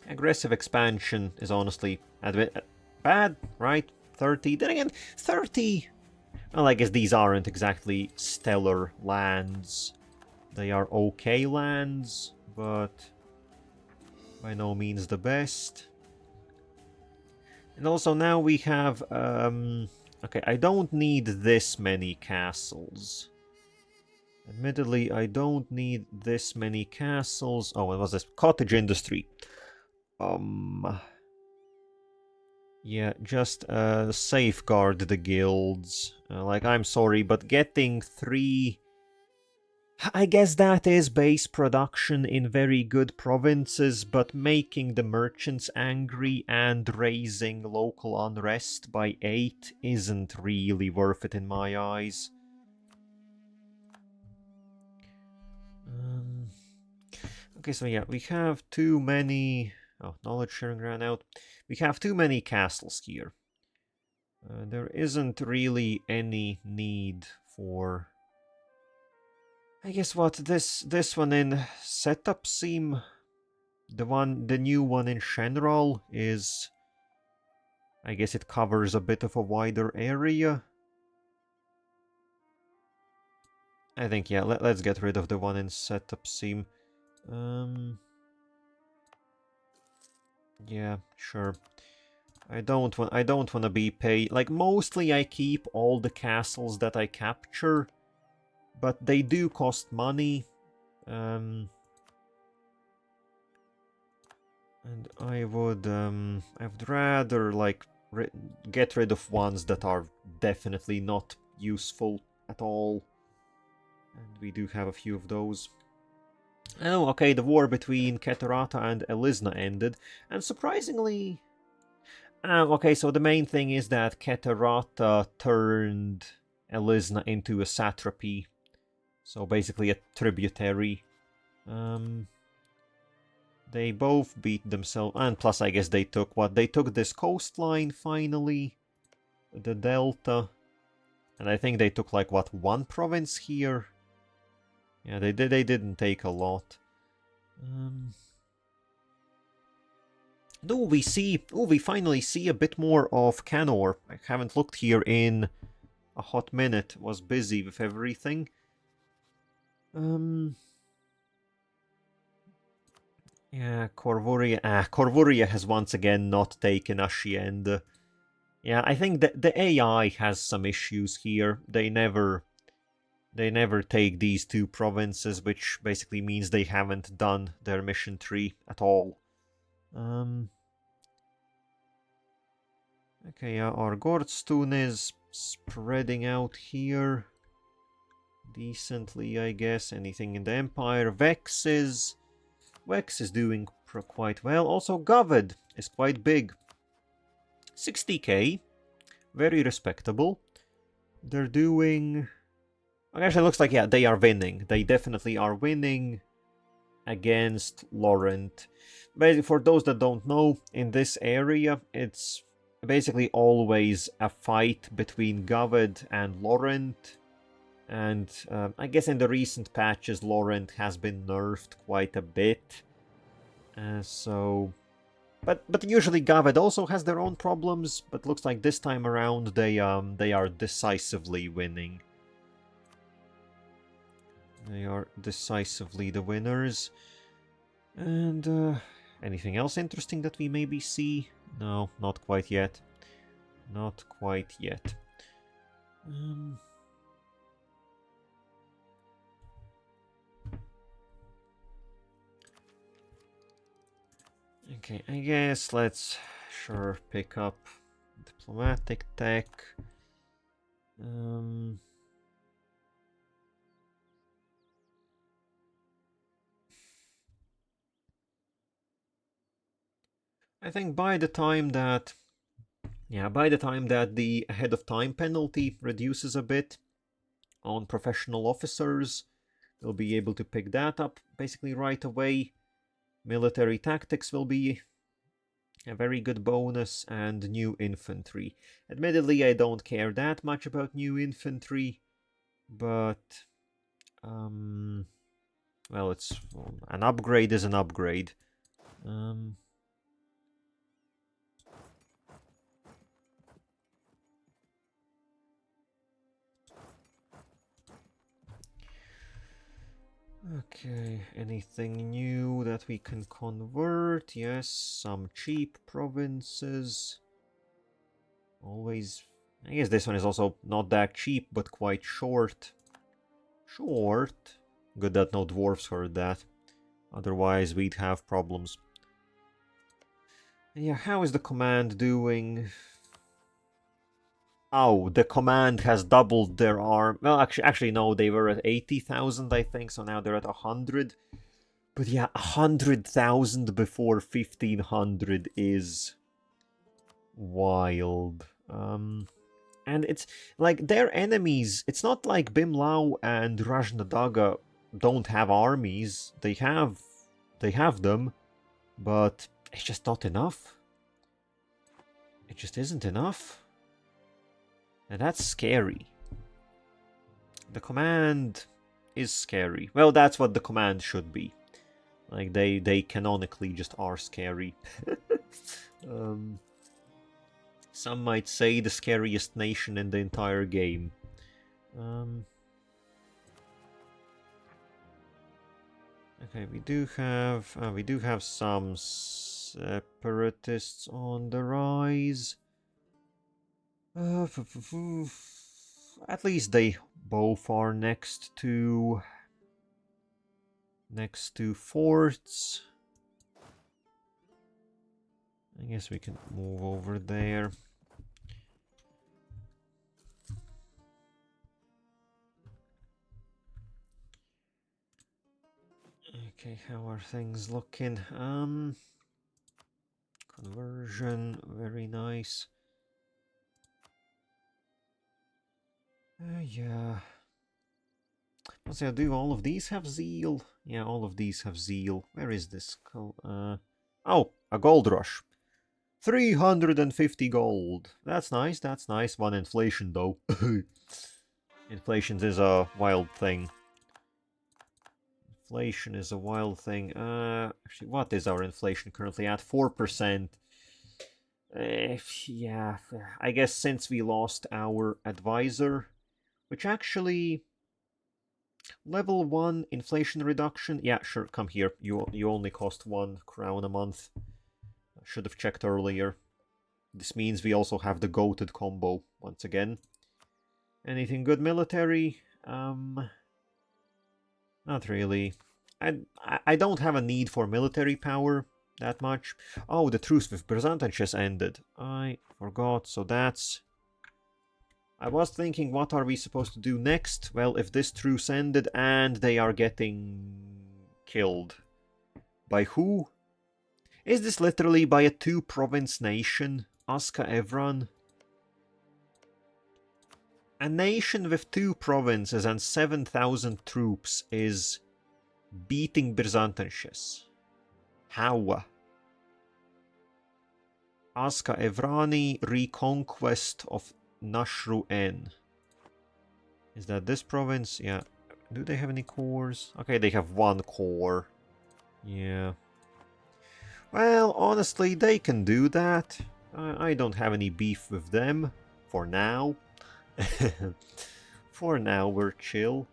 Aggressive expansion is honestly a bit bad, right? 30. Then again, 30. Well, I guess these aren't exactly stellar lands. They are okay lands, but by no means the best. And also now we have... okay, I don't need this many castles. Admittedly, I don't need this many castles. Oh, what was this? Cottage industry. Yeah, just safeguard the guilds. Like, I'm sorry, but getting 3... I guess that is base production in very good provinces, but making the merchants angry and raising local unrest by 8 isn't really worth it in my eyes. Okay, so yeah, we have too many... Oh, knowledge sharing ran out. We have too many castles here. There isn't really any need for... I guess what, this one in setup seem... The new one in Shenral is... I guess it covers a bit of a wider area. I think, yeah, let's get rid of the one in setup seam. Yeah, sure. I don't want to be paid. Like, mostly I keep all the castles that I capture, but they do cost money. And I would rather like get rid of ones that are definitely not useful at all. And we do have a few of those. Oh, okay, the war between Keterata and Elisna ended, and surprisingly... okay, so the main thing is that Keterata turned Elisna into a satrapy. So basically a tributary. They both beat themselves, and plus I guess they took what? They took this coastline finally, the delta, and I think they took like what, one province here? Yeah, they didn't take a lot. We finally see a bit more of Canor. I haven't looked here in a hot minute, was busy with everything. Yeah, Corvuria. Corvuria has once again not taken Ashiend. Yeah, I think that the AI has some issues here. They never take these two provinces, which basically means they haven't done their mission tree at all. Okay, yeah, our Gordstone is spreading out here decently, I guess. Anything in the Empire. Vex is doing quite well. Also, Goved is quite big. 60k. Very respectable. They're doing... Actually, it looks like, yeah, they are winning. They definitely are winning against Laurent. Basically, for those that don't know, in this area, it's basically always a fight between Goved and Laurent. And I guess in the recent patches, Laurent has been nerfed quite a bit. But usually Goved also has their own problems. But looks like this time around they are decisively winning. They are decisively the winners. And anything else interesting that we maybe see? No, not quite yet. Not quite yet. Okay, I guess let's pick up diplomatic tech. I think by the time that... Yeah, by the time that the ahead of time penalty reduces a bit on professional officers, they'll be able to pick that up basically right away. Military tactics will be a very good bonus, and new infantry. Admittedly, I don't care that much about new infantry, but well, it's an upgrade is an upgrade. Okay, anything new that we can convert? Yes, some cheap provinces. Always... I guess this one is also not that cheap, but quite short. Short? Good that no dwarves heard that. Otherwise, we'd have problems. Yeah, how is the command doing? Oh, the command has doubled their arm. Well, actually, no, they were at 80,000, I think, so now they're at 100. But yeah, 100,000 before 1,500 is wild. And it's like their enemies. It's not like Bimlau and Rajnadaga don't have armies. They have them, but it's just not enough. It just isn't enough. And that's scary. The command is scary. Well, that's what the command should be. Like, they canonically just are scary. Some might say the scariest nation in the entire game. Okay, we do have some separatists on the rise. At least they both are next to forts. I guess we can move over there. Okay, how are things looking? Conversion, very nice. Yeah. Let's see, do all of these have zeal? Yeah, all of these have zeal. Where is this? Oh, a gold rush. 350 gold. That's nice, that's nice. One inflation, though. Inflation is a wild thing. Inflation is a wild thing. Actually, what is our inflation currently at? 4%. Yeah, I guess since we lost our advisor, which actually... Level 1 inflation reduction. Yeah, sure, come here. You only cost 1 crown a month. I should have checked earlier. This means we also have the goated combo once again. Anything good military? Not really. I don't have a need for military power that much. Oh, the truce with Byzantium just ended. I forgot, so that's... I was thinking, what are we supposed to do next? Well, if this truce ended and they are getting killed. By who? Is this literally by a 2-province nation? Aska Evran? A nation with 2 provinces and 7,000 troops is beating Byzantinsches. How? Aska Evrani, reconquest of Nashru N. Is that this province? Yeah. Do they have any cores? Okay, they have 1 core. Yeah. Well, honestly, they can do that. I don't have any beef with them. For now. For now, we're chill.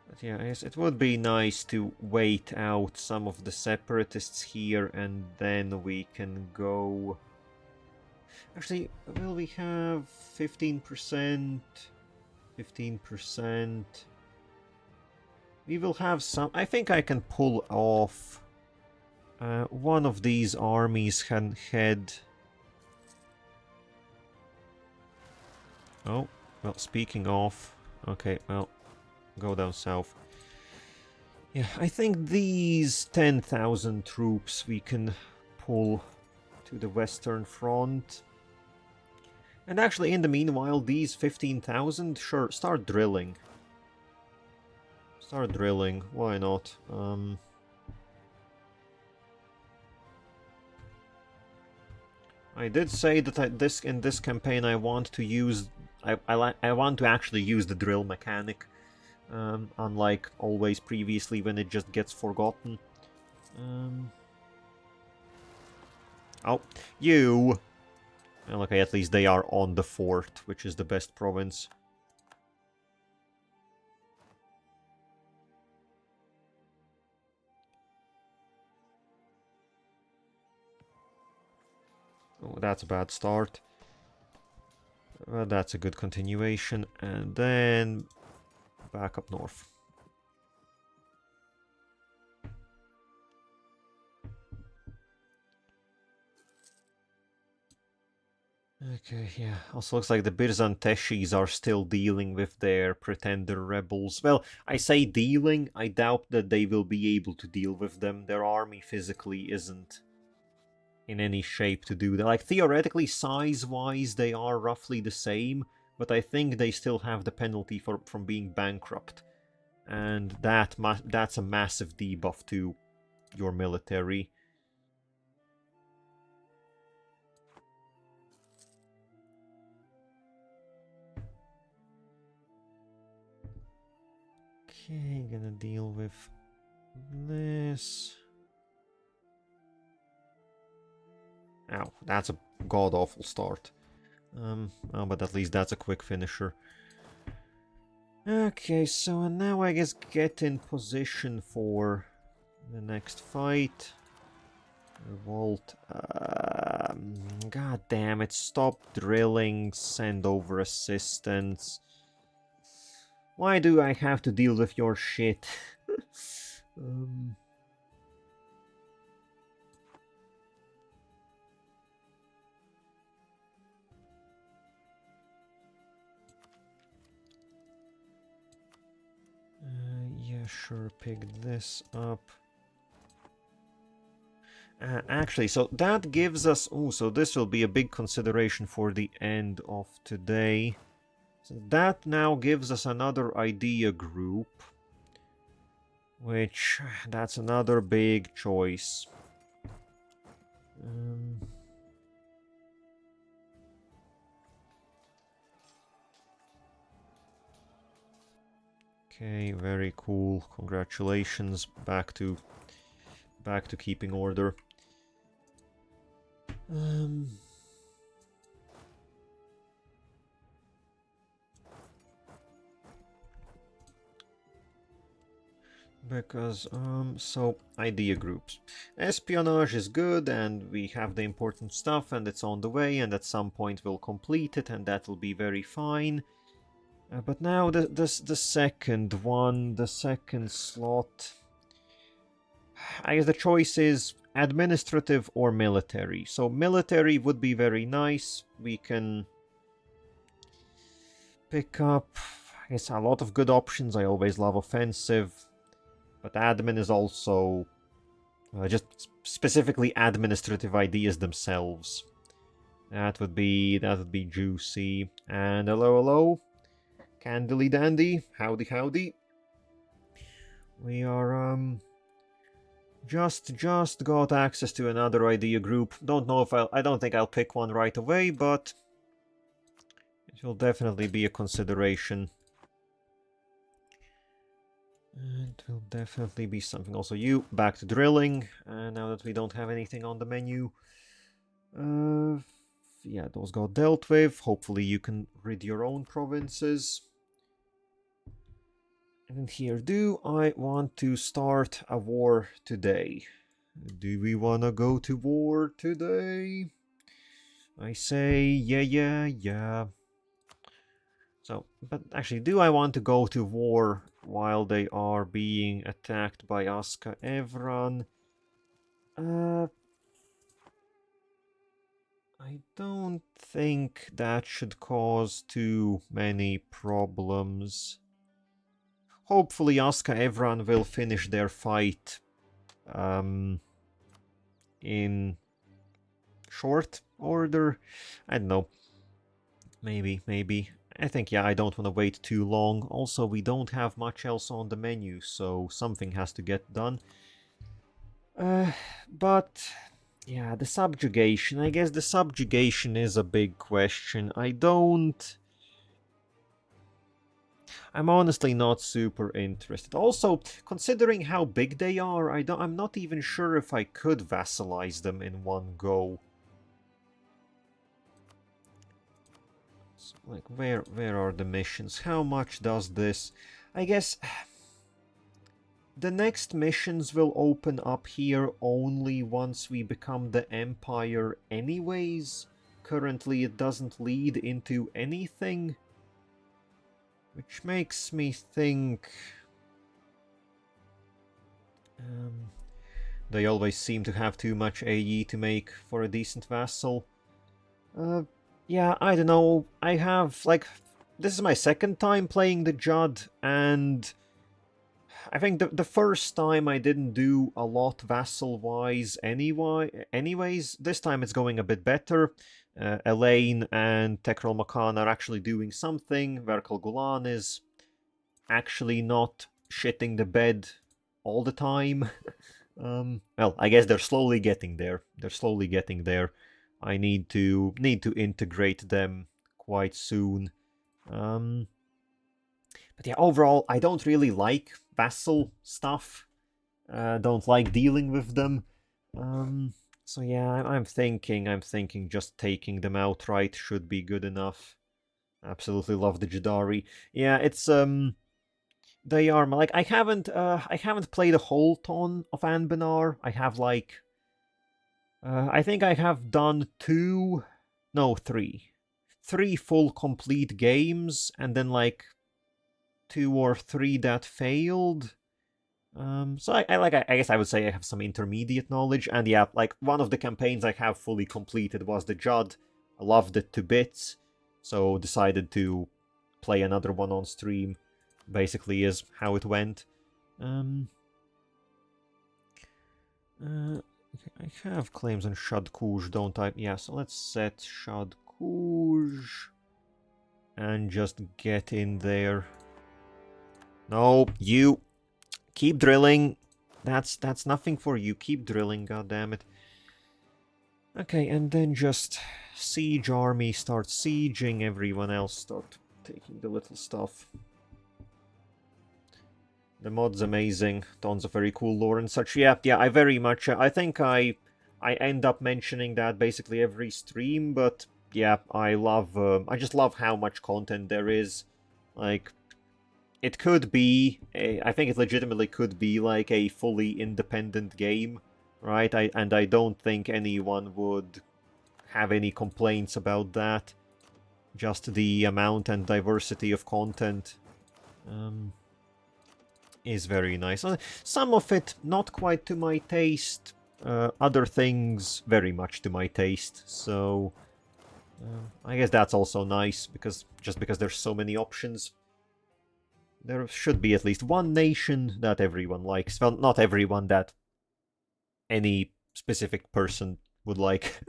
But yeah, I guess it would be nice to wait out some of the separatists here, and then we can go... Actually, will we have 15%? 15%? We will have some... I think I can pull off... one of these armies can head... Oh, well, speaking of... Okay, well, go down south. Yeah, I think these 10,000 troops we can pull to the Western Front. And actually, in the meanwhile, these 15,000, sure, start drilling. Start drilling, why not? I did say that in this campaign I want to use... I want to actually use the drill mechanic. Unlike always previously when it just gets forgotten. Oh, you! Well, okay, at least they are on the fort, which is the best province. Oh, that's a bad start. Well, that's a good continuation. And then back up north. Okay, yeah. Also looks like the Birzanteshis are still dealing with their pretender rebels. Well, I say dealing, I doubt that they will be able to deal with them. Their army physically isn't in any shape to do that. Like, theoretically, size-wise, they are roughly the same, but I think they still have the penalty from being bankrupt. And that's a massive debuff to your military. Okay, gonna deal with this. Ow, that's a god-awful start. Oh, but at least that's a quick finisher. Okay, so now I guess get in position for the next fight. Revolt. God damn it, stop drilling, send over assistance. Why do I have to deal with your shit? Yeah, sure, pick this up. Actually, so that gives us... Oh, so this will be a big consideration for the end of today. So that now gives us another idea group. Which, that's another big choice. Okay, very cool. Congratulations. Back to keeping order. Because, so, idea groups. Espionage is good, and we have the important stuff, and it's on the way, and at some point we'll complete it, and that'll be very fine. But now the second one, the second slot... I guess the choice is administrative or military. So military would be very nice. We can pick up, I guess, a lot of good options. I always love offensive. But admin is also just specifically administrative ideas themselves. That would be juicy. And hello. Candily dandy. Howdy. We are just got access to another idea group. Don't know if I don't think I'll pick one right away, but it will definitely be a consideration. It will definitely be something. Also, you back to drilling. Now that we don't have anything on the menu. Yeah, those got dealt with. Hopefully you can rid your own provinces. And here, do I want to start a war today? Do we want to go to war today? I say, yeah. So, but actually, do I want to go to war while they are being attacked by Aska Evran? I don't think that should cause too many problems. hopefully Aska Evran will finish their fight in short order. I don't know. Maybe. I think, yeah, I don't want to wait too long. Also, we don't have much else on the menu, so something has to get done. But, yeah, the subjugation. I guess the subjugation is a big question. I'm honestly not super interested. Also, considering how big they are, I'm not even sure if I could vassalize them in one go. So, like, where are the missions? How much does this? I guess the next missions will open up here only once we become the Empire anyways. Currently, it doesn't lead into anything. Which makes me think... they always seem to have too much AE to make for a decent vassal. Yeah, I don't know. I have, like... This is my second time playing the Jadd, and... I think the first time I didn't do a lot vassal-wise anyways. This time it's going a bit better. Elaine and Tekral Makan are actually doing something. Verkal Gulan is actually not shitting the bed all the time. Well, I guess they're slowly getting there. I need to integrate them quite soon. But yeah, overall, I don't really like vassal stuff. Don't like dealing with them. So yeah, I'm thinking just taking them outright should be good enough. Absolutely love the Jadari. Yeah, it's they are like I haven't played a whole ton of Anbennar. I have like I think I have done three full complete games, and then like 2 or 3 that failed. So I guess I would say I have some intermediate knowledge, and yeah, like one of the campaigns I have fully completed was the Jadd. I loved it to bits, so decided to play another one on stream. Basically, is how it went. I have claims on Shad Kuj, don't I? Yeah, so let's set Shad Kuj and just get in there. No, you keep drilling. That's nothing for you. Keep drilling, goddammit. Okay, and then just siege army, start sieging, everyone else start taking the little stuff. The mod's amazing, tons of very cool lore and such. Yeah, I very much... I think I end up mentioning that basically every stream, but yeah, I just love how much content there is. Like, it could be... I think it legitimately could be like a fully independent game, right? And I don't think anyone would have any complaints about that. Just the amount and diversity of content is very nice. Some of it not quite to my taste, other things very much to my taste, so I guess that's also nice, because there's so many options. There should be at least one nation that everyone likes. Well, not everyone, that any specific person would like.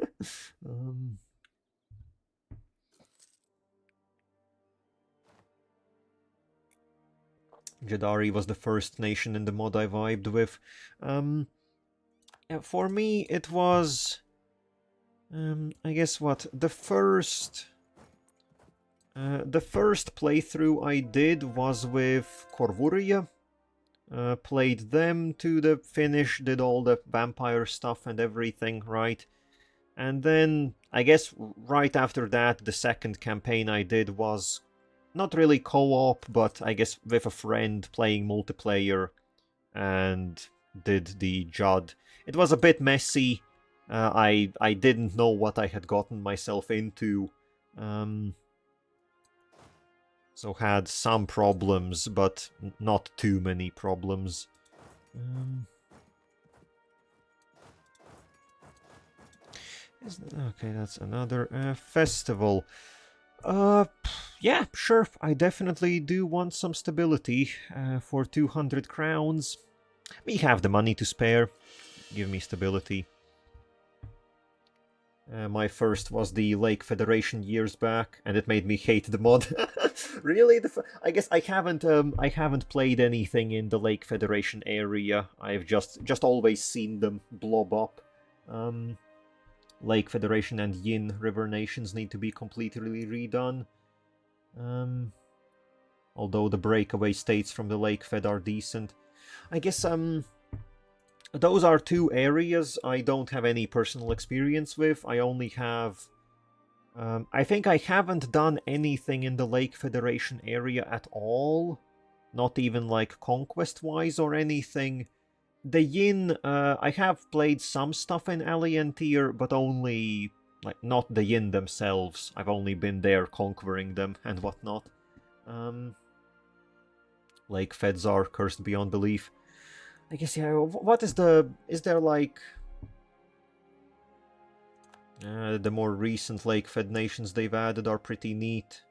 Jadari was the first nation in the mod I vibed with. For me, it was... I guess what? The first playthrough I did was with Korvuria. Played them to the finish, did all the vampire stuff and everything, right? And then, I guess right after that, the second campaign I did was not really co-op, but I guess with a friend playing multiplayer, and did the Jadd. It was a bit messy. I didn't know what I had gotten myself into. So had some problems, but not too many problems. Okay, that's another festival. Yeah, sure, I definitely do want some stability for 200 crowns. We have the money to spare. Give me stability. My first was the Lake Federation years back, and it made me hate the mod. Really? I guess I haven't played anything in the Lake Federation area. I've just always seen them blob up. Lake Federation and Yin River Nations need to be completely redone. Although the breakaway states from the Lake Fed are decent. I guess those are two areas I don't have any personal experience with. I only have... I think I haven't done anything in the Lake Federation area at all. Not even like conquest-wise or anything. The Yin, I have played some stuff in Alien Tier, but only... like, not the Yin themselves. I've only been there conquering them and whatnot. Lake Feds are cursed beyond belief. I guess, yeah, what is the... is there, like... the more recent Lake Fed nations they've added are pretty neat.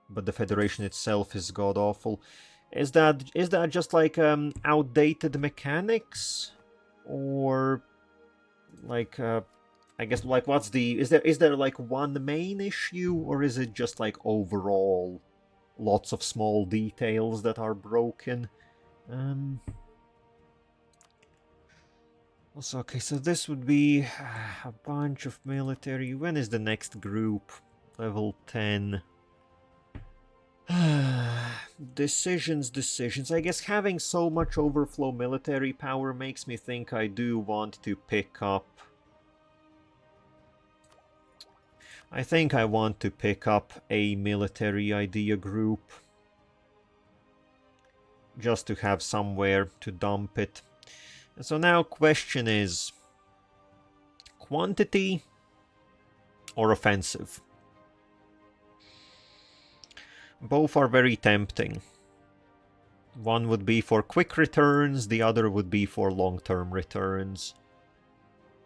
But the Federation itself is god-awful. Is that just, like, outdated mechanics? Or... like, I guess, like, what's the... is there, like, one main issue? Or is it just, like, overall... lots of small details that are broken? Also, okay, so this would be a bunch of military. When is the next group? Level 10. Decisions. I guess having so much overflow military power makes me think I do want to pick up... I think I want to pick up a military idea group. Just to have somewhere to dump it. So now question is... quantity or offensive? Both are very tempting. One would be for quick returns, the other would be for long-term returns.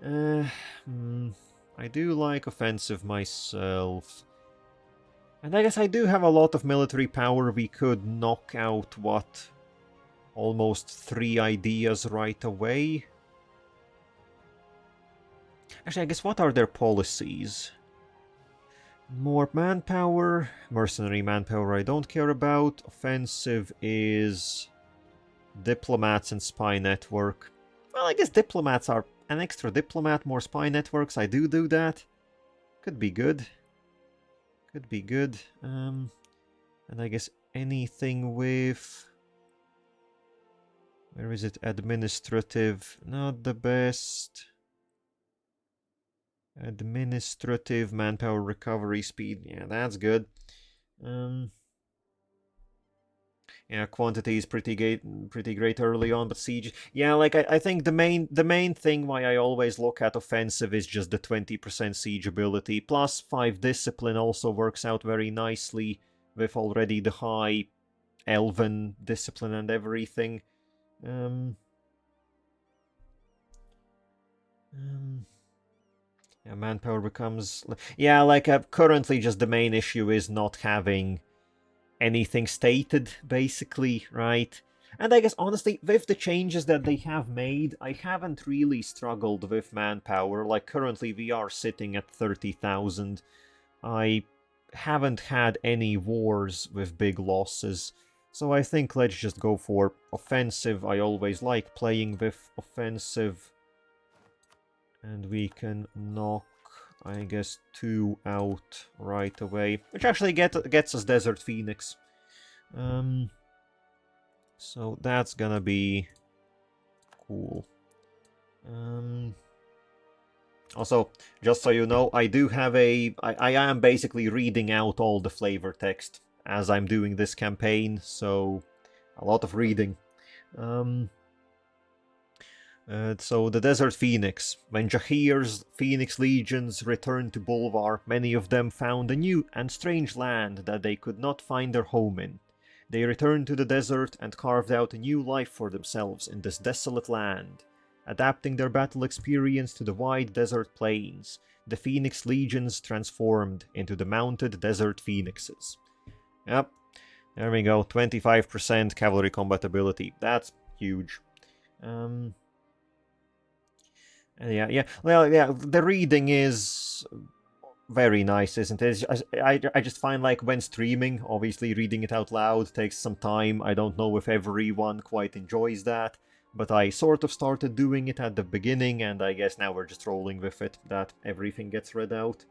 I do like offensive myself. And I guess I do have a lot of military power. We could knock out, what... almost 3 ideas right away. Actually, I guess what are their policies? More manpower, mercenary manpower I don't care about. Offensive is diplomats and spy network. Well, I guess diplomats are an extra diplomat, more spy networks. I do that. Could be good. Could be good. And I guess anything with... where is it? Administrative. Not the best. Administrative manpower recovery speed. Yeah, that's good. Yeah, quantity is pretty great early on, but siege... yeah, like, I think the main thing why I always look at offensive is just the 20% siege ability. Plus 5 discipline also works out very nicely with already the high elven discipline and everything. Yeah, manpower becomes... yeah, like, currently just the main issue is not having anything stated, basically, right? And I guess, honestly, with the changes that they have made, I haven't really struggled with manpower. Like, currently we are sitting at 30,000. I haven't had any wars with big losses. So I think let's just go for offensive. I always like playing with offensive. And we can knock, I guess, 2 out right away. Which actually gets us Desert Phoenix. So that's gonna be cool. Also, just so you know, I do have I am basically reading out all the flavor text as I'm doing this campaign, so a lot of reading. So the Desert Phoenix. When Jahir's Phoenix legions returned to Bolvar, many of them found a new and strange land that they could not find their home in. They returned to the desert and carved out a new life for themselves in this desolate land. adapting their battle experience to the wide desert plains. The Phoenix Legions transformed into the mounted desert phoenixes. Yep, there we go, 25% cavalry compatibility. That's huge. Yeah, well, yeah, the reading is very nice, isn't it? I just find, like, when streaming, obviously reading it out loud takes some time. I don't know if everyone quite enjoys that, but I sort of started doing it at the beginning, and I guess now we're just rolling with it, that everything gets read out.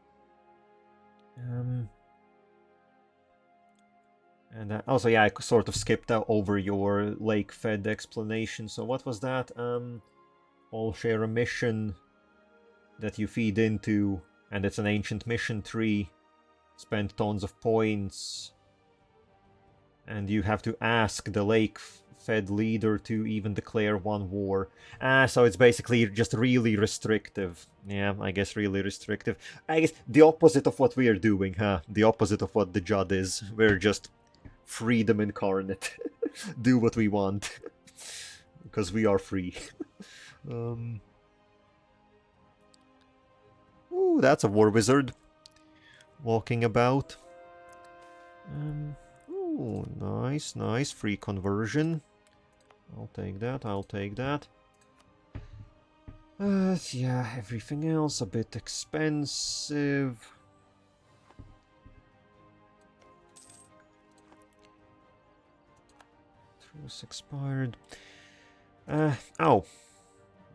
And also, yeah, I sort of skipped over your lake-fed explanation. So what was that? All share a mission that you feed into, and it's an ancient mission tree. Spend tons of points. And you have to ask the lake-fed leader to even declare one war. So it's basically just really restrictive. Yeah, I guess really restrictive. I guess the opposite of what we are doing, huh? The opposite of what the Jadd is. We're just freedom incarnate. Do what we want. Because we are free. Ooh, that's a war wizard. Walking about. Ooh, nice, nice. Free conversion. I'll take that, I'll take that. Yeah, everything else a bit expensive. Truce expired. Oh.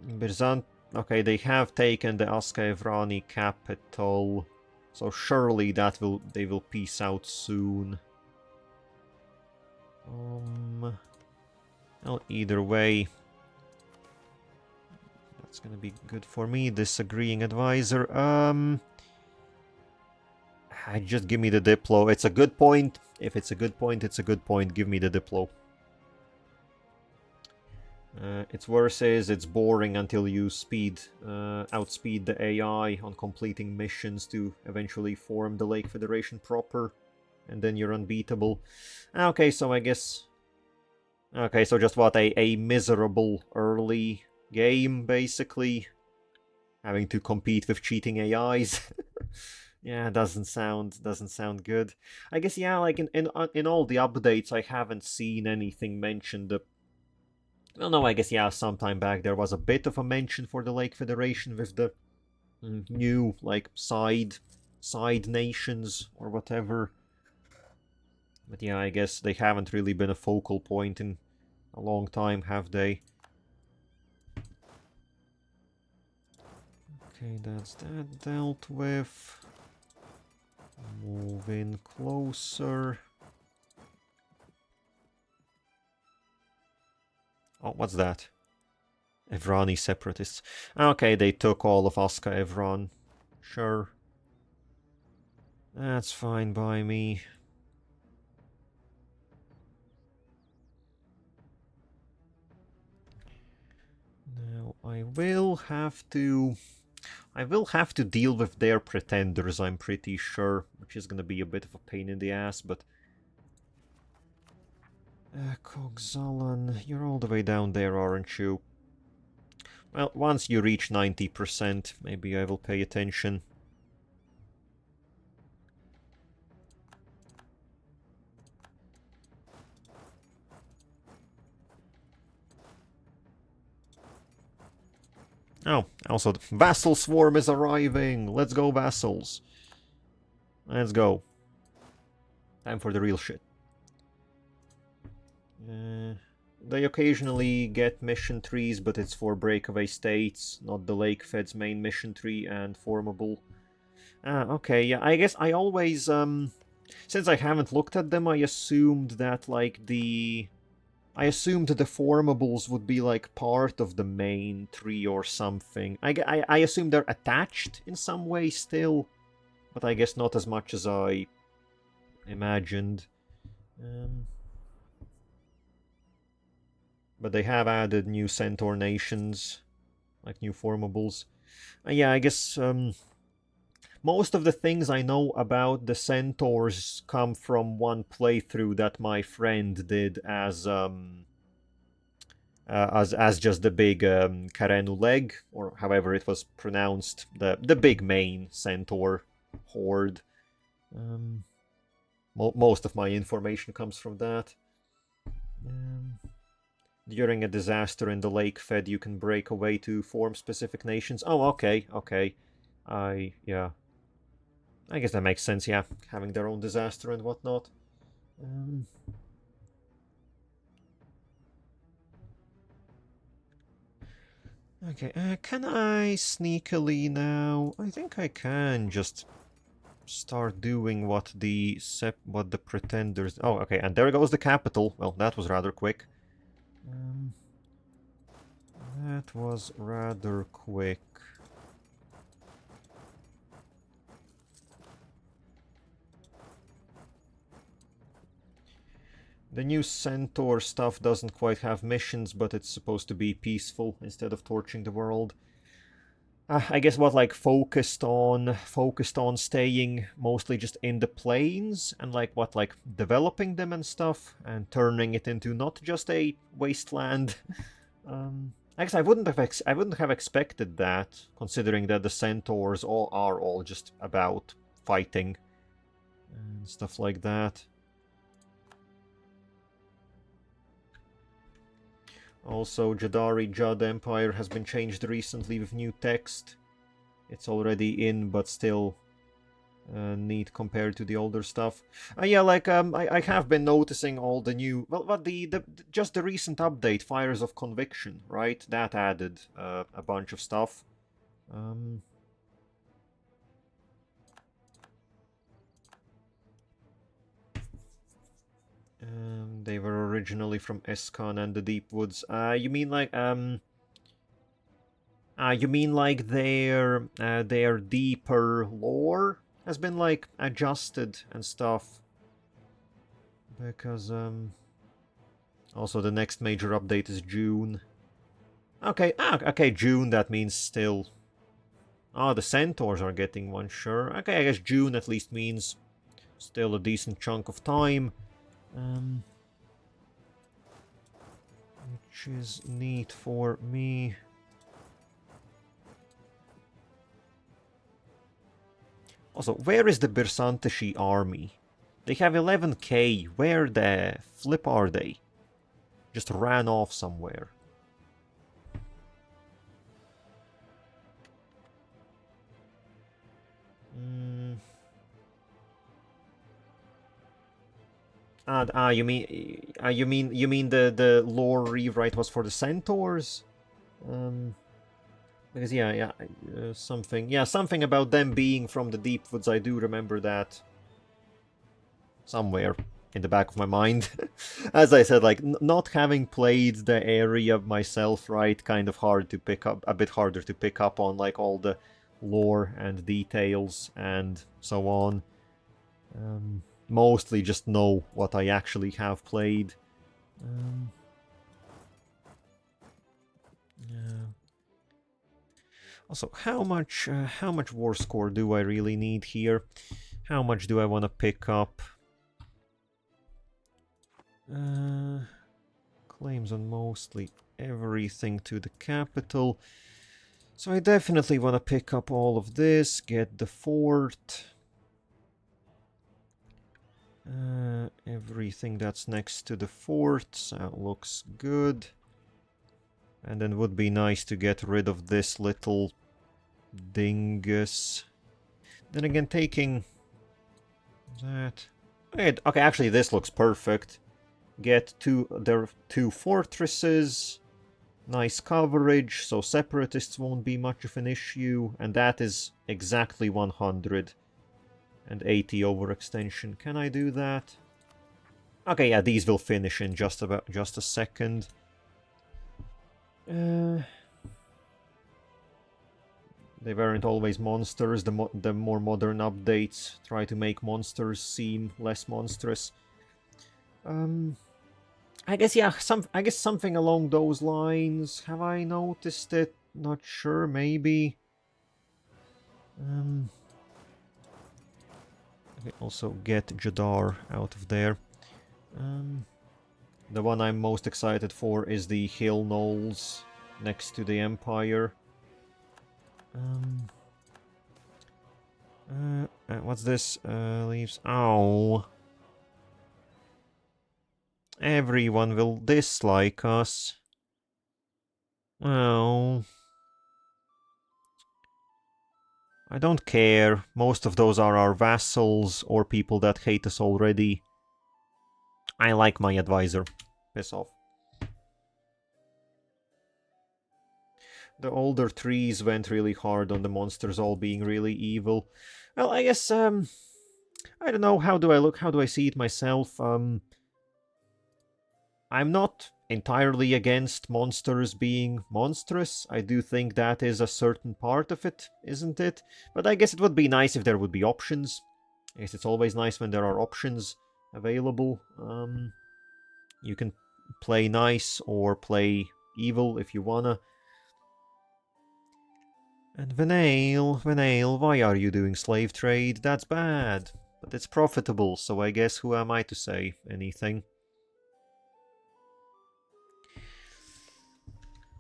Birzant. Okay, they have taken the Aska Evrani capital. So surely they will peace out soon. Well, either way, that's gonna be good for me. Disagreeing advisor. Just give me the Diplo. It's a good point. If it's a good point, it's a good point. Give me the Diplo. Its worse is it's boring until you outspeed the AI on completing missions to eventually form the Lake Federation proper, and then you're unbeatable. Okay, so I guess... Okay, so just what, a miserable early game, basically? Having to compete with cheating AIs? Yeah, doesn't sound good. I guess, yeah, like in all the updates, I haven't seen anything mentioned. Well, no, I guess, yeah, sometime back there was a bit of a mention for the Lake Federation with the new, like, side nations or whatever. But yeah, I guess they haven't really been a focal point in a long time, have they? Okay, that's that dealt with. Move in closer. Oh, what's that? Evrani separatists. Okay, they took all of Aska Evran. Sure. That's fine by me. Now I will have to deal with their pretenders, I'm pretty sure, which is gonna be a bit of a pain in the ass, but Kogzalan, you're all the way down there, aren't you? Well, once you reach 90%, maybe I will pay attention. Oh, also, the Vassal Swarm is arriving! Let's go, Vassals! Let's go. Time for the real shit. They occasionally get mission trees, but it's for breakaway states, not the Lake Fed's main mission tree, and formable. Okay, yeah, I guess I always, since I haven't looked at them, I assumed that, like, I assumed the formables would be, like, part of the main tree or something. I assume they're attached in some way still, but I guess not as much as I imagined. But they have added new Centaur nations, like new formables. Yeah, I guess most of the things I know about the Centaurs come from one playthrough that my friend did as as just the big Karenu leg, or however it was pronounced, the big main centaur horde. Most of my information comes from that. During a disaster in the lake fed, you can break away to form specific nations. Oh, okay, okay. Yeah. I guess that makes sense, yeah. Having their own disaster and whatnot. Okay, can I sneakily now? I think I can just start doing what the pretenders... Oh, okay, and there goes the capital. Well, that was rather quick. That was rather quick. The new Centaur stuff doesn't quite have missions, but it's supposed to be peaceful instead of torching the world. I guess what, like, focused on staying mostly just in the plains and like developing them and stuff and turning it into not just a wasteland. I guess I wouldn't have expected that, considering that the centaurs are all just about fighting and stuff like that. Also, Jadd Empire has been changed recently with new text. It's already in, but still neat compared to the older stuff. Yeah, like I have been noticing all the new, well, just the recent update, Fires of Conviction, right? That added a bunch of stuff. They were originally from Escon and the Deep Woods. You mean like their deeper lore has been like adjusted and stuff? Because also the next major update is June. Okay, okay, June, that means still... Oh, the centaurs are getting one, sure. Okay, I guess June at least means still a decent chunk of time. Which is neat for me. Also, where is the Birsanteshi army? They have 11k. Where the flip are they? Just ran off somewhere. You mean the lore rewrite was for the centaurs? Because something about them being from the Deep Woods. I do remember that somewhere in the back of my mind. As I said, like not having played the area myself, right, kind of hard to pick up, a bit harder to pick up on like all the lore and details and so on. Mostly just know what I actually have played. Also, how much war score do I really need here? How much do I want to pick up? Claims on mostly everything to the capital. So I definitely want to pick up all of this, get the fort. Everything that's next to the fort, so looks good. And then would be nice to get rid of this little dingus. Then again, taking that... Okay, actually this looks perfect. Get two fortresses, nice coverage, so separatists won't be much of an issue, and that is exactly 180 overextension. Can I do that? Okay, yeah, these will finish in just a second. They weren't always monsters. The more modern updates try to make monsters seem less monstrous. I guess, yeah, something along those lines. Have I noticed it? Not sure, maybe. Okay, also get Jadar out of there. The one I'm most excited for is the hill knolls next to the Empire. What's this? Leaves. Oh. Everyone will dislike us. Well, I don't care. Most of those are our vassals or people that hate us already. I like my advisor. Piss off. The older trees went really hard on the monsters all being really evil. Well, I guess, I don't know, how do I look, how do I see it myself? I'm not entirely against monsters being monstrous. I do think that is a certain part of it, isn't it? But I guess it would be nice if there would be options. I guess it's always nice when there are options available. You can play nice or play evil if you wanna. And Venail, why are you doing slave trade? That's bad. But it's profitable, so I guess who am I to say anything?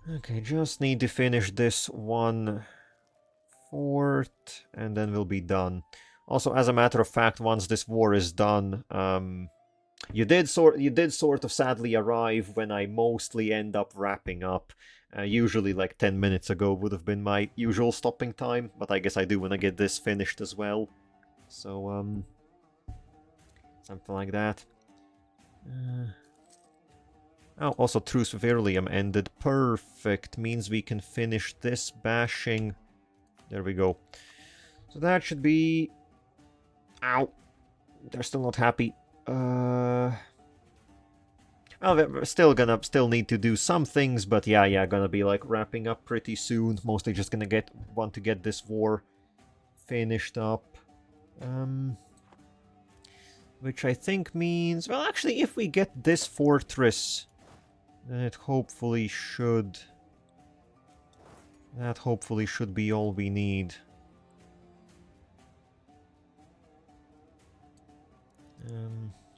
Okay, just need to finish this one fort, and then we'll be done. Also, as a matter of fact, once this war is done, you did sort of sadly arrive when I mostly end up wrapping up. Usually like 10 minutes ago would have been my usual stopping time, but I guess I do want to get this finished as well. So, something like that. Oh, also Truce with Irlium ended. Perfect. Means we can finish this bashing. There we go. So that should be... Ow! They're still not happy. Well, we're still need to do some things, but yeah, gonna be like wrapping up pretty soon. Mostly just gonna want to get this war finished up. Which I think means, well, actually, if we get this fortress, then it hopefully should... That hopefully should be all we need.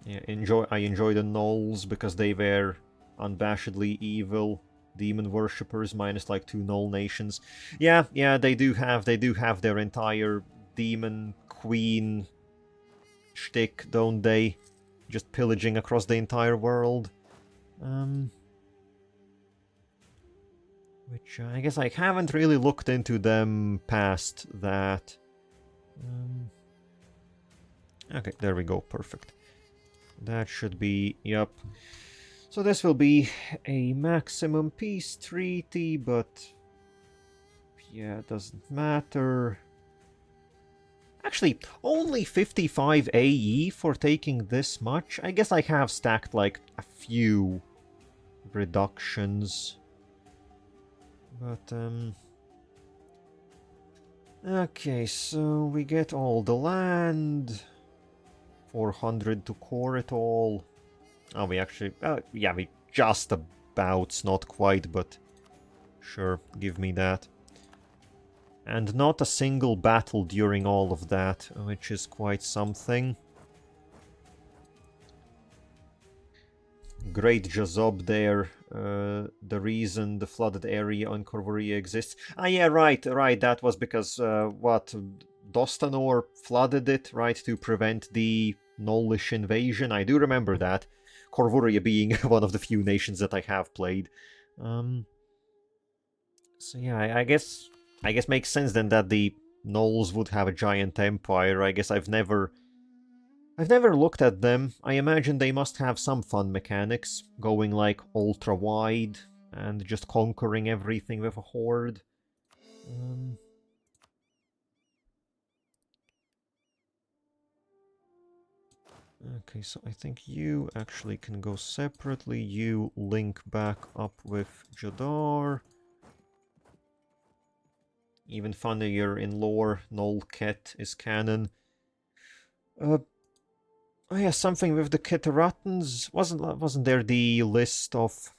Yeah, I enjoy the gnolls because they were unabashedly evil demon worshippers minus like 2 gnoll nations. Yeah, they do have their entire demon queen shtick, don't they? Just pillaging across the entire world. Which I guess I haven't really looked into them past that. Okay, there we go, perfect. That should be, yep. So this will be a maximum peace treaty, but yeah, it doesn't matter. Actually, only 55 AE for taking this much? I guess I have stacked like a few reductions. But, okay, so we get all the land. 400 to core it all. Oh, we actually... yeah, we just about, not quite, but... Sure, give me that. And not a single battle during all of that, which is quite something. Great Jazob there. The reason the flooded area on Corvoria exists. Ah, yeah, right, that was because, what... Dostanor flooded it, right, to prevent the Gnollish invasion. I do remember that. Corvoria being one of the few nations that I have played. So yeah, I guess makes sense then that the Gnolls would have a giant empire. I guess I've never looked at them. I imagine they must have some fun mechanics, going like ultra wide and just conquering everything with a horde. Okay, so I think you actually can go separately. You link back up with Jadar. Even funnier in lore, Nolket is canon. Oh yeah, something with the Keteratans. Wasn't there the list of...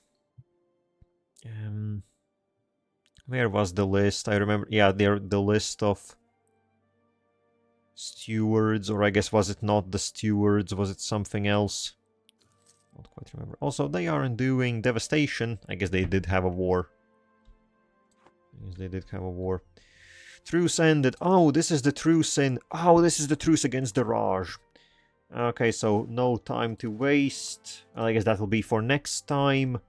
where was the list? I remember... Yeah, the list of... stewards, or I guess was it not the stewards, was it something else? Don't quite remember. Also, they aren't doing devastation. I guess they did have a war. Yes, they did have a war. Truce ended. Oh, this is the truce in... Oh, this is the truce against the Raj. Okay, so no time to waste. Well, I guess that will be for next time.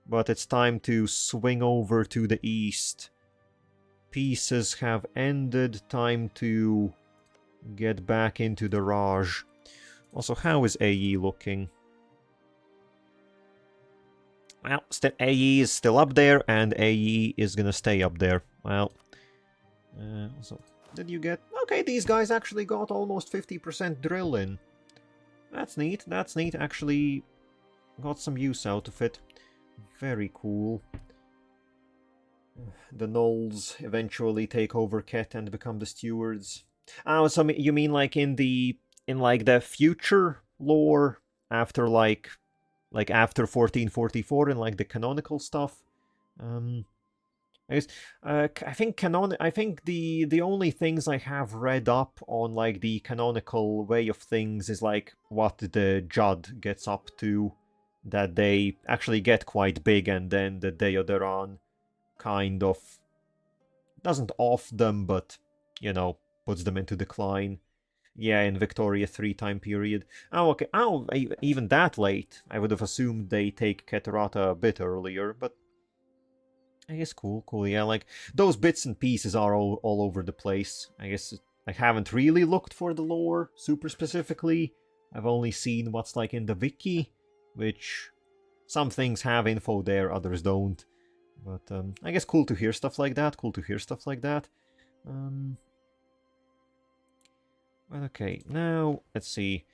But it's time to swing over to the east. Pieces have ended. Time to get back into the Raj. Also, how is AE looking? Well, AE is still up there, and AE is gonna stay up there. Well, also, did you get... Okay, these guys actually got almost 50% drill in. That's neat, that's neat. Actually got some use out of it. Very cool. The Gnolls eventually take over Ket and become the stewards. Oh, so you mean like in the future lore after like after 1444 and like the canonical stuff? I guess I think the only things I have read up on like the canonical way of things is like what the Jadd gets up to, that they actually get quite big, and then the Deodaran kind of doesn't off them, but you know, puts them into decline. Yeah, in Victoria 3 time period. Oh, okay. Oh, even that late. I would have assumed they take Keterata a bit earlier, but I guess cool. Yeah, like, those bits and pieces are all over the place. I guess I haven't really looked for the lore super specifically. I've only seen what's like in the wiki, which some things have info there, others don't. But I guess cool to hear stuff like that. Well, okay, now let's see.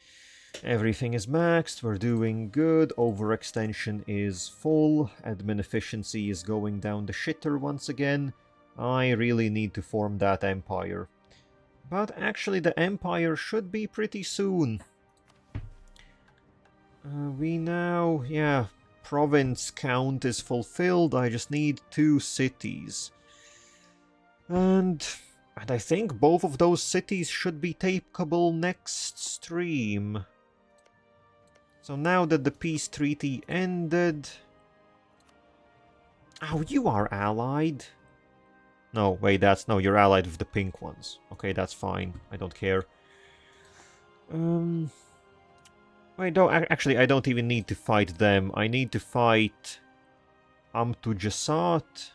Everything is maxed, we're doing good, overextension is full, admin efficiency is going down the shitter once again. I really need to form that empire. But actually the empire should be pretty soon. We now, yeah, province count is fulfilled, I just need 2 cities. And I think both of those cities should be tapeable next stream. So now that the peace treaty ended... Oh, you are allied. No, wait, no, you're allied with the pink ones. Okay, that's fine. I don't care. Wait, no, actually, I don't even need to fight them. I need to fight Amtu Jasat,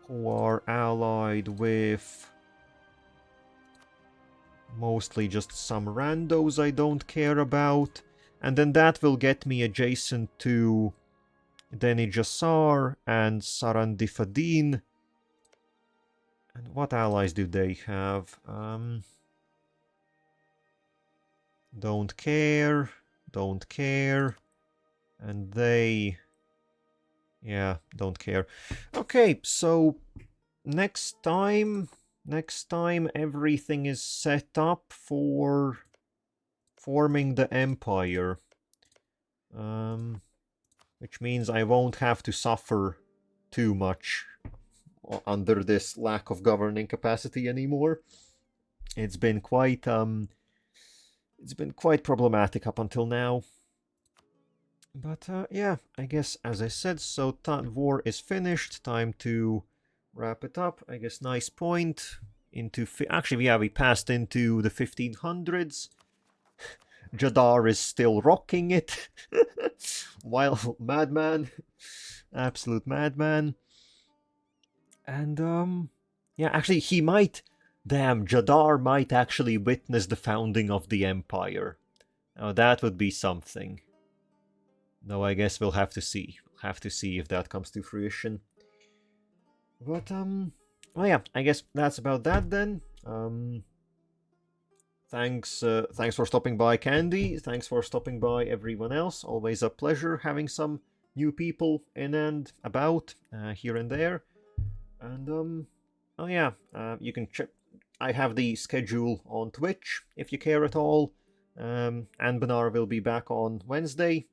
who are allied with mostly just some randos I don't care about. And then that will get me adjacent to Deni Jassar and Sarandifadin. And what allies do they have? Don't care. And they... Yeah, don't care. Okay, so next time everything is set up for forming the empire. Which means I won't have to suffer too much under this lack of governing capacity anymore. It's been quite problematic up until now. But yeah, I guess as I said, so that war is finished. Time to wrap it up. I guess nice point into actually, yeah, we passed into the 1500s. Jadar is still rocking it. While madman, absolute madman. And yeah, actually he might, damn, Jadar might actually witness the founding of the empire. Now that would be something. Though I guess we'll have to see. If that comes to fruition. But well, yeah, I guess that's about that then. Thanks for stopping by, Candy. Thanks for stopping by, everyone else. Always a pleasure having some new people in and about here and there. And oh yeah, you can check. I have the schedule on Twitch if you care at all. Anbennar will be back on Wednesday.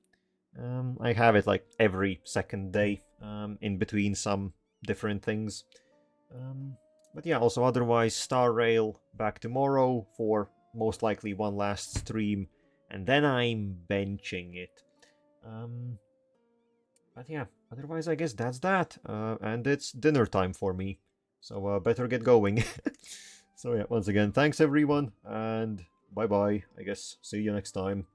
I have it like every second day, in between some different things. But yeah, also otherwise, Star Rail back tomorrow for most likely one last stream, and then I'm benching it. But yeah, otherwise I guess that's that. And it's dinner time for me, so better get going. So yeah, once again, thanks everyone, and bye bye. I guess see you next time.